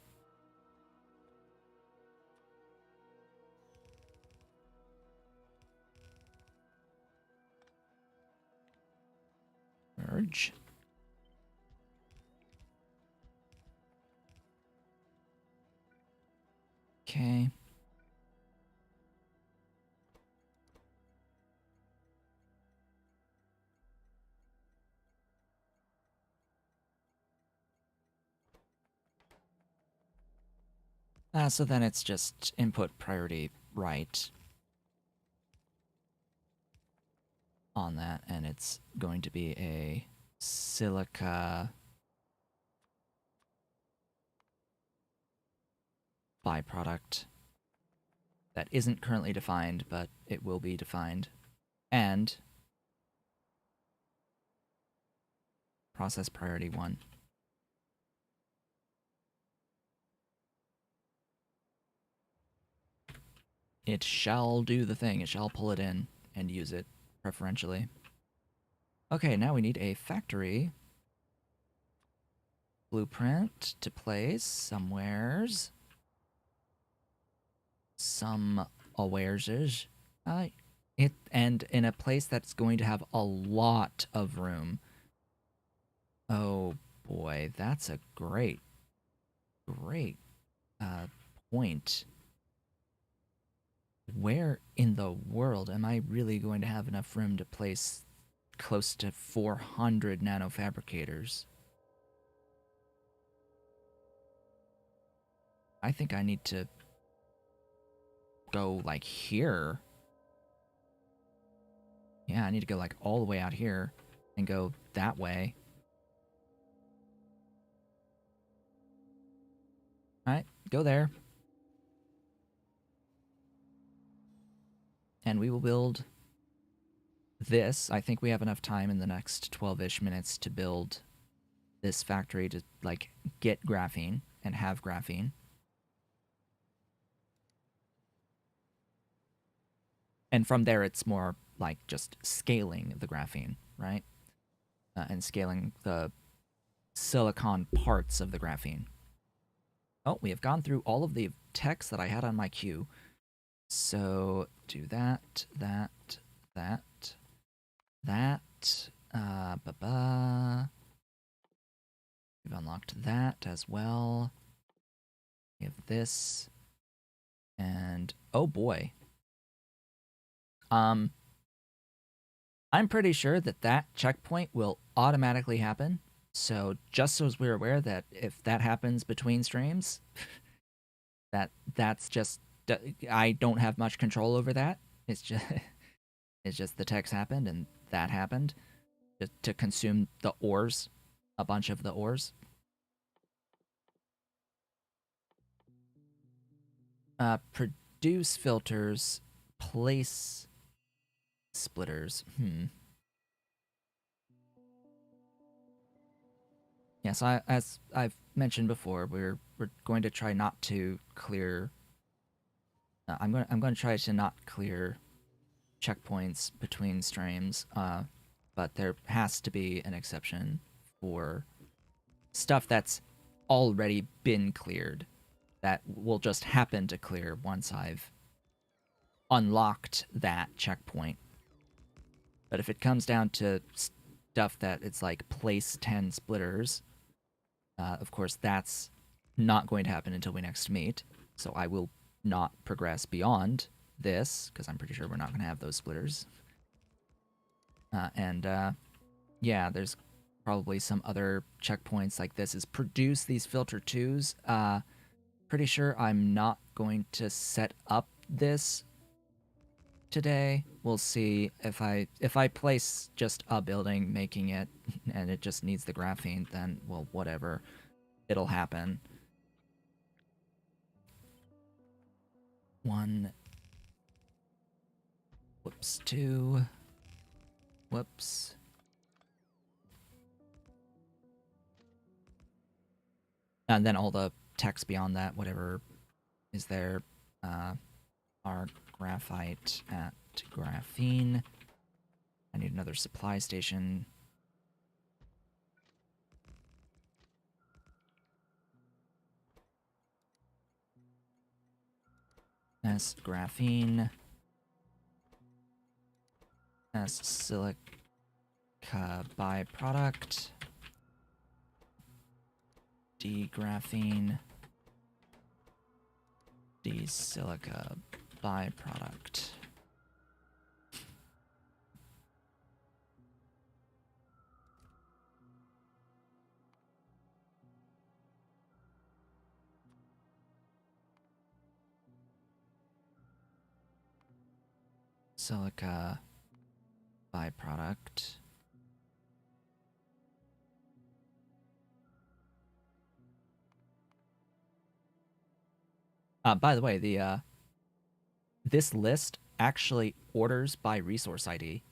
Merge. Okay. So then it's just input priority right on that, and it's going to be a silica byproduct that isn't currently defined, but it will be defined. And process priority 1. It shall do the thing. It shall pull it in and use it, preferentially. Okay, now we need a factory blueprint to place somewheres. Some awareses. And in a place that's going to have a lot of room. Oh boy, that's a great point. Where in the world am I really going to have enough room to place close to 400 nanofabricators? I think I need to go like here. Yeah, I need to go like all the way out here and go that way. Alright, go there. And we will build this. I think we have enough time in the next 12-ish minutes to build this factory to, like, get graphene and have graphene. And from there, it's more like just scaling the graphene, right? And scaling the silicon parts of the graphene. Oh, we have gone through all of the text that I had on my queue. So do that. We've unlocked that as well. We have this. And oh boy. I'm pretty sure that that checkpoint will automatically happen. So just so as we're aware that if that happens between streams, that's just, I don't have much control over that. It's just the text happened and that happened to consume the ores, a bunch of the ores. Produce filters, place splitters. Yes, as I've mentioned before, we're going to try not to clear. I'm going to try to not clear checkpoints between streams. But there has to be an exception for stuff that's already been cleared. that will just happen to clear once I've unlocked that checkpoint. But if it comes down to stuff that it's like place 10 splitters, of course that's not going to happen until we next meet. So I will not progress beyond this, because I'm pretty sure we're not going to have those splitters. Yeah, there's probably some other checkpoints like this is produce these filter 2s. Pretty sure I'm not going to set up this today. We'll see if I place just a building making it and it just needs the graphene, then well, whatever, it'll happen. 1, whoops, 2, whoops. And then all the text beyond that, whatever is there, are graphite at graphene. I need another supply station. S graphene. S silica byproduct. D graphene. D silica byproduct. Silica byproduct. By the way, this list actually orders by resource ID.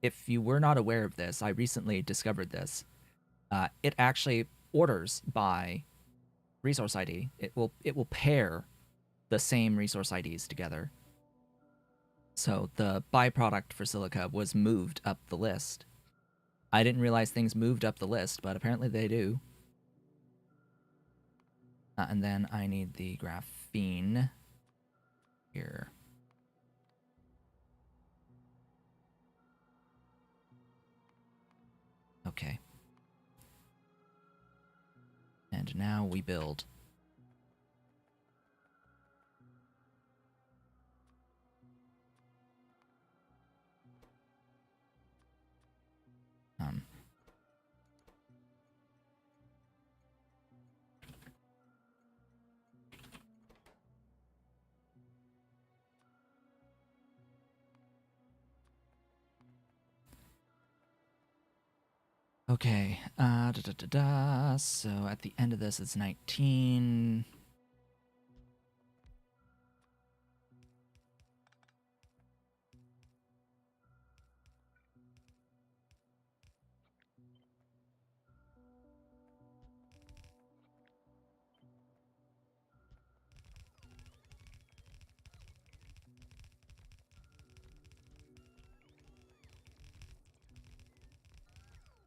If you were not aware of this, I recently discovered this. It actually orders by resource ID. It will pair the same resource IDs together. So the byproduct for silica was moved up the list. I didn't realize things moved up the list, but apparently they do. And then I need the graphene here. Okay. And now we build. Okay, so at the end of this, it's 19.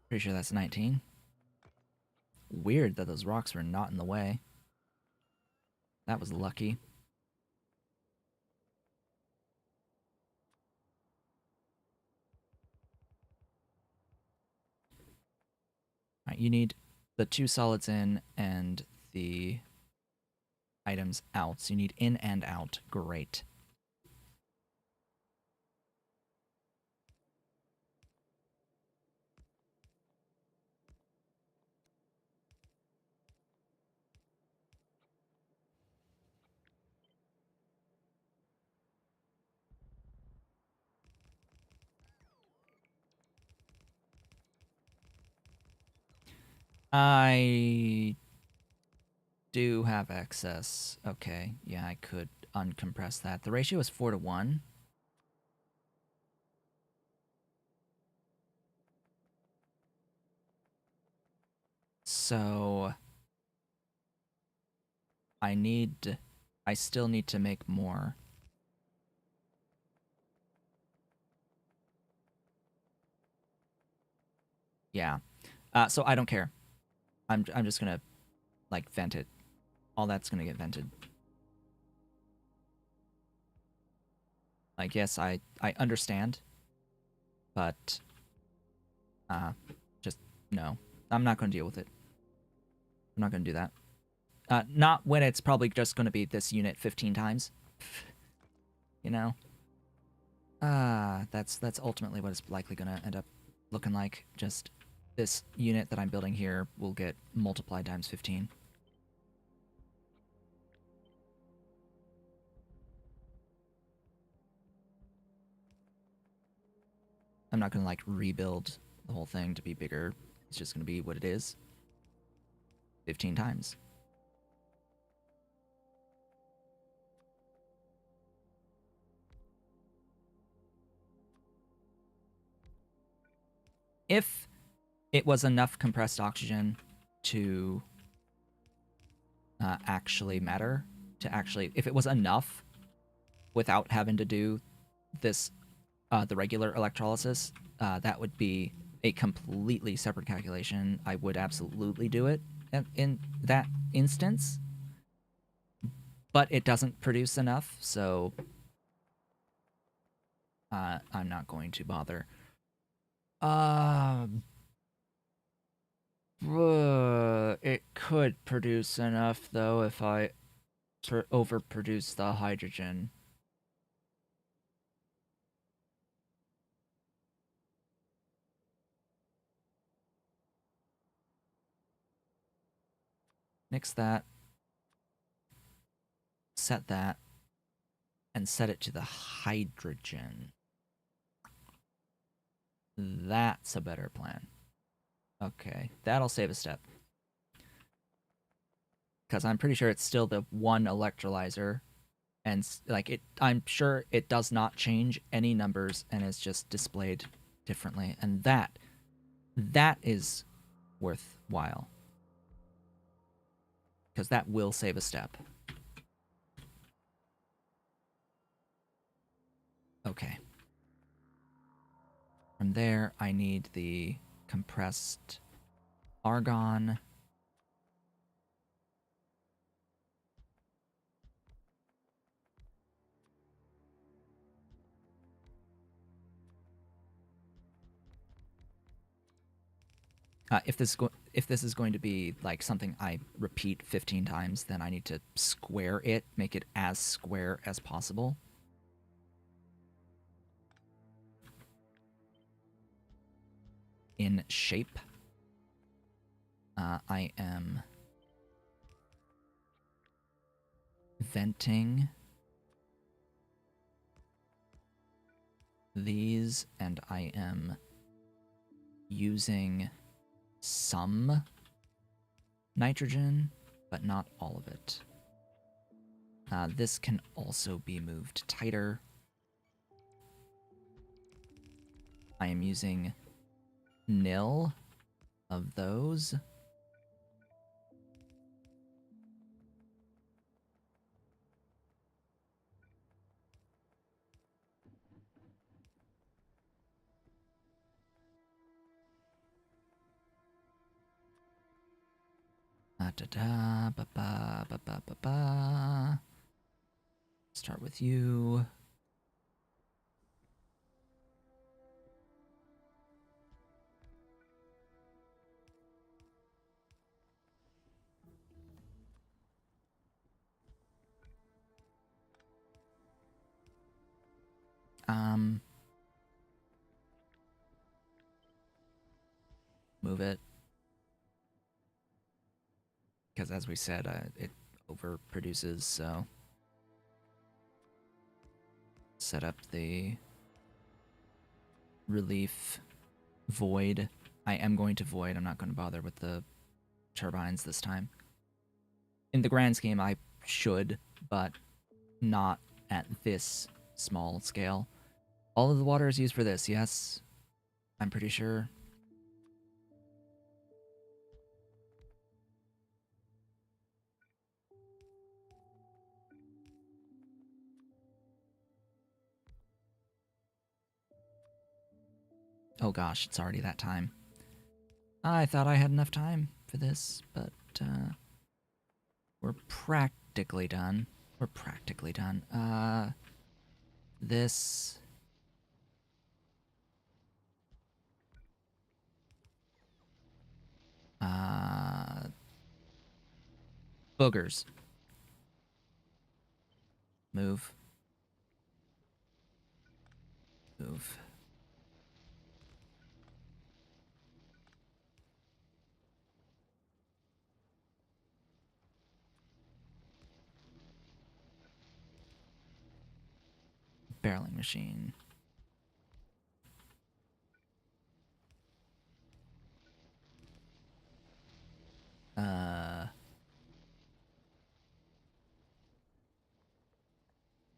Pretty sure that's 19. Weird that those rocks were not in the way. That was lucky. Alright, you need the 2 solids in and the items out. So you need in and out. Great. I do have excess. Okay, yeah, I could uncompress that. The ratio is 4-1. So I still need to make more. Yeah. So I don't care. I'm just gonna like vent it. all that's gonna get vented. Like, yes, I understand, but just no. I'm not gonna deal with it. I'm not gonna do that. Not when it's probably just gonna be this unit 15 times. You know? That's ultimately what it's likely gonna end up looking like. Just this unit that I'm building here will get multiplied times 15. I'm not gonna like rebuild the whole thing to be bigger. It's just gonna be what it is. 15 times. If it was enough compressed oxygen to actually matter, if it was enough without having to do this, the regular electrolysis, that would be a completely separate calculation. I would absolutely do it in that instance, but it doesn't produce enough, so I'm not going to bother. It could produce enough, though, if I overproduce the hydrogen. Nix that. Set that. And set it to the hydrogen. That's a better plan. Okay, that'll save a step. Because I'm pretty sure it's still the one electrolyzer. And, like, I'm sure it does not change any numbers and is just displayed differently. And that is worthwhile. Because that will save a step. Okay. From there, I need the compressed argon. If this is going to be like something I repeat 15 times, then I need to square it, make it as square as possible. In shape, I am venting these, and I am using some nitrogen, but not all of it. This can also be moved tighter. I am using nil of those. Start with you. Move it. Because as we said, it overproduces, so set up the relief void. I am going to void. I'm not going to bother with the turbines this time. In the grand scheme, I should, but not at this small scale. All of the water is used for this, yes? I'm pretty sure. Oh gosh, it's already that time. I thought I had enough time for this, but We're practically done. We're practically done. This... Boogers. Move. Move. Barreling machine.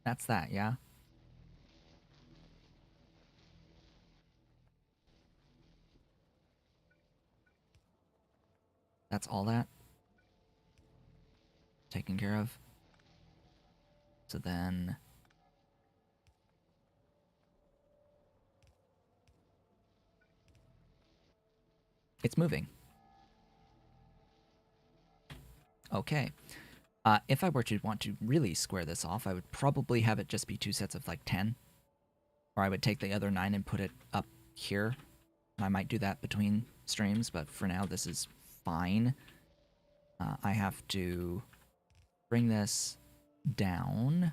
That's that, yeah? That's all that? Taken care of? So then... It's moving. Okay. If I were to want to really square this off, I would probably have it just be 2 sets of like 10. Or I would take the other 9 and put it up here. I might do that between streams, but for now this is fine. I have to bring this down.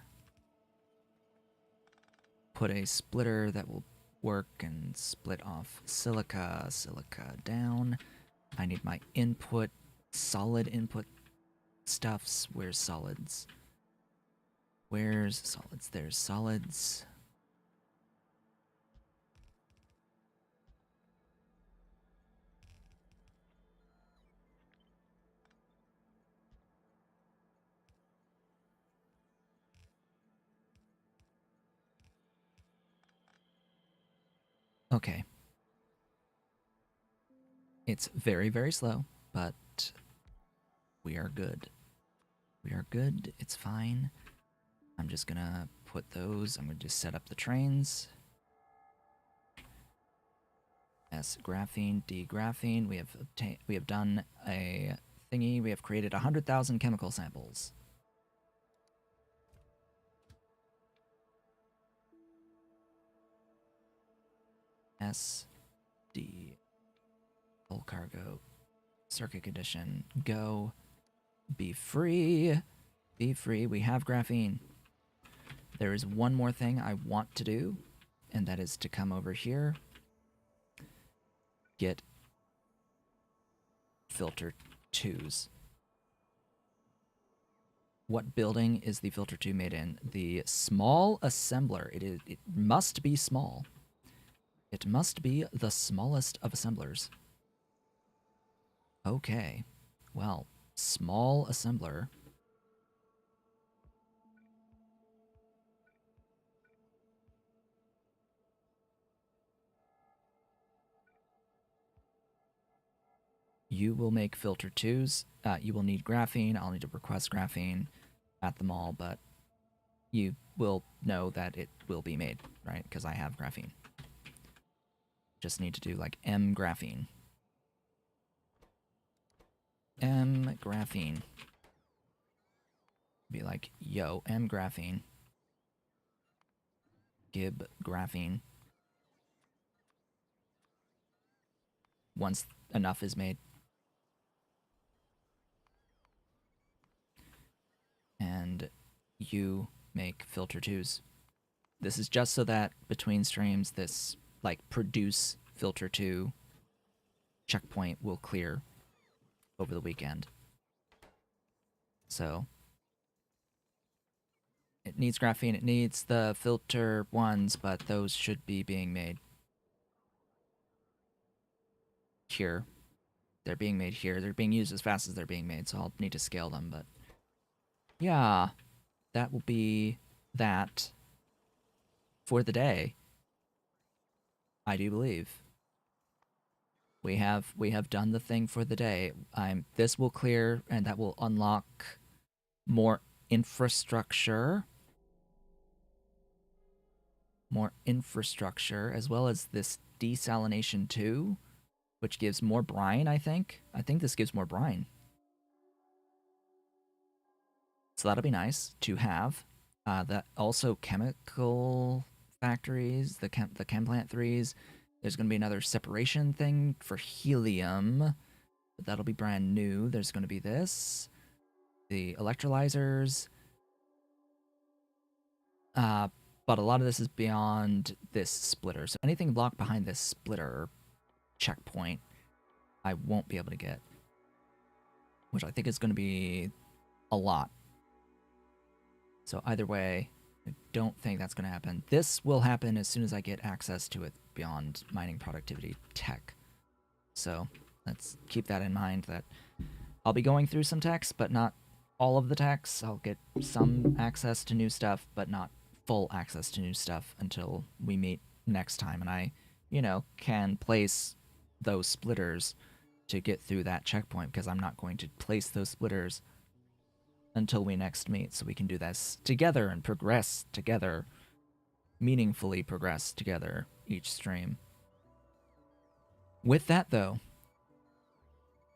Put a splitter that will work and split off silica down. I need my input, solid input stuffs. Where's solids? Where's solids? There's solids. Okay. It's very, very slow, but we are good. We are good. It's fine. I'm just gonna put those. I'm gonna just set up the trains. S graphene, D graphene. We have done a thingy. We have created 100,000 chemical samples. S D full cargo circuit condition go. Be free. Be free. We have graphene. There is one more thing I want to do, and that is to come over here, get filter 2s. What building is the filter 2 made in? The small assembler. It must be small. It must be the smallest of assemblers. Okay. Well, small assembler. You will make filter 2s. You will need graphene. I'll need to request graphene at the mall, but you will know that it will be made, right? Because I have graphene. Just need to do like M graphene. M graphene. Be like, yo, M graphene. Gib graphene. Once enough is made. And you make filter 2s. This is just so that between streams, this like produce filter 2 checkpoint will clear over the weekend. So it needs graphene, it needs the filter 1s, but those should be being made here. They're being made here. They're being used as fast as they're being made, so I'll need to scale them, but yeah, that will be that for the day. I do believe. We have done the thing for the day. This will clear, and that will unlock more infrastructure. More infrastructure, as well as this desalination too, which gives more brine, I think. I think this gives more brine. So that'll be nice to have. That also chemical factories, the chem plant threes. There's going to be another separation thing for helium, but that'll be brand new. There's going to be this, the electrolyzers. But a lot of this is beyond this splitter. So anything locked behind this splitter checkpoint, I won't be able to get, which I think is going to be a lot. So either way, I don't think that's going to happen. This will happen as soon as I get access to it beyond mining productivity tech. So let's keep that in mind, that I'll be going through some techs, but not all of the techs. I'll get some access to new stuff, but not full access to new stuff until we meet next time. And I, can place those splitters to get through that checkpoint, because I'm not going to place those splitters until we next meet, so we can do this together and progress together, meaningfully progress together each stream. With that, though,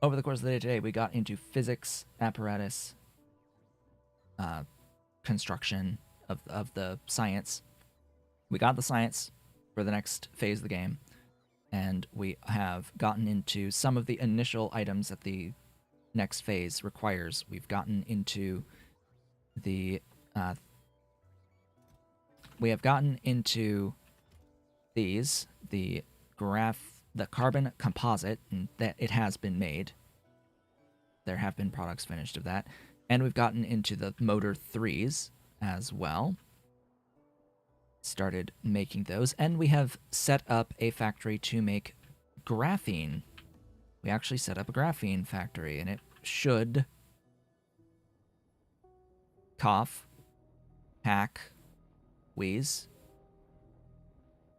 over the course of the day today, we got into physics, apparatus, construction of the science. We got the science for the next phase of the game, and we have gotten into some of the initial items that the next phase requires. We've gotten into the we have gotten into these, the carbon composite, and that it has been made. There have been products finished of that. And we've gotten into the motor 3s as well. Started making those, and we have set up a factory to make graphene. We actually set up a graphene factory, and it should cough, hack, wheeze,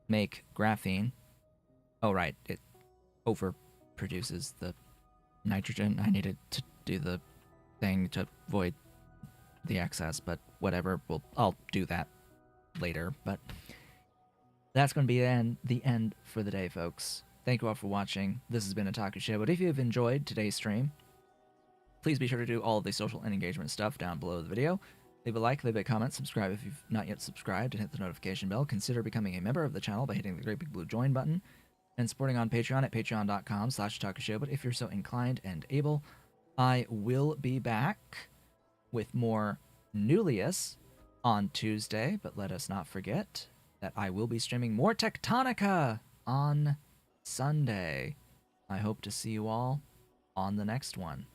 make graphene. Oh, right, it overproduces the nitrogen. I needed to do the thing to avoid the excess, but whatever. I'll do that later, but that's going to be the end for the day, folks. Thank you all for watching. This has been a Taku Show, but if you've enjoyed today's stream, please be sure to do all of the social and engagement stuff down below the video. Leave a like, leave a comment, subscribe if you've not yet subscribed, and hit the notification bell. Consider becoming a member of the channel by hitting the great big blue join button, and supporting on Patreon at patreon.com/Taku Show. But if you're so inclined and able, I will be back with more Nullius on Tuesday, but let us not forget that I will be streaming more Tectonica on Sunday. I hope to see you all on the next one.